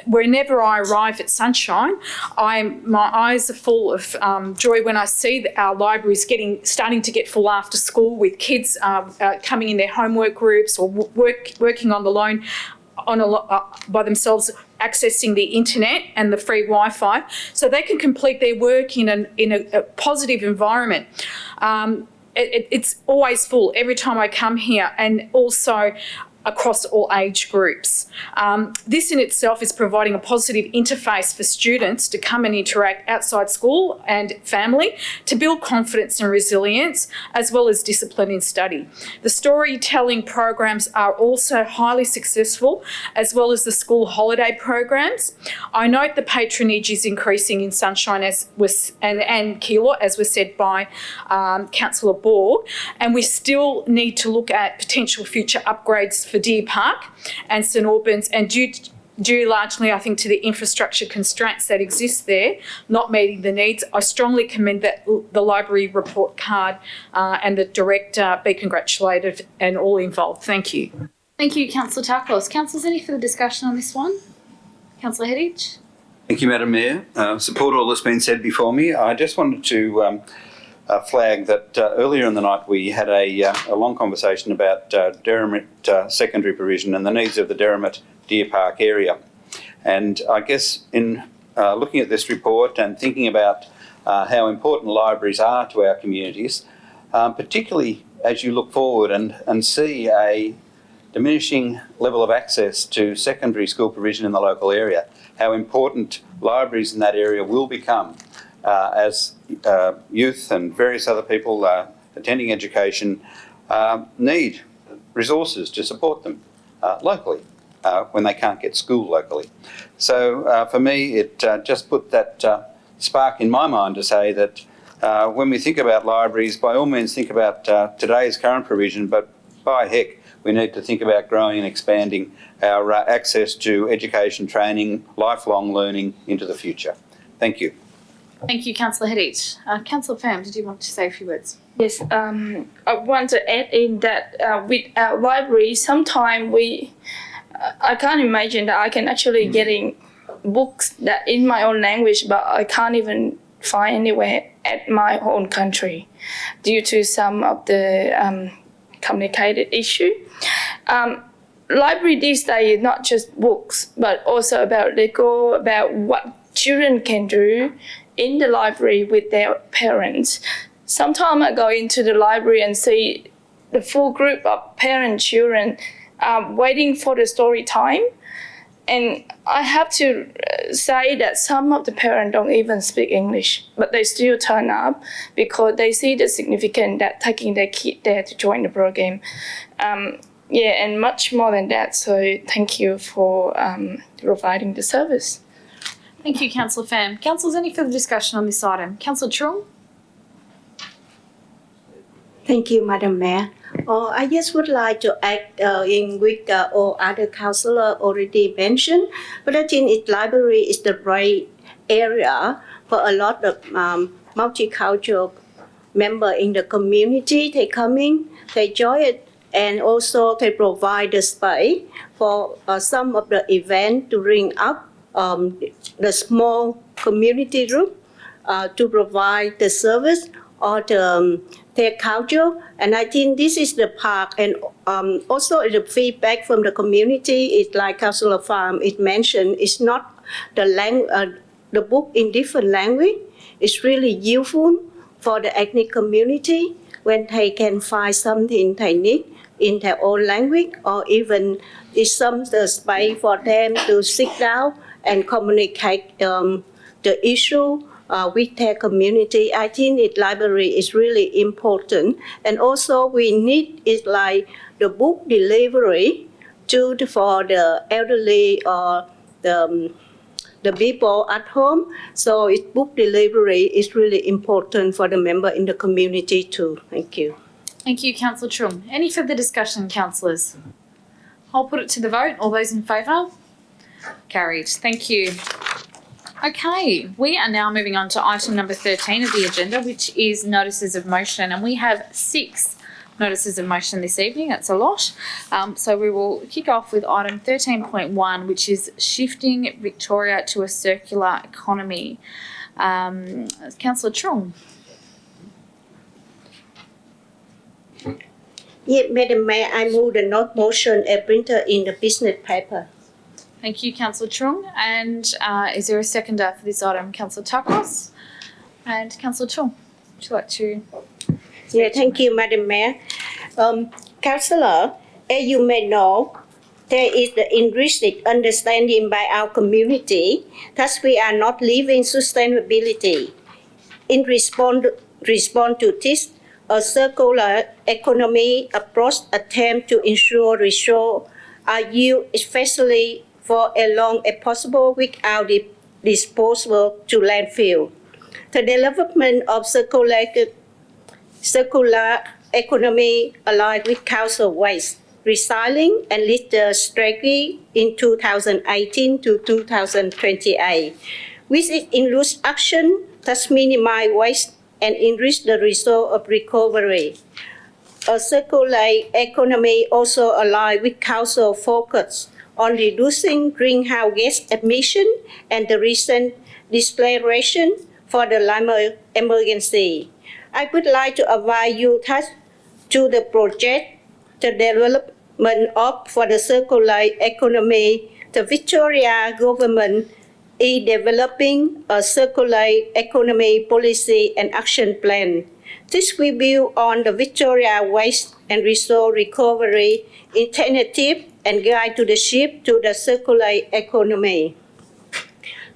Whenever I arrive at Sunshine, my eyes are full of joy when I see that our library is starting to get full after school, with kids coming in their homework groups or working on the loan by themselves, accessing the internet and the free Wi-Fi, so they can complete their work in a positive environment. It's always full every time I come here, and also across all age groups. This in itself is providing a positive interface for students to come and interact outside school and family to build confidence and resilience, as well as discipline in study. The storytelling programs are also highly successful, as well as the school holiday programs. I note the patronage is increasing in Sunshine and Keilor, as was said by Councillor Borg, and we still need to look at potential future upgrades for Deer Park and St Albans, and due largely, I think, to the infrastructure constraints that exist there, not meeting the needs. I strongly commend that the library report card and the director be congratulated and all involved. Thank you. Thank you, Councillor Tarkos. Councillors, any further discussion on this one? Councillor Hedditch? Thank you, Madam Mayor. Support all that's been said before me. I just wanted to flag that earlier in the night we had a long conversation about Derrimut secondary provision and the needs of the Derrimut Deer Park area. And I guess in looking at this report and thinking about how important libraries are to our communities, particularly as you look forward and see a diminishing level of access to secondary school provision in the local area, how important libraries in that area will become as youth and various other people attending education need resources to support them locally when they can't get school locally. So for me, it just put that spark in my mind to say that when we think about libraries, by all means think about today's current provision, but by heck, we need to think about growing and expanding our access to education, training, lifelong learning into the future. Thank you. Thank you, Councillor Hedditch. Councillor Pham, did you want to say a few words? Yes, I want to add in that with our library, sometimes I can't imagine that I can actually getting books that in my own language, but I can't even find anywhere at my own country due to some of the complicated issue. Library these days is not just books, but also about Lego, about what children can do in the library with their parents. Sometimes I go into the library and see the full group of parent children waiting for the story time. And I have to say that some of the parents don't even speak English, but they still turn up because they see the significance that taking their kid there to join the program. And much more than that. So thank you for providing the service. Thank you, Councillor Pham. Councillors, any further discussion on this item? Councillor Trung? Thank you, Madam Mayor. I just would like to add in with all other councillors already mentioned, but I think library is the right area for a lot of multicultural members in the community. They come in, they join it, and also they provide the space for some of the events to bring up the small community group to provide the service or their culture. And I think this is the part, and also the feedback from the community is like Councillor Pham mentioned, it's not the book in different language. It's really useful for the ethnic community when they can find something they need in their own language, or even it's some space for them to sit down and communicate the issue with their community. I think library is really important. And also we need is like the book delivery for the elderly or the people at home. So book delivery is really important for the member in the community too. Thank you. Thank you, Councillor Trung. Any further discussion, councillors? I'll put it to the vote. All those in favour? Carried. Thank you. Okay, we are now moving on to item number 13 of the agenda, which is notices of motion, and we have 6 notices of motion this evening. That's a lot. So we will kick off with item 13.1, which is shifting Victoria to a circular economy. Councillor Trung. Yes, Madam Mayor, I move the note motion and printer in the business paper. Thank you, Councillor Trung. And is there a seconder for this item? Councillor Takos and Councillor Chung. Would you like to? Yeah, thank you, Madam Mayor. Councillor, as you may know, there is the intrinsic understanding by our community that we are not living sustainability. In response to this, a circular economy approach attempt to ensure resources are used especially for as long as possible without disposal to landfill. The development of circular economy aligned with council waste, recycling and litter strategy in 2018 to 2028, which includes action that minimize waste and enrich the resource of recovery. A circular economy also aligns with council focus on reducing greenhouse gas emission and the recent declaration for the climate emergency. I would like to advise you to the project, the development of for the circular economy. The Victoria government is developing a circular economy policy and action plan. This will build on the Victoria Waste and Resource Recovery Initiative and guide to the shift to the circular economy.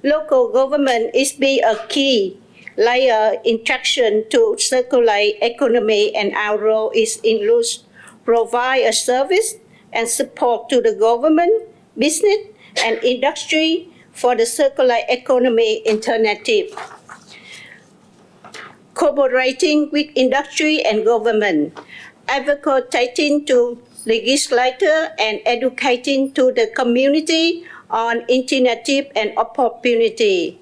Local government is be a key layer in traction to circular economy, and our role is includes provide a service and support to the government, business and industry for the circular economy initiative. Cooperating with industry and government, advocating to legislators and educating to the community on initiative and opportunity.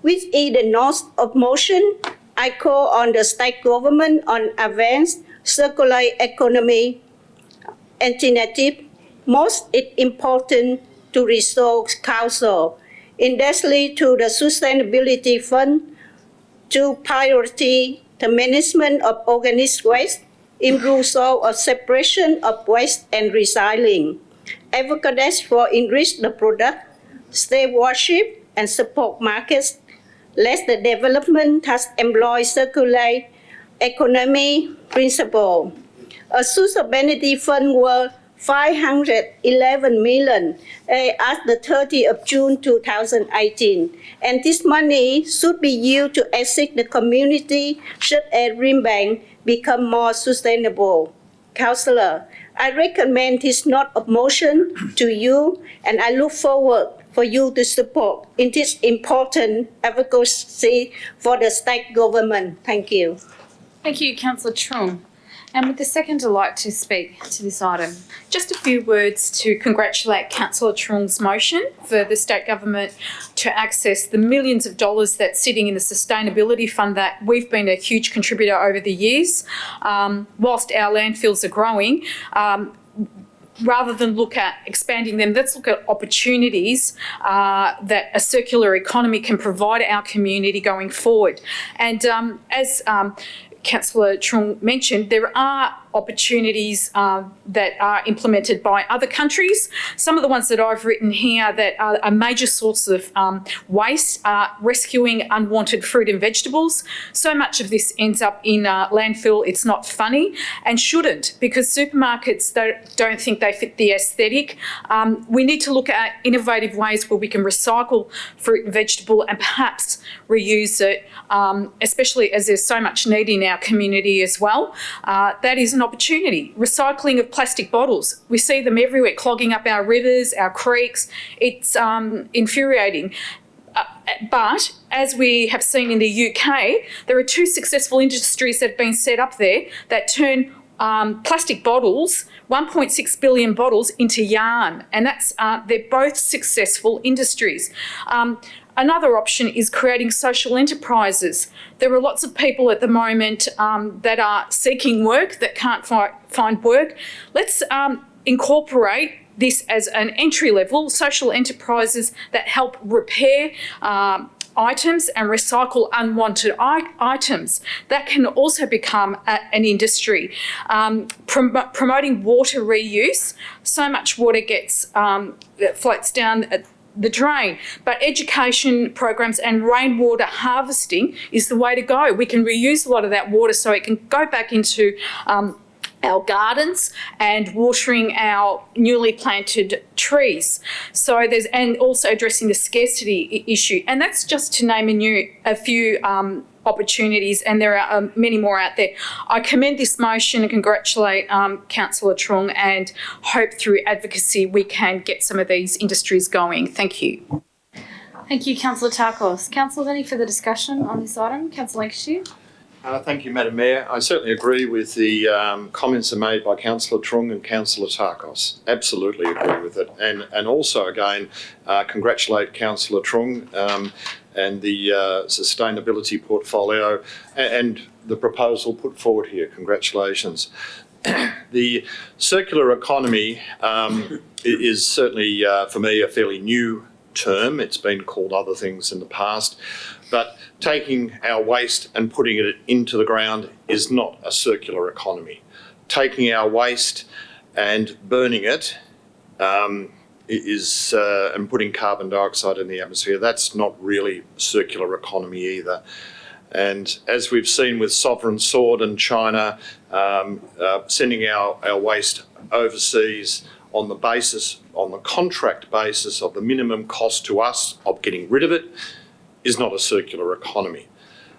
Which is the note of motion, I call on the state government on advanced circular economy initiative. Most important to resource council Indeed, to the Sustainability Fund, to priority the management of organic waste, improve soil separation of waste and recycling, advocate for enrich the product, stewardship and support markets, let the development has employ circular economy principle. A sustainability fund were 511 million as the 30th of June 2018. And this money should be used to assist the community such as Brimbank become more sustainable. Councillor, I recommend this note of motion to you, and I look forward for you to support in this important advocacy for the state government. Thank you. Thank you, Councillor Trung. And with the second, I'd like to speak to this item. Just a few words to congratulate Councillor Trung's motion for the state government to access the millions of dollars that's sitting in the Sustainability Fund that we've been a huge contributor over the years. Whilst our landfills are growing, rather than look at expanding them, let's look at opportunities that a circular economy can provide our community going forward. And as Councillor Trung mentioned, there are opportunities that are implemented by other countries. Some of the ones that I've written here that are a major source of waste are rescuing unwanted fruit and vegetables. So much of this ends up in landfill. It's not funny and shouldn't, because supermarkets don't think they fit the aesthetic. We need to look at innovative ways where we can recycle fruit and vegetable and perhaps reuse it, especially as there's so much need in our community as well. That is an opportunity. Recycling of plastic bottles. We see them everywhere, clogging up our rivers, our creeks. It's infuriating. But as we have seen in the UK, there are 2 successful industries that have been set up there that turn plastic bottles, 1.6 billion bottles, into yarn. And that's they're both successful industries. Another option is creating social enterprises. There are lots of people at the moment that are seeking work that can't find work. Let's incorporate this as an entry-level social enterprises that help repair items and recycle unwanted items. That can also become an industry. Promoting water reuse. So much water gets that floats down the drain, but education programs and rainwater harvesting is the way to go. We can reuse a lot of that water so it can go back into our gardens and watering our newly planted trees. So and also addressing the scarcity issue. And that's just to name a few opportunities, and there are many more out there. I commend this motion and congratulate Councillor Trung, and hope through advocacy we can get some of these industries going. Thank you. Thank you, Councillor Tarkos. Councillor, any further discussion on this item? Councillor Lancashire. Thank you, Madam Mayor. I certainly agree with the comments that are made by Councillor Trung and Councillor Tarkos. Absolutely agree with it. And also, again, congratulate Councillor Trung and the sustainability portfolio and the proposal put forward here. Congratulations. The circular economy is certainly, for me, a fairly new term. It's been called other things in the past. But taking our waste and putting it into the ground is not a circular economy. Taking our waste and burning it and putting carbon dioxide in the atmosphere, that's not really circular economy either. And as we've seen with Sovereign Sword and China, sending our waste overseas on the contract basis of the minimum cost to us of getting rid of it, is not a circular economy.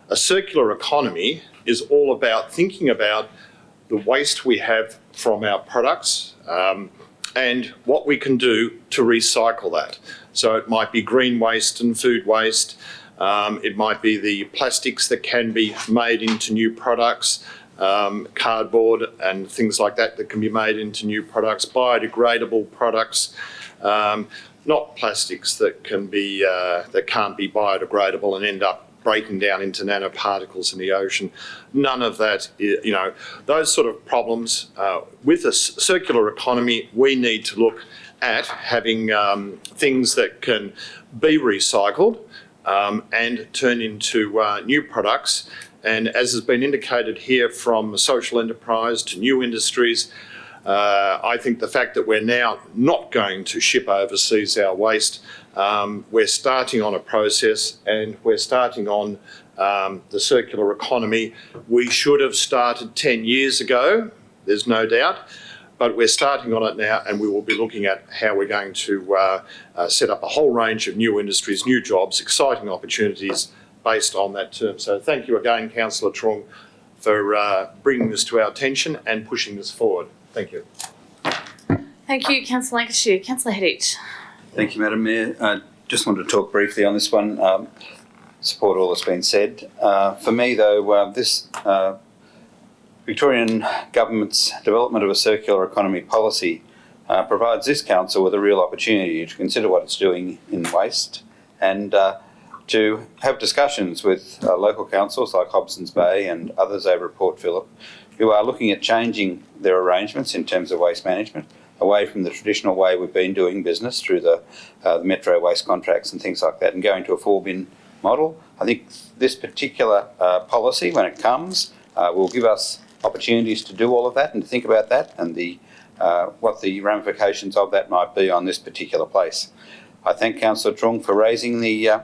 A circular economy is all about thinking about the waste we have from our products and what we can do to recycle that. So it might be green waste and food waste. It might be the plastics that can be made into new products, cardboard and things like that that can be made into new products, biodegradable products. Not plastics that can't be biodegradable and end up breaking down into nanoparticles in the ocean. None of that, those sort of problems. With a circular economy, we need to look at having things that can be recycled and turn into new products. And as has been indicated here, from social enterprise to new industries, I think the fact that we're now not going to ship overseas our waste, we're starting on a process, and we're starting on the circular economy. We should have started 10 years ago, there's no doubt, but we're starting on it now, and we will be looking at how we're going to set up a whole range of new industries, new jobs, exciting opportunities based on that term. So thank you again, Councillor Trung, for bringing this to our attention and pushing this forward. Thank you. Thank you, Councillor Lancashire. Councillor Hedditch. Thank you, Madam Mayor. I just wanted to talk briefly on this one. Support all that's been said. For me, though, this Victorian Government's development of a circular economy policy provides this council with a real opportunity to consider what it's doing in waste and to have discussions with local councils like Hobsons Bay and others over at Port Phillip, who are looking at changing their arrangements in terms of waste management away from the traditional way we've been doing business through the metro waste contracts and things like that, and going to a 4-bin model. I think this particular policy, when it comes, will give us opportunities to do all of that and to think about that and what the ramifications of that might be on this particular place. I thank Councillor Trung for raising the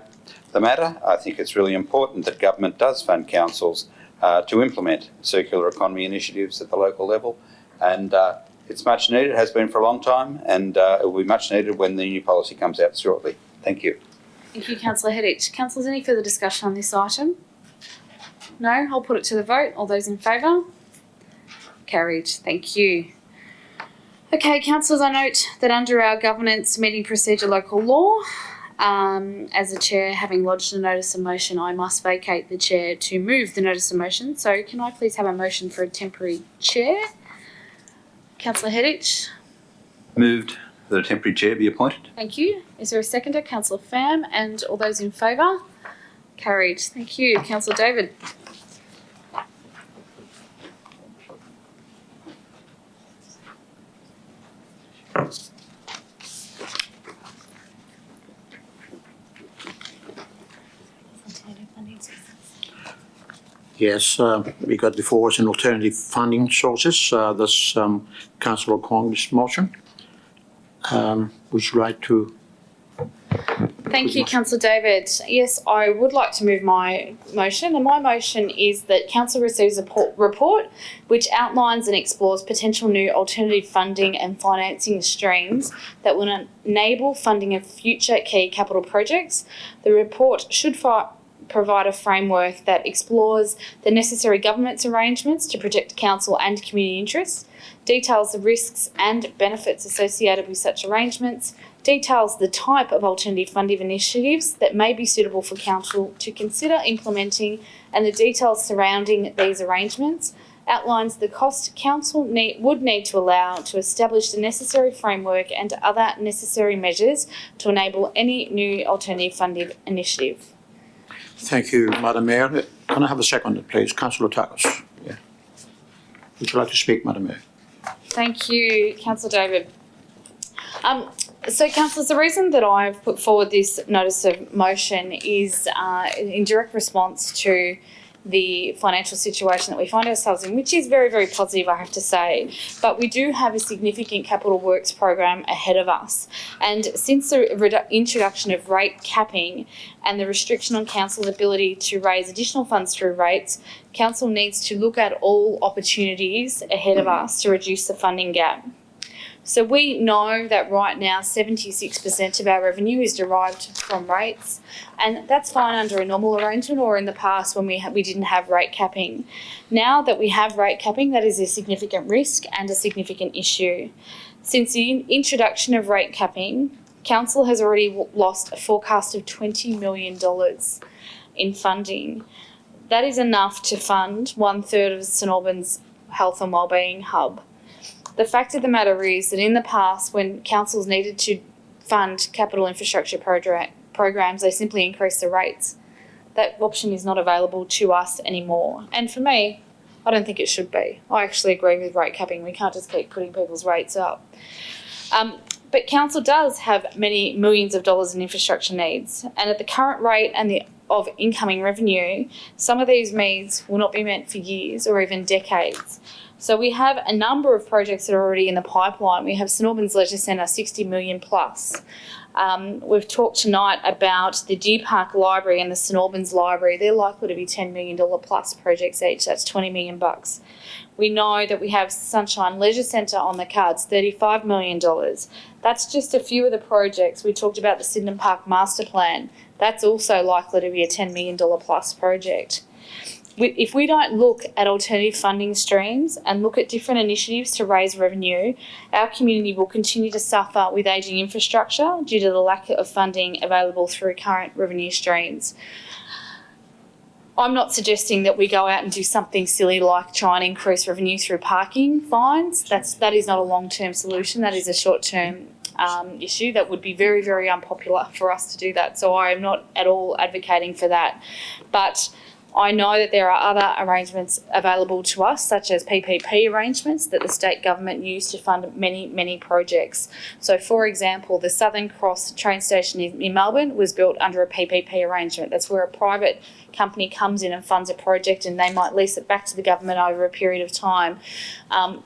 matter. I think it's really important that government does fund councils to implement circular economy initiatives at the local level, and it's much needed. It has been for a long time, and it will be much needed when the new policy comes out shortly. Thank you. Thank you, Councillor Hedditch. Councillors, any further discussion on this item? No? I'll put it to the vote. All those in favour? Carried. Thank you. Okay, councillors, I note that under our governance meeting procedure local law, as the chair, having lodged a notice of motion, I must vacate the chair to move the notice of motion. So can I please have a motion for a temporary chair? Councillor Hedditch. Moved that a temporary chair be appointed. Thank you. Is there a seconder? Councillor Pham, and all those in favour? Carried. Thank you. Councillor David. Yes, we got before us an alternative funding sources. That's Councillor Kong's motion. Would you like to? Thank you, Councillor David. Yes, I would like to move my motion, and my motion is that Council receives a report which outlines and explores potential new alternative funding and financing streams that will enable funding of future key capital projects. The report should provide a framework that explores the necessary governance arrangements to protect council and community interests, details the risks and benefits associated with such arrangements, details the type of alternative funding initiatives that may be suitable for council to consider implementing, and the details surrounding these arrangements, outlines the cost council would need to allow to establish the necessary framework and other necessary measures to enable any new alternative funding initiative. Thank you, Madam Mayor. Can I have a second, please? Councillor Takos. Yeah. Would you like to speak, Madam Mayor? Thank you, Councillor David. So, councillors, the reason that I've put forward this notice of motion is in direct response to the financial situation that we find ourselves in, which is very, very positive, I have to say. But we do have a significant capital works program ahead of us. And since the introduction of rate capping and the restriction on council's ability to raise additional funds through rates, council needs to look at all opportunities ahead of us to reduce the funding gap. So we know that right now 76% of our revenue is derived from rates, and that's fine under a normal arrangement or in the past when we didn't have rate capping. Now that we have rate capping, that is a significant risk and a significant issue. Since the introduction of rate capping, council has already lost a forecast of $20 million in funding. That is enough to fund 1/3 of St Albans Health and Wellbeing Hub. The fact of the matter is that in the past, when councils needed to fund capital infrastructure programs, they simply increased the rates. That option is not available to us anymore. And for me, I don't think it should be. I actually agree with rate capping. We can't just keep putting people's rates up. But council does have many millions of dollars in infrastructure needs, and at the current rate of incoming revenue, some of these needs will not be met for years or even decades. So we have a number of projects that are already in the pipeline. We have St Albans Leisure Centre, 60 million plus. We've talked tonight about the Deer Park Library and the St Albans Library. They're likely to be $10 million plus projects each. That's $20 million bucks. We know that we have Sunshine Leisure Centre on the cards, $35 million. That's just a few of the projects. We talked about the Sydenham Park Master Plan. That's also likely to be a $10 million plus project. If we don't look at alternative funding streams and look at different initiatives to raise revenue, our community will continue to suffer with ageing infrastructure due to the lack of funding available through current revenue streams. I'm not suggesting that we go out and do something silly like try and increase revenue through parking fines. That is not a long-term solution. That is a short-term issue that would be very, very unpopular for us to do that. So I am not at all advocating for that. But I know that there are other arrangements available to us, such as PPP arrangements that the state government used to fund many, many projects. So, for example, the Southern Cross train station in Melbourne was built under a PPP arrangement. That's where a private company comes in and funds a project, and they might lease it back to the government over a period of time.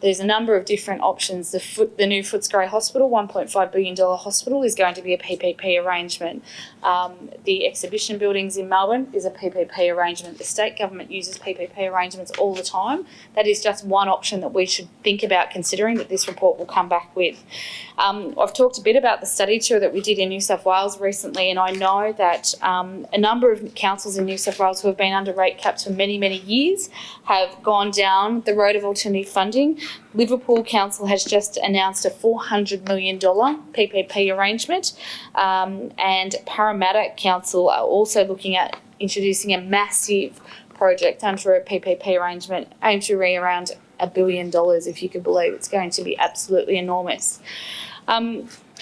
There's a number of different options. The new Footscray Hospital, $1.5 billion hospital, is going to be a PPP arrangement. The exhibition buildings in Melbourne is a PPP arrangement. The state government uses PPP arrangements all the time. That is just one option that we should think about considering that this report will come back with. I've talked a bit about the study tour that we did in New South Wales recently, and I know that a number of councils in New South Wales who have been under rate caps for many, many years have gone down the road of alternative funding. Liverpool Council has just announced a $400 million PPP arrangement, and Parramatta Council are also looking at introducing a massive project under a PPP arrangement aimed to be around $1 billion, if you could believe. It's going to be absolutely enormous.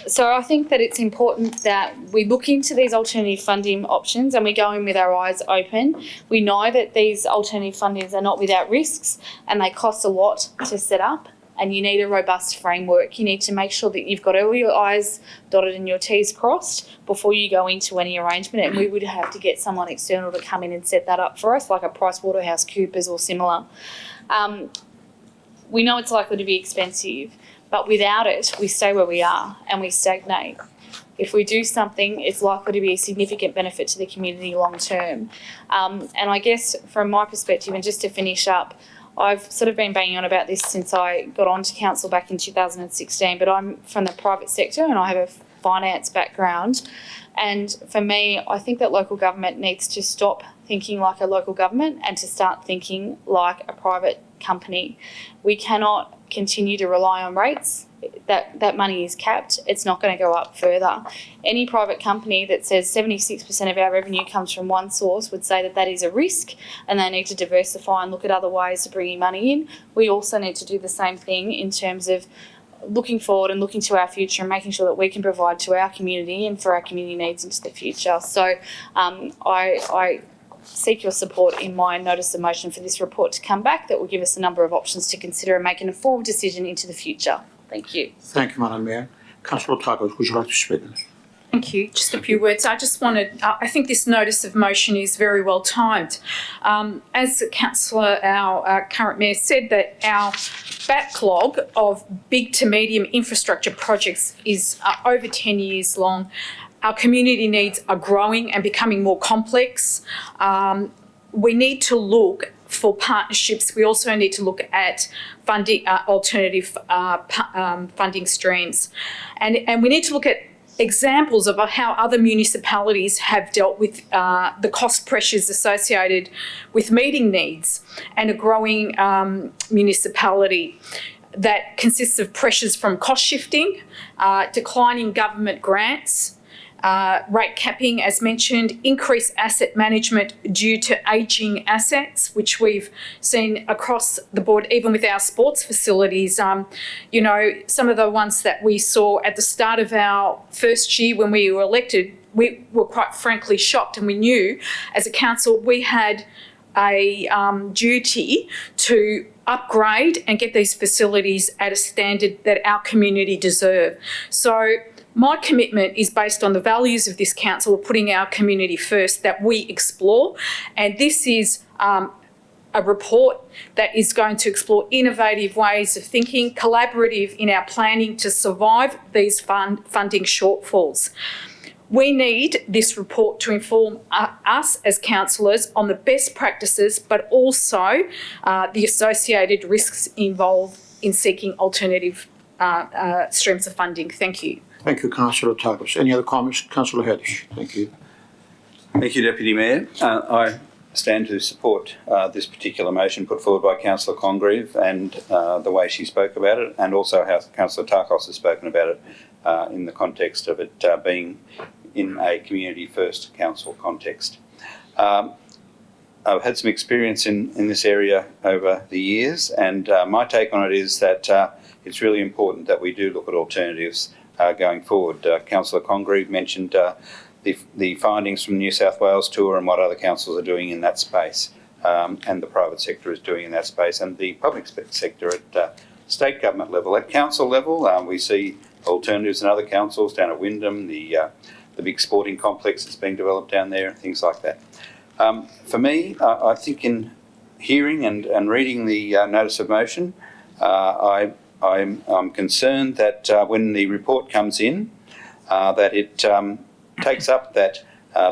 So I think that it's important that we look into these alternative funding options and we go in with our eyes open. We know that these alternative fundings are not without risks and they cost a lot to set up, and you need a robust framework. You need to make sure that you've got all your I's dotted and your T's crossed before you go into any arrangement, and we would have to get someone external to come in and set that up for us, like a PricewaterhouseCoopers or similar. We know it's likely to be expensive, but without it, we stay where we are and we stagnate. If we do something, it's likely to be a significant benefit to the community long term. And I guess from my perspective, and just to finish up, I've sort of been banging on about this since I got onto council back in 2016, but I'm from the private sector and I have a finance background. And for me, I think that local government needs to stop thinking like a local government and to start thinking like a private company. We cannot continue to rely on rates. That money is capped. It's not going to go up further. Any private company that says 76% of our revenue comes from one source would say that that is a risk and they need to diversify and look at other ways of bringing money in. We also need to do the same thing in terms of looking forward and looking to our future and making sure that we can provide to our community and for our community needs into the future. So I seek your support in my notice of motion for this report to come back that will give us a number of options to consider and make an informed decision into the future. Thank you. Thank you, Madam Mayor. Councillor Tagos, would you like to speak? Thank you. Just a few words. I just wanted, I think this notice of motion is very well timed. As Councillor, our current Mayor, said, that our backlog of big to medium infrastructure projects is over 10 years long. Our community needs are growing and becoming more complex. We need to look for partnerships. We also need to look at funding, alternative funding streams. And we need to look at examples of how other municipalities have dealt with the cost pressures associated with meeting needs, and a growing municipality that consists of pressures from cost shifting, declining government grants, rate capping, as mentioned, increased asset management due to ageing assets, which we've seen across the board, even with our sports facilities. You know, some of the ones that we saw at the start of our first year when we were elected, we were quite frankly shocked, and we knew as a council we had a duty to upgrade and get these facilities at a standard that our community deserve. So my commitment is based on the values of this council of putting our community first that we explore, and this is a report that is going to explore innovative ways of thinking, collaborative in our planning to survive these funding shortfalls. We need this report to inform us as councillors on the best practices, but also the associated risks involved in seeking alternative streams of funding. Thank you. Thank you, Councillor Takos. Any other comments? Councillor Haddish. Thank you. Thank you, Deputy Mayor. I stand to support this particular motion put forward by Councillor Congreve and the way she spoke about it, and also how Councillor Takos has spoken about it in the context of it being in a community first council context. I've had some experience in this area over the years, and my take on it is that it's really important that we do look at alternatives going forward. Councillor Congreve mentioned the findings from the New South Wales tour and what other councils are doing in that space, and the private sector is doing in that space, and the public sector at state government level. At council level, we see alternatives in other councils down at Wyndham, the big sporting complex that's being developed down there, and things like that. For me, I think in hearing and reading the notice of motion, I'm concerned that when the report comes in, that it takes up that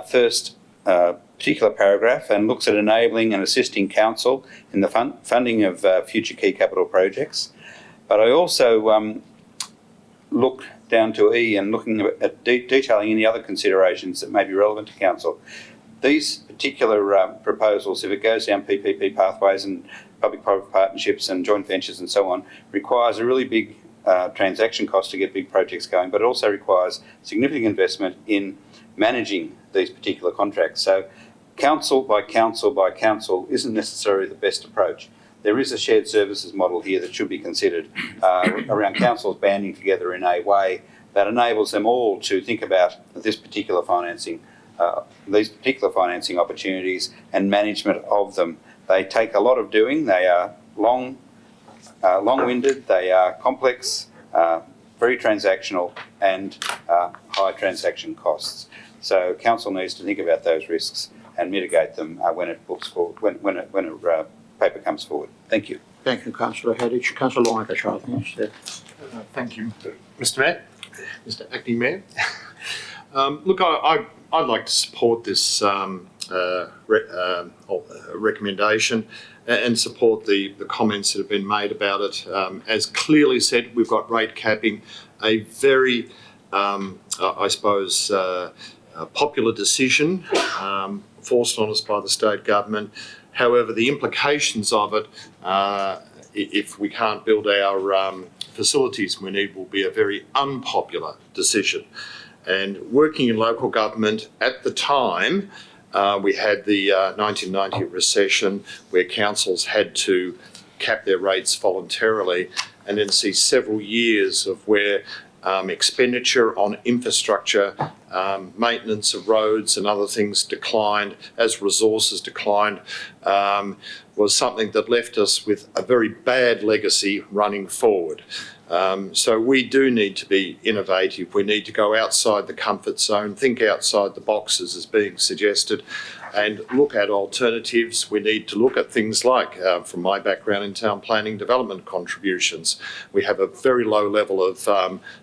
first particular paragraph and looks at enabling and assisting council in the funding of future key capital projects. But I also look down to E and looking at detailing any other considerations that may be relevant to council. These particular proposals, if it goes down PPP pathways and public-private partnerships and joint ventures and so on, requires a really big transaction cost to get big projects going, but it also requires significant investment in managing these particular contracts. So council by council by council isn't necessarily the best approach. There is a shared services model here that should be considered around councils banding together in a way that enables them all to think about this particular financing, these particular financing opportunities and management of them. They take a lot of doing. They are long-winded, they are complex, very transactional, and high transaction costs. So council needs to think about those risks and mitigate them when it books forward, when a paper comes forward. Thank you. Thank you, Councillor Haddish. Councillor Longacre, Thank you, Mr. Mayor, Mr. Acting Mayor. Look, I'd like to support this recommendation and support the comments that have been made about it. As clearly said, we've got rate capping, a very, I suppose, popular decision forced on us by the state government. However, the implications of it, if we can't build our facilities we need, will be a very unpopular decision. And working in local government at the time, we had the 1990 recession where councils had to cap their rates voluntarily, and then see several years of where expenditure on infrastructure, maintenance of roads and other things declined as resources declined, was something that left us with a very bad legacy running forward. So we do need to be innovative. We need to go outside the comfort zone, think outside the boxes as being suggested, and look at alternatives. We need to look at things like, from my background in town planning, development contributions. We have a very low level of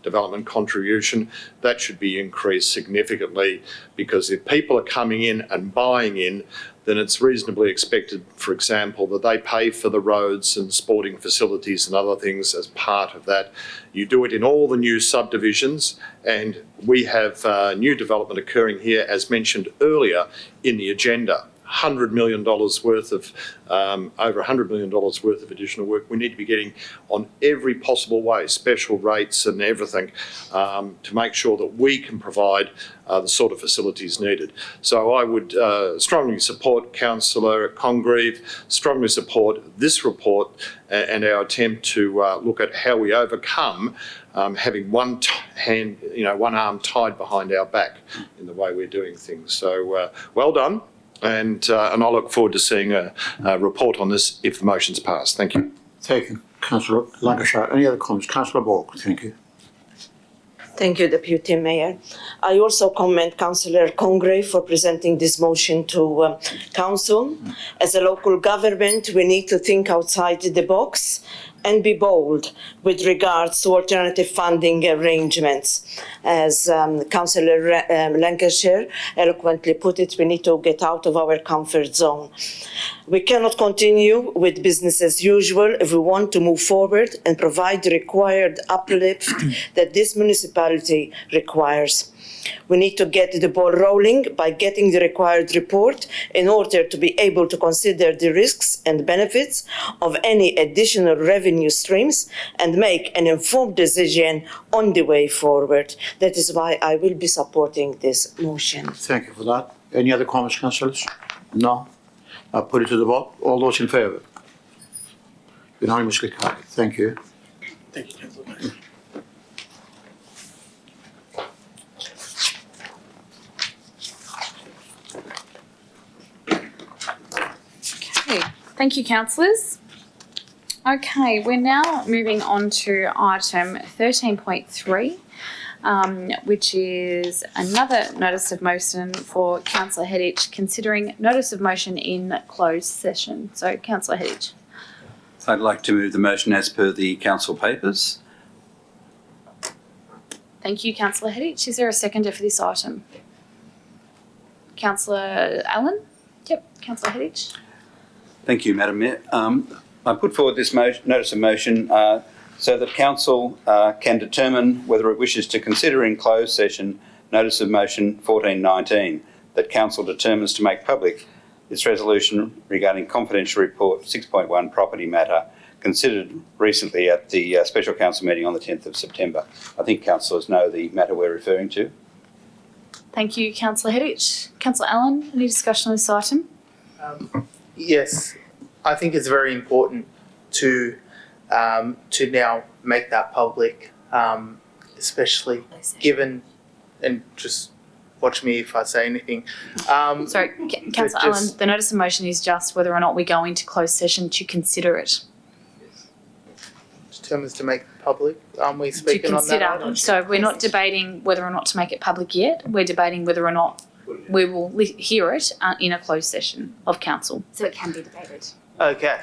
development contribution. That should be increased significantly, because if people are coming in and buying in, then it's reasonably expected, for example, that they pay for the roads and sporting facilities and other things as part of that. You do it in all the new subdivisions, and we have new development occurring here, as mentioned earlier in the agenda. $100 million worth of, over $100 million worth of additional work. We need to be getting on every possible way, special rates and everything, to make sure that we can provide the sort of facilities needed. So I would strongly support Councillor Congreve, strongly support this report and our attempt to look at how we overcome having one arm tied behind our back in the way we're doing things. So well done. and I look forward to seeing a report on this if the motion's passed. Thank you. Thank you, Councillor Lancashire. Any other comments? Councillor Borg, thank you. Thank you, Deputy Mayor. I also commend Councillor Congreve for presenting this motion to Council. As a local government, we need to think outside the box and be bold with regards to alternative funding arrangements. As Councillor Lancashire eloquently put it, we need to get out of our comfort zone. We cannot continue with business as usual if we want to move forward and provide the required uplift that this municipality requires. We need to get the ball rolling by getting the required report in order to be able to consider the risks and benefits of any additional revenue streams and make an informed decision on the way forward. That is why I will be supporting this motion. Thank you for that. Any other comments, councillors? No? I'll put it to the vote. All those in favour? Unanimously carried. Thank you. Thank you, Councillor. Okay, thank you, councillors. Okay, we're now moving on to item 13.3, which is another notice of motion for Councillor Hedditch, considering notice of motion in closed session. So, Councillor Hedditch. I'd like to move the motion as per the council papers. Thank you, Councillor Hedditch. Is there a seconder for this item? Councillor Allen? Yep, Councillor Hedditch. Thank you, Madam Mayor. I put forward this notice of motion so that council can determine whether it wishes to consider in closed session notice of motion 1419, that council determines to make public its resolution regarding confidential report 6.1 property matter considered recently at the special council meeting on the 10th of September. I think councillors know the matter we're referring to. Thank you, Councillor Hedditch. Councillor Allen, any discussion on this item? Yes, I think it's very important to now make that public, especially given, and just watch me if I say anything. Sorry, Councillor Allen, the notice of motion is just whether or not we go into closed session to consider it. Determines to make it public. We speaking on that? So we're not debating whether or not to make it public yet. We're debating whether or not we will hear it in a closed session of council. So it can be debated. Okay.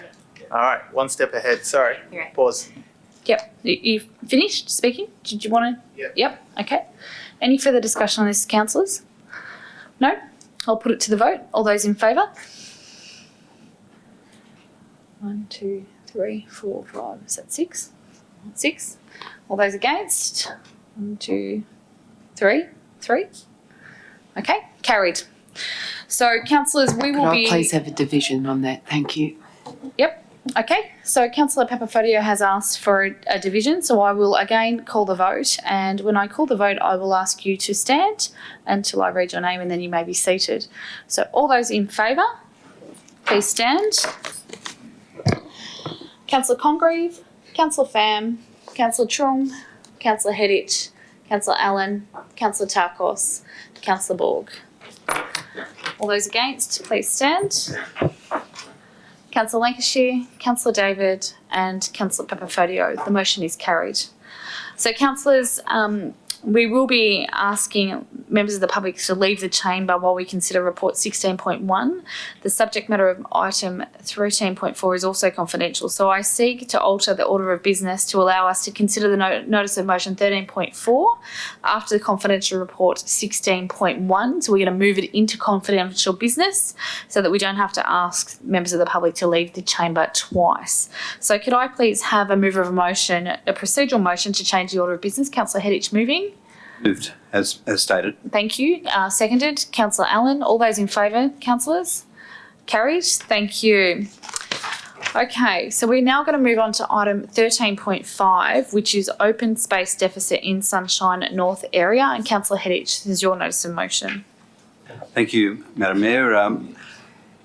All right. One step ahead. Sorry. Right. Pause. Yep. You finished speaking? Did you want to? Yep. Yep. Okay. Any further discussion on this, councillors? No? I'll put it to the vote. All those in favour? 1, 2, 3, 4, 5. Is that 6? 6. All those against? 1, 2, 3. 3. Okay. Carried. So, councillors, we will be... Could I please have a division on that? Thank you. Yep. Okay. So, Councillor Papafodio has asked for a division, so I will again call the vote. And when I call the vote, I will ask you to stand until I read your name, and then you may be seated. So, all those in favour, please stand. Councillor Congreve, Councillor Pham, Councillor Trung, Councillor Hedditch, Councillor Allen, Councillor Tarkos, Councillor Borg. All those against, please stand. Councillor Lancashire, Councillor David and Councillor Papafodio. The motion is carried. So, councillors, we will be asking members of the public to leave the chamber while we consider report 16.1. The subject matter of item 13.4 is also confidential. So I seek to alter the order of business to allow us to consider the notice of motion 13.4 after the confidential report 16.1. So we're going to move it into confidential business so that we don't have to ask members of the public to leave the chamber twice. So could I please have a mover of a motion, a procedural motion to change the order of business? Councillor Hedditch moving. Moved, as stated. Thank you. Seconded. Councillor Allen. All those in favour, councillors? Carried. Thank you. Okay, so we're now going to move on to item 13.5, which is open space deficit in Sunshine North area. And Councillor Hedditch, this is your notice of motion. Thank you, Madam Mayor.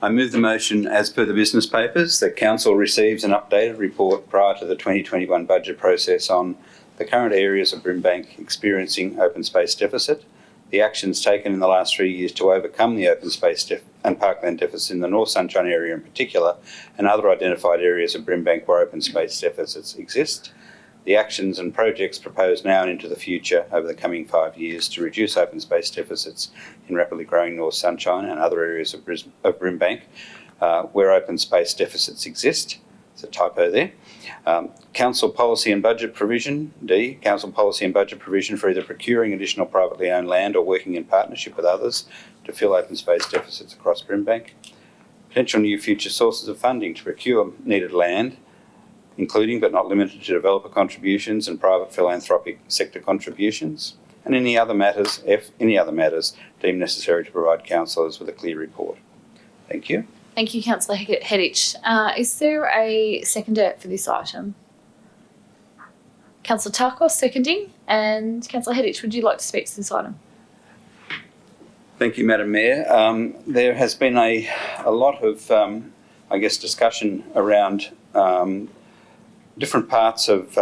I move the motion as per the business papers that council receives an updated report prior to the 2021 budget process on the current areas of Brimbank experiencing open space deficit, the actions taken in the last 3 years to overcome the open space and parkland deficits in the North Sunshine area in particular, and other identified areas of Brimbank where open space deficits exist, the actions and projects proposed now and into the future over the coming 5 years to reduce open space deficits in rapidly growing North Sunshine and other areas of Brimbank where open space deficits exist. There's a typo there. Council policy and budget provision, D, council policy and budget provision for either procuring additional privately owned land or working in partnership with others to fill open space deficits across Brimbank. Potential new future sources of funding to procure needed land, including but not limited to developer contributions and private philanthropic sector contributions, and any other matters, any other matters deemed necessary to provide councillors with a clear report. Thank you. Thank you, Councillor Heddich. Is there a seconder for this item? Councillor Tarkos seconding, and Councillor Heddich, would you like to speak to this item? Thank you, Madam Mayor. There has been a lot of, discussion around different parts of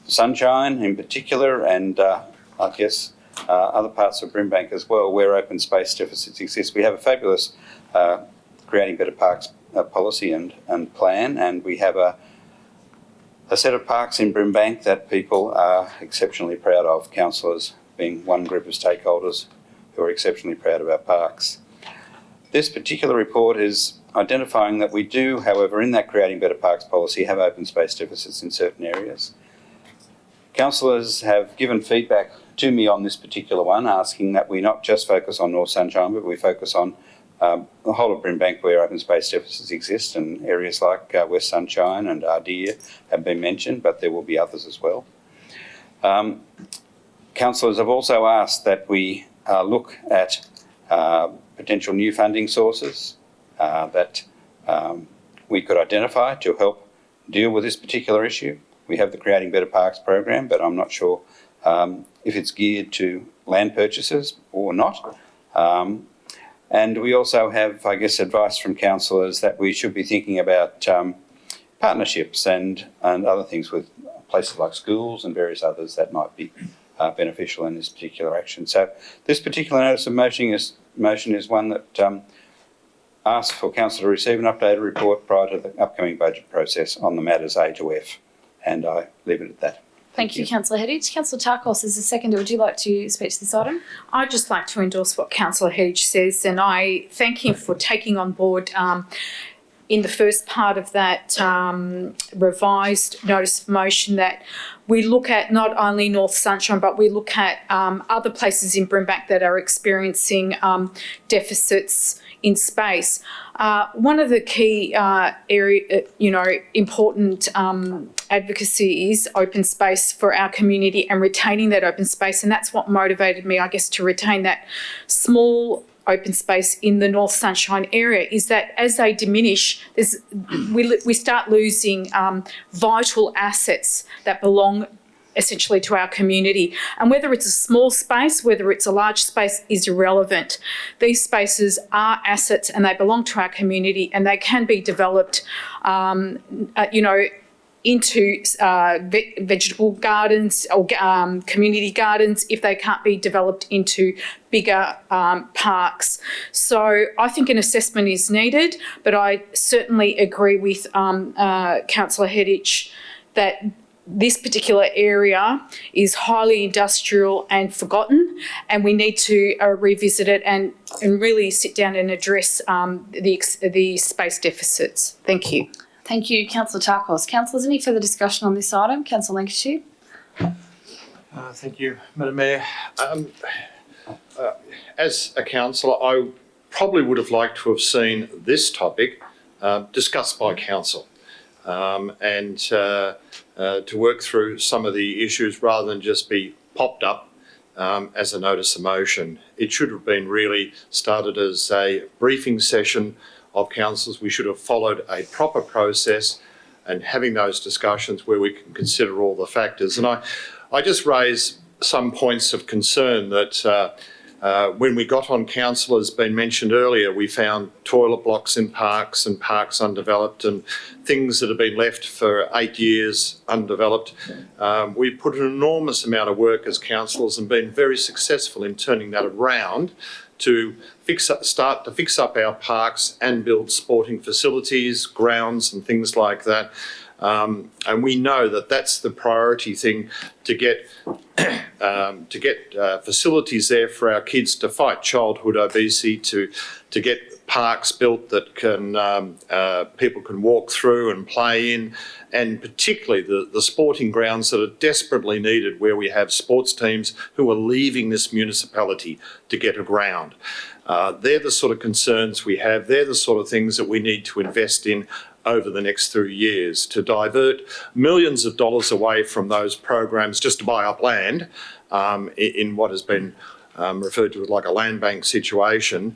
Sunshine in particular, and other parts of Brimbank as well, where open space deficits exist. We have a fabulous Creating Better Parks policy and plan, and we have a set of parks in Brimbank that people are exceptionally proud of, councillors being one group of stakeholders who are exceptionally proud of our parks. This particular report is identifying that we do, however, in that Creating Better Parks policy, have open space deficits in certain areas. Councillors have given feedback to me on this particular one, asking that we not just focus on North Sunshine, but we focus on the whole of Brimbank where open space deficits exist, and areas like West Sunshine and Ardea have been mentioned, but there will be others as well. Councillors have also asked that we look at potential new funding sources that we could identify to help deal with this particular issue. We have the Creating Better Parks program, but I'm not sure if it's geared to land purchases or not. And we also have, advice from councillors that we should be thinking about partnerships and other things with places like schools and various others that might be beneficial in this particular action. So this particular notice of motion is one that asks for council to receive an updated report prior to the upcoming budget process on the matters A to F, and I leave it at that. Thank you, Councillor Heddich. Councillor Tarkos is the seconder. Would you like to speak to this item? I'd just like to endorse what Councillor Heddich says, and I thank him for taking on board in the first part of that revised notice of motion that we look at not only North Sunshine, but we look at other places in Brimbank that are experiencing deficits in space. One of the key important advocacy is open space for our community and retaining that open space, and that's what motivated me, to retain that small open space in the North Sunshine area, is that as they diminish, we start losing vital assets that belong essentially to our community. And whether it's a small space, whether it's a large space, is irrelevant. These spaces are assets and they belong to our community, and they can be developed, into vegetable gardens or community gardens if they can't be developed into bigger parks. So I think an assessment is needed, but I certainly agree with Councillor Heddich that this particular area is highly industrial and forgotten, and we need to revisit it and really sit down and address the space deficits. Thank you. Thank you, Councillor Tarkos. Councillors, any further discussion on this item? Councillor Lancashire. Thank you, Madam Mayor. As a councillor, I probably would have liked to have seen this topic discussed by council and to work through some of the issues rather than just be popped up as a notice of motion. It should have been really started as a briefing session of councillors. We should have followed a proper process and having those discussions where we can consider all the factors. And I just raise some points of concern that When we got on council, as been mentioned earlier, we found toilet blocks in parks and parks undeveloped and things that have been left for 8 years undeveloped. We put an enormous amount of work as councillors and been very successful in turning that around to start to fix up our parks and build sporting facilities, grounds and things like that. And we know that that's the priority thing, to get facilities there for our kids to fight childhood obesity, to get parks built that can people can walk through and play in, and particularly the sporting grounds that are desperately needed, where we have sports teams who are leaving this municipality to get a ground. They're the sort of concerns we have. They're the sort of things that we need to invest in over the next 3 years, to divert millions of dollars away from those programs just to buy up land in what has been referred to as like a land bank situation,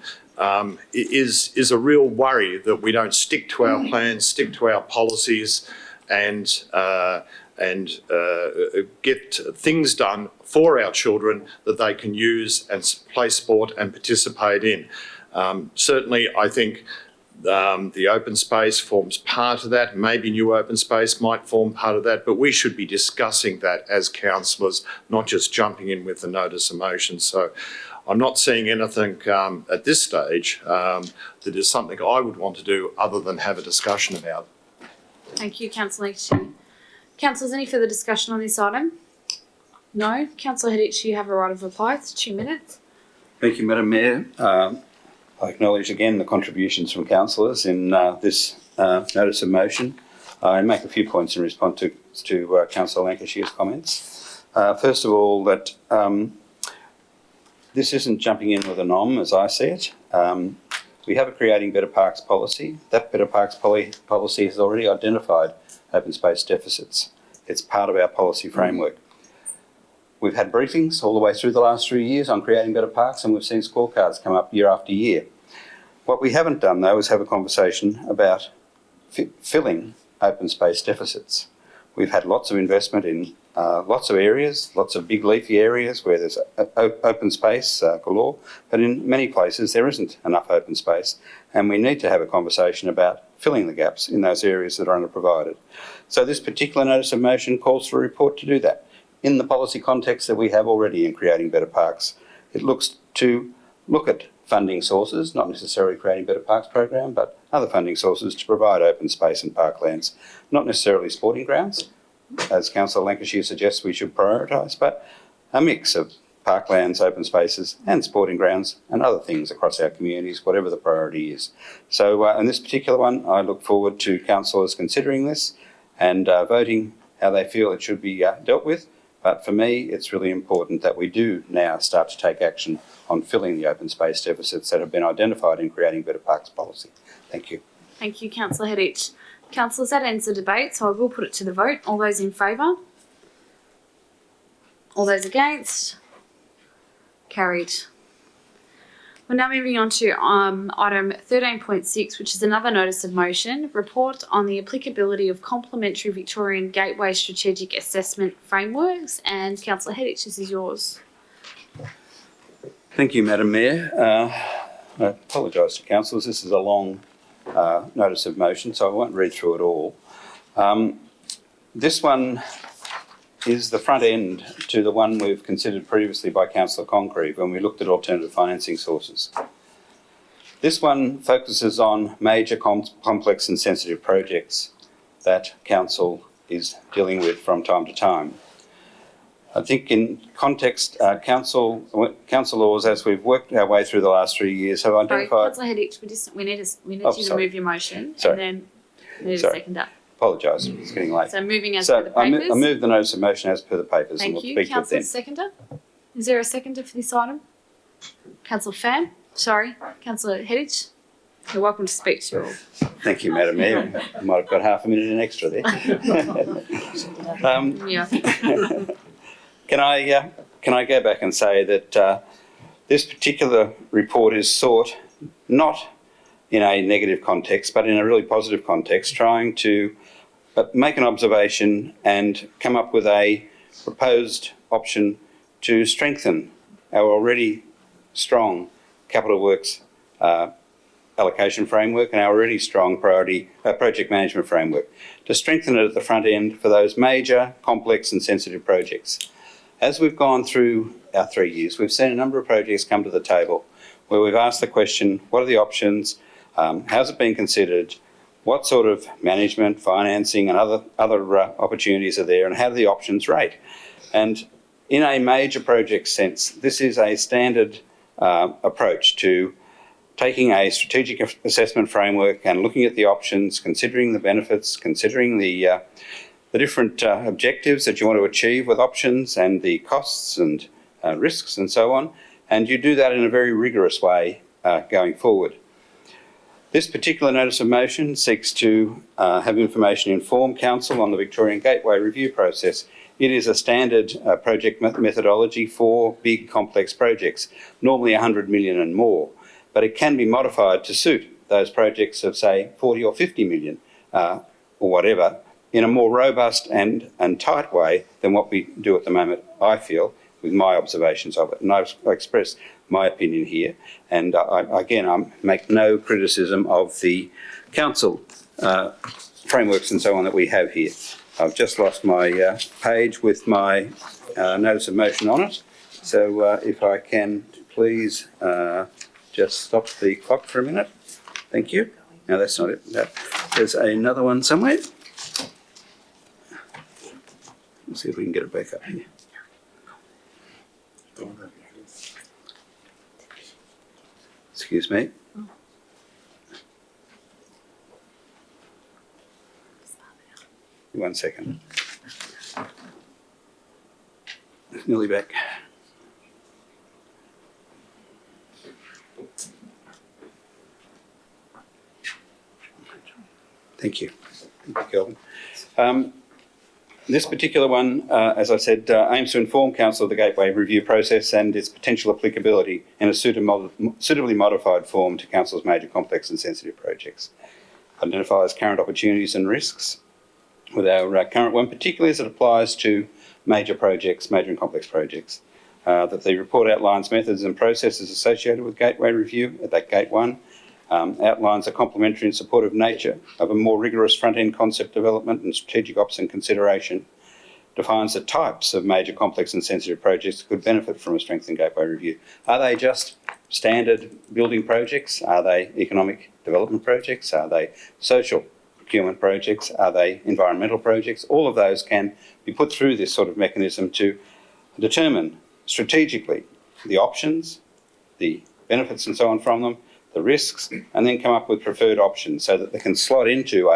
is a real worry that we don't stick to our plans, stick to our policies, and get things done for our children that they can use and play sport and participate in. Certainly, I think the open space forms part of that. Maybe new open space might form part of that, but we should be discussing that as councillors, not just jumping in with the notice of motion. So I'm not seeing anything at this stage that is something I would want to do other than have a discussion about. Thank you, Councillor Leach. Councillors, any further discussion on this item? No? Councillor Hidditch, you have a right of reply. It's 2 minutes. Thank you, Madam Mayor. I acknowledge again the contributions from councillors in this notice of motion. I make a few points in response to Councillor Lancashire's comments. First of all, that this isn't jumping in with a nom, as I see it. We have a Creating Better Parks policy. That Better Parks policy has already identified open space deficits. It's part of our policy framework. We've had briefings all the way through the last 3 years on creating better parks, and we've seen scorecards come up year after year. What we haven't done, though, is have a conversation about filling open space deficits. We've had lots of investment in lots of areas, lots of big leafy areas where there's open space galore, but in many places there isn't enough open space, and we need to have a conversation about filling the gaps in those areas that are underprovided. So this particular notice of motion calls for a report to do that. In the policy context that we have already in Creating Better Parks, it looks to look at funding sources, not necessarily Creating Better Parks program, but other funding sources to provide open space and parklands, not necessarily sporting grounds, as Councillor Lancashire suggests we should prioritise, but a mix of parklands, open spaces and sporting grounds and other things across our communities, whatever the priority is. So in this particular one, I look forward to councillors considering this and voting how they feel it should be dealt with. But for me, it's really important that we do now start to take action on filling the open space deficits that have been identified in Creating Better Parks policy. Thank you. Thank you, Councillor Hidditch. Councillors, that ends the debate, so I will put it to the vote. All those in favour? All those against? Carried. We're now moving on to item 13.6, which is another notice of motion, report on the applicability of complementary Victorian gateway strategic assessment frameworks. And Councillor Hidditch, this is yours. Thank you, Madam Mayor. I apologise to councillors. This is a long notice of motion, so I won't read through it all. This one is the front end to the one we've considered previously by Councillor Congreve when we looked at alternative financing sources. This one focuses on major complex and sensitive projects that Council is dealing with from time to time. I think in context, councillors, as we've worked our way through the last 3 years, have identified... Sorry, Councillor Hidditch, we need you to move your motion. Sorry. And then we need a seconder. Apologise, it's getting late. So moving as per the papers. I move the notice of motion as per the papers. Thank and we'll you. speak to it Councillor then. Seconder? Is there a seconder for this item? Councillor Fan? Sorry, Councillor Hidditch? You're welcome to speak to you all. Thank you, Madam Mayor. I might have got half a minute in extra there. Can I go back and say that this particular report is sought not in a negative context, but in a really positive context, trying to make an observation and come up with a proposed option to strengthen our already strong capital works allocation framework and our already strong project management framework to strengthen it at the front end for those major, complex and sensitive projects. As we've gone through our 3 years, we've seen a number of projects come to the table where we've asked the question, what are the options, how's it been considered, what sort of management, financing and other opportunities are there, and how do the options rate? And in a major project sense, this is a standard approach to taking a strategic assessment framework and looking at the options, considering the benefits, considering the different objectives that you want to achieve with options and the costs and risks and so on. And you do that in a very rigorous way going forward. This particular notice of motion seeks to have information inform Council on the Victorian Gateway review process. It is a standard project methodology for big complex projects, normally 100 million and more, but it can be modified to suit those projects of say 40 or 50 million or whatever in a more robust and tight way than what we do at the moment, I feel, with my observations of it. And I've expressed my opinion here. And I make no criticism of the council frameworks and so on that we have here. I've just lost my page with my notice of motion on it. So if I can please just stop the clock for a minute. Thank you. No, that's not it. There's another one somewhere. Let's see if we can get it back up here. Excuse me. 1 second. Nearly back. Thank you. Thank you, Kelvin. This particular one, as I said, aims to inform Council of the Gateway review process and its potential applicability in a suitably modified form to Council's major complex and sensitive projects. Identifies current opportunities and risks with our current one, particularly as it applies to major projects, major and complex projects. That the report outlines methods and processes associated with Gateway review at that Gate 1, outlines a complementary and supportive nature of a more rigorous front-end concept development and strategic ops and consideration, defines the types of major complex and sensitive projects that could benefit from a strengthened Gateway review. Are they just standard building projects? Are they economic development projects? Are they social procurement projects? Are they environmental projects? All of those can be put through this sort of mechanism to determine strategically the options, the benefits and so on from them, the risks, and then come up with preferred options so that they can slot into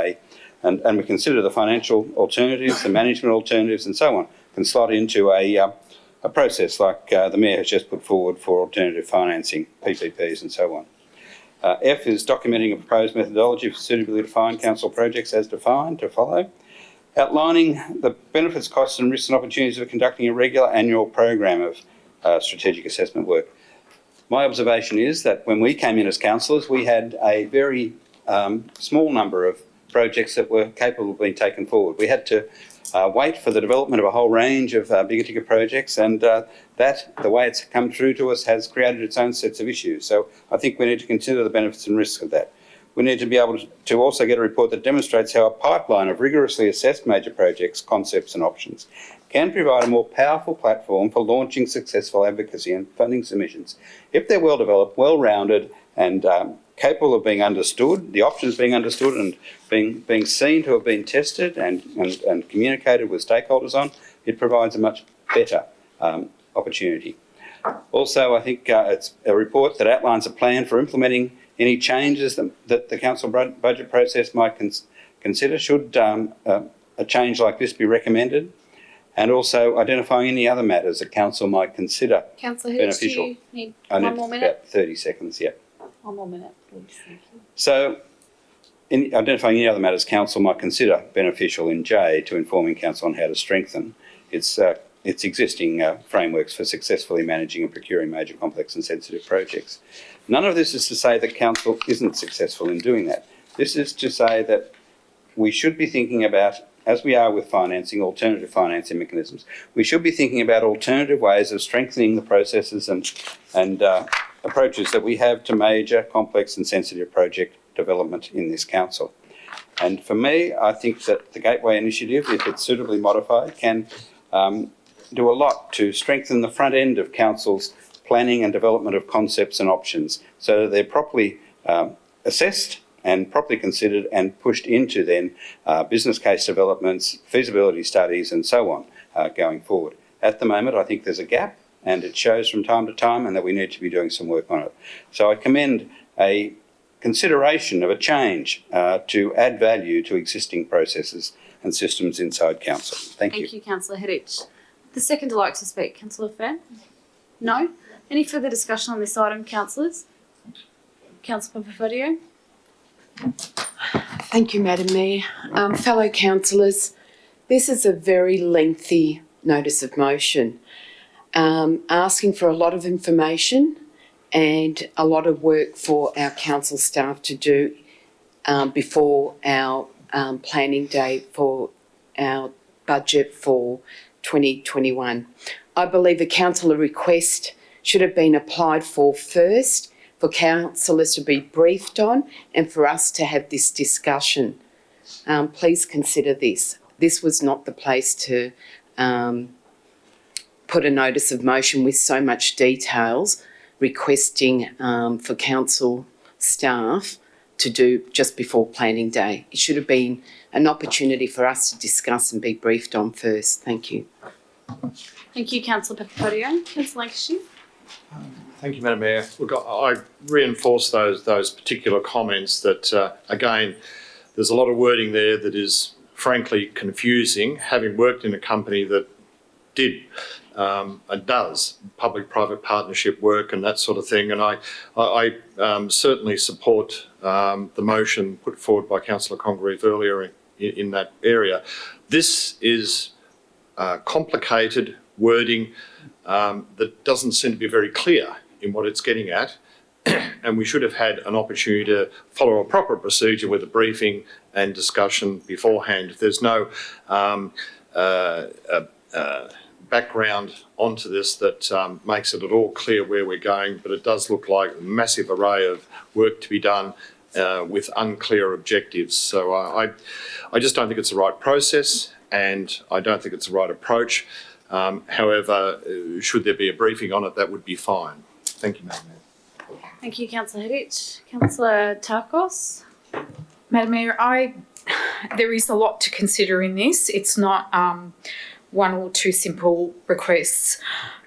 and we consider the financial alternatives, the management alternatives and so on, can slot into a process like the Mayor has just put forward for alternative financing, PPPs and so on. F is documenting a proposed methodology for suitably defined council projects as defined to follow, outlining the benefits, costs and risks and opportunities of conducting a regular annual program of strategic assessment work. My observation is that when we came in as councillors, we had a very small number of projects that were capable of being taken forward. We had to wait for the development of a whole range of bigger ticket projects, and the way it's come through to us has created its own sets of issues. So I think we need to consider the benefits and risks of that. We need to be able to also get a report that demonstrates how a pipeline of rigorously assessed major projects, concepts and options can provide a more powerful platform for launching successful advocacy and funding submissions. If they're well developed, well rounded and capable of being understood, the options being understood and being seen to have been tested and communicated with stakeholders on, it provides a much better opportunity. Also, I think it's a report that outlines a plan for implementing any changes that the council budget process might consider should a change like this be recommended, and also identifying any other matters that council might consider Councillor beneficial. Do you need one more minute? About 30 seconds, yeah. One more minute, please. Thank you. So, in identifying any other matters council might consider beneficial in J to informing council on how to strengthen its existing frameworks for successfully managing and procuring major complex and sensitive projects. None of this is to say that council isn't successful in doing that. This is to say that we should be thinking about, as we are with financing, alternative financing mechanisms, we should be thinking about alternative ways of strengthening the processes and approaches that we have to major, complex and sensitive project development in this council. And for me, I think that the Gateway Initiative, if it's suitably modified, can do a lot to strengthen the front end of council's planning and development of concepts and options so that they're properly assessed and properly considered and pushed into then business case developments, feasibility studies and so on going forward. At the moment, I think there's a gap and it shows from time to time and that we need to be doing some work on it. So I commend a consideration of a change to add value to existing processes and systems inside council. Thank you. Thank you, Councillor Hedditch. The second to like to speak, Councillor Fair? No? Any further discussion on this item, councillors? Councillor Papafodio? Thank you, Madam Mayor. Fellow councillors, this is a very lengthy notice of motion, asking for a lot of information and a lot of work for our council staff to do before our planning day for our budget for 2021. I believe a councillor request should have been applied for first, for councillors to be briefed on and for us to have this discussion. Please consider this. This was not the place to put a notice of motion with so much details requesting for council staff to do just before planning day. It should have been an opportunity for us to discuss and be briefed on first. Thank you. Thank you, Councillor Papafodio. Councillor Lancashire? Thank you, Madam Mayor. Look, I reinforce those particular comments that, again, there's a lot of wording there that is frankly confusing, having worked in a company that did and does public-private partnership work and that sort of thing. And I certainly support the motion put forward by Councillor Congreve earlier in that area. This is complicated wording that doesn't seem to be very clear in what it's getting at. And we should have had an opportunity to follow a proper procedure with a briefing and discussion beforehand. If there's no background onto this that makes it at all clear where we're going, but it does look like a massive array of work to be done with unclear objectives. So I just don't think it's the right process and I don't think it's the right approach. However, should there be a briefing on it, that would be fine. Thank you, Madam Mayor. Thank you, Councillor Hedditch. Councillor Tarkos? Madam Mayor, there is a lot to consider in this. It's not one or two simple requests.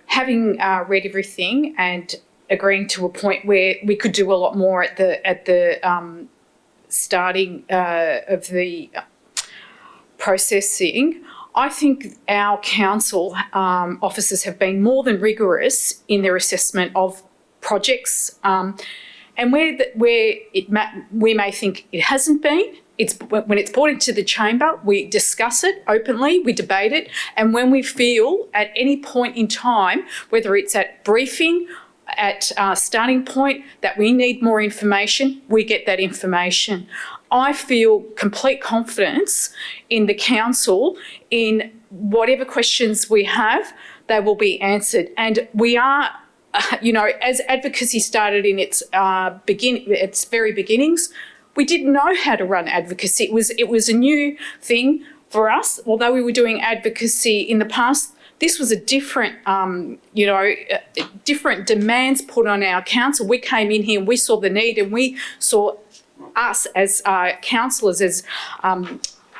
Having read everything and agreeing to a point where we could do a lot more at the starting of the processing, I think our council officers have been more than rigorous in their assessment of projects, and where we may think it hasn't been. When it's brought into the chamber, we discuss it openly, we debate it, and when we feel at any point in time, whether it's at briefing, at starting point, that we need more information, we get that information. I feel complete confidence in the council in whatever questions we have, they will be answered. And we are, as advocacy started in its very beginnings, we didn't know how to run advocacy. It was a new thing for us. Although we were doing advocacy in the past, this was a different, different demands put on our council. We came in here and we saw the need and we saw us as councillors, as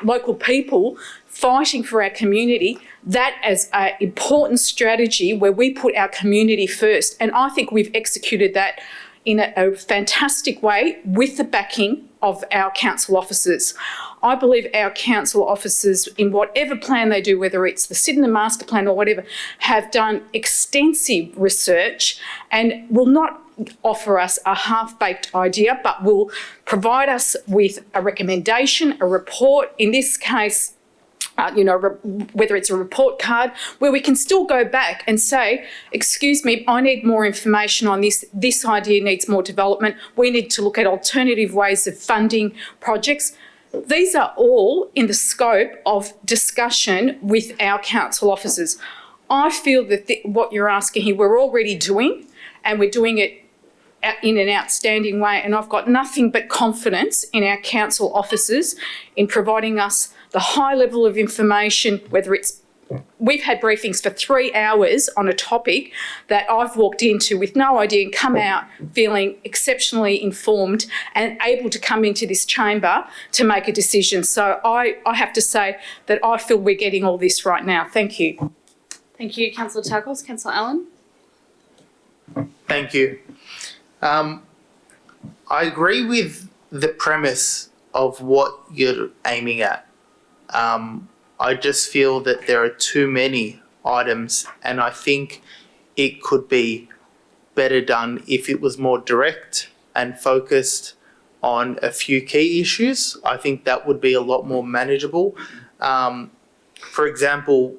local people fighting for our community, that as an important strategy where we put our community first. And I think we've executed that in a fantastic way with the backing of our council officers. I believe our council officers, in whatever plan they do, whether it's the Sydenham Master Plan or whatever, have done extensive research and will not offer us a half-baked idea, but will provide us with a recommendation, a report, in this case, whether it's a report card, where we can still go back and say, excuse me, I need more information on this. This idea needs more development. We need to look at alternative ways of funding projects. These are all in the scope of discussion with our council officers. I feel that what you're asking here, we're already doing, and we're doing it in an outstanding way, and I've got nothing but confidence in our council officers in providing us the high level of information, whether it's we've had briefings for 3 hours on a topic that I've walked into with no idea and come out feeling exceptionally informed and able to come into this chamber to make a decision. So I have to say that I feel we're getting all this right now. Thank you. Thank you, Councillor Tuckles. Councillor Allen? Thank you. I agree with the premise of what you're aiming at. I just feel that there are too many items, and I think it could be better done if it was more direct and focused on a few key issues. I think that would be a lot more manageable. For example,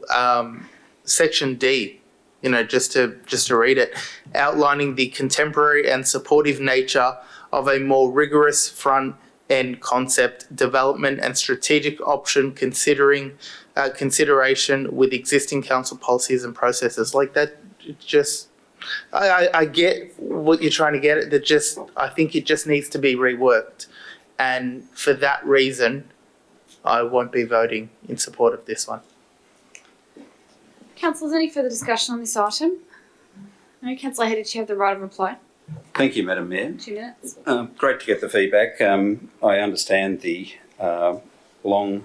Section D, just to read it, outlining the contemporary and supportive nature of a more rigorous front-end concept development and strategic option consideration with existing council policies and processes. Like that, I get what you're trying to get at. I think it just needs to be reworked, and for that reason, I won't be voting in support of this one. Councillors, any further discussion on this item? No, Councillor Hedditch, you have the right of reply. Thank you, Madam Mayor. 2 minutes. Great to get the feedback. I understand the long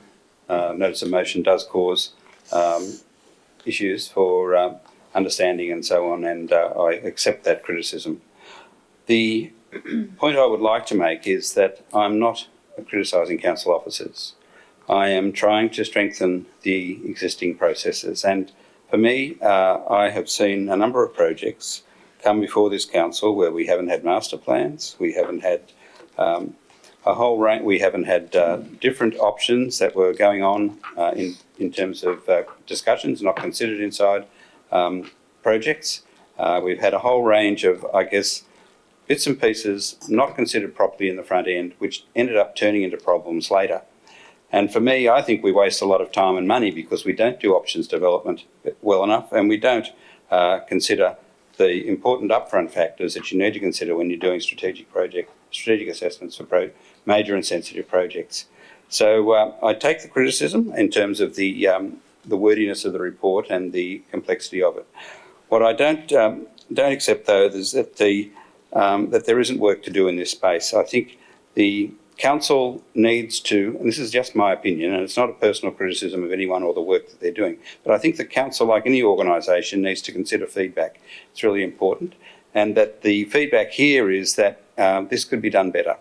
notice of motion does cause issues for understanding and so on, and I accept that criticism. The point I would like to make is that I'm not criticising council officers. I am trying to strengthen the existing processes, and for me, I have seen a number of projects come before this council where we haven't had master plans, we haven't had a whole range, we haven't had different options that were going on in terms of discussions not considered inside projects. We've had a whole range of, I guess, bits and pieces not considered properly in the front end, which ended up turning into problems later. And for me, I think we waste a lot of time and money because we don't do options development well enough, and we don't consider the important upfront factors that you need to consider when you're doing strategic assessments for major and sensitive projects. So I take the criticism in terms of the wordiness of the report and the complexity of it. What I don't accept, though, is that that there isn't work to do in this space. I think the council needs to, and this is just my opinion, and it's not a personal criticism of anyone or the work that they're doing, but I think the council, like any organisation, needs to consider feedback. It's really important, and that the feedback here is that this could be done better,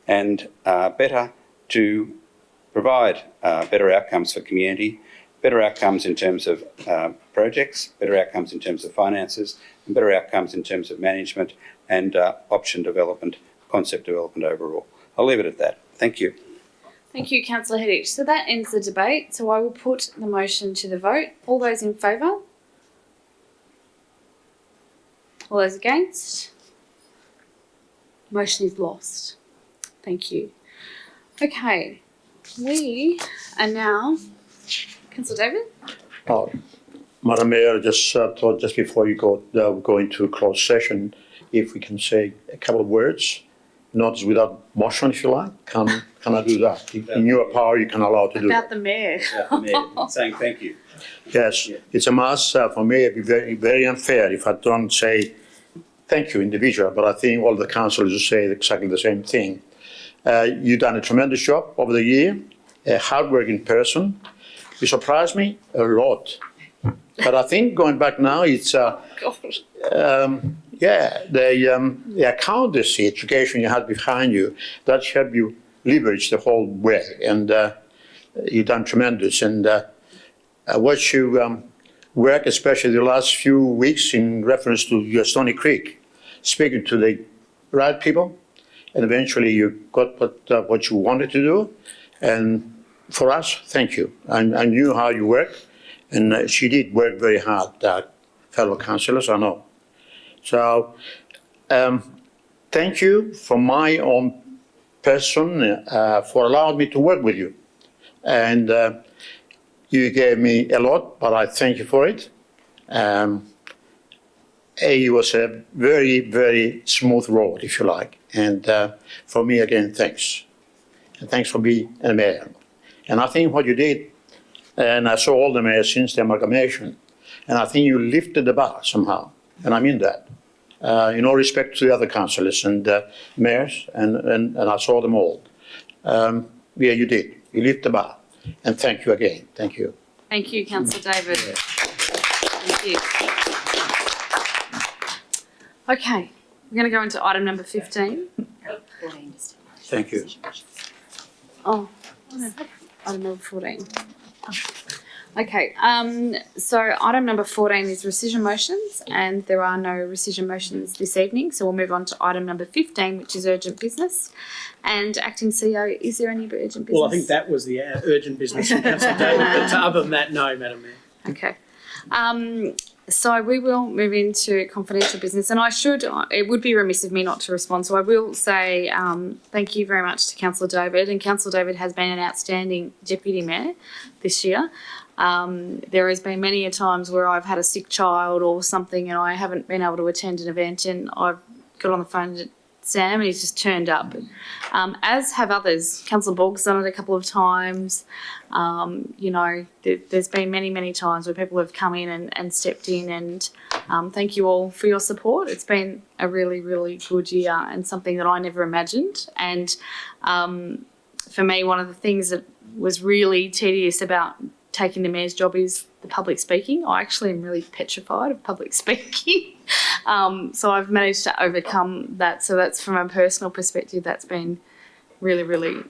and better to provide better outcomes for community, better outcomes in terms of projects, better outcomes in terms of finances, and better outcomes in terms of management and option development, concept development overall. I'll leave it at that. Thank you. Thank you, Councillor Hedditch. So that ends the debate. So I will put the motion to the vote. All those in favour? All those against? Motion is lost. Thank you. Okay, we are now... Councillor David? Oh, Madam Mayor, just thought just before you go into closed session, if we can say a couple of words. Not without motion, if you like. Can I do that? In your power, you can allow to do About that. the mayor. About the mayor, saying thank you. Yes, it's a must. For me, it'd be very, very unfair if I don't say thank you individual, but I think all the councillors will say exactly the same thing. You've done a tremendous job over the year, a hard-working person. You surprised me a lot. But I think going back now, it's... the accountancy education you had behind you, that helped you leverage the whole way, and you've done tremendous. And what you work, especially the last few weeks in reference to your Stony Creek, speaking to the right people, and eventually you got what you wanted to do. And for us, thank you. I knew how you work, and she did work very hard, fellow councillors, I know. So, thank you from my own person for allowing me to work with you. And you gave me a lot, but I thank you for it. And it was a very, very smooth road, if you like. And for me, again, thanks. And thanks for being a mayor. And I think what you did, and I saw all the mayors since the amalgamation, and I think you lifted the bar somehow, and I mean that. In all respect to the other councillors and mayors, and I saw them all. Yeah, you did. You lifted the bar. And thank you again. Thank you. Thank you, Councillor David. Thank you. Okay, we're going to go into item number 15. Thank you. Oh, item number 14. Okay, so item number 14 is rescission motions, and there are no rescission motions this evening, so we'll move on to item number 15, which is urgent business. And Acting CEO, is there any urgent business? Well, I think that was the urgent business from Councillor David, but other than that, no, Madam Mayor. Okay. So we will move into confidential business, and it would be remiss of me not to respond. So I will say thank you very much to Councillor David, and Councillor David has been an outstanding Deputy Mayor this year. There has been many a times where I've had a sick child or something and I haven't been able to attend an event, and I've got on the phone to Sam and he's just turned up. As have others. Councillor Borg's done it a couple of times. There's been many times where people have come in and stepped in, and thank you all for your support. It's been a really, really good year and something that I never imagined. And for me, one of the things that was really tedious about taking the mayor's job is the public speaking. I actually am really petrified of public speaking. So I've managed to overcome that. So that's, from a personal perspective, that's been really, really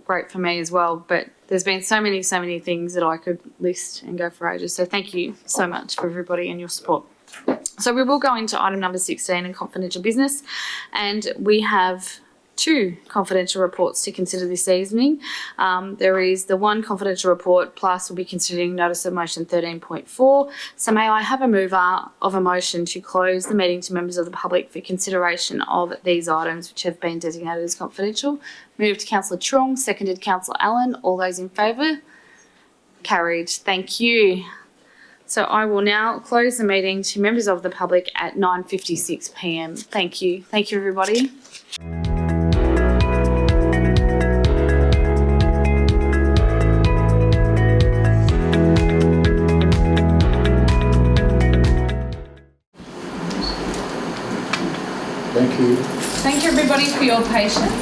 great for me as well. But there's been so many things that I could list and go for ages. So thank you so much for everybody and your support. So we will go into item number 16 in confidential business, and we have 2 confidential reports to consider this evening. There is the one confidential report, plus we'll be considering notice of motion 13.4. So may I have a mover of a motion to close the meeting to members of the public for consideration of these items which have been designated as confidential? Moved Councillor Trong, seconded Councillor Allen. All those in favour? Carried. Thank you. So I will now close the meeting to members of the public at 9:56 p.m. Thank you. Thank you, everybody. Thank you. Thank you, everybody, for your patience.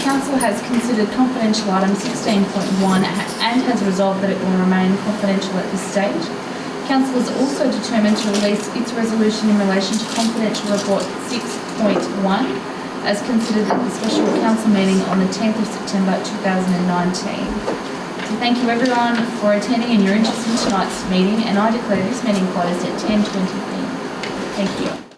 Council has considered confidential item 16.1 and has resolved that it will remain confidential at this stage. Council has also determined to release its resolution in relation to confidential report 6.1 as considered at the special council meeting on the 10th of September 2019. So thank you everyone for attending and your interest in tonight's meeting, and I declare this meeting closed at 10:20 p.m. Thank you.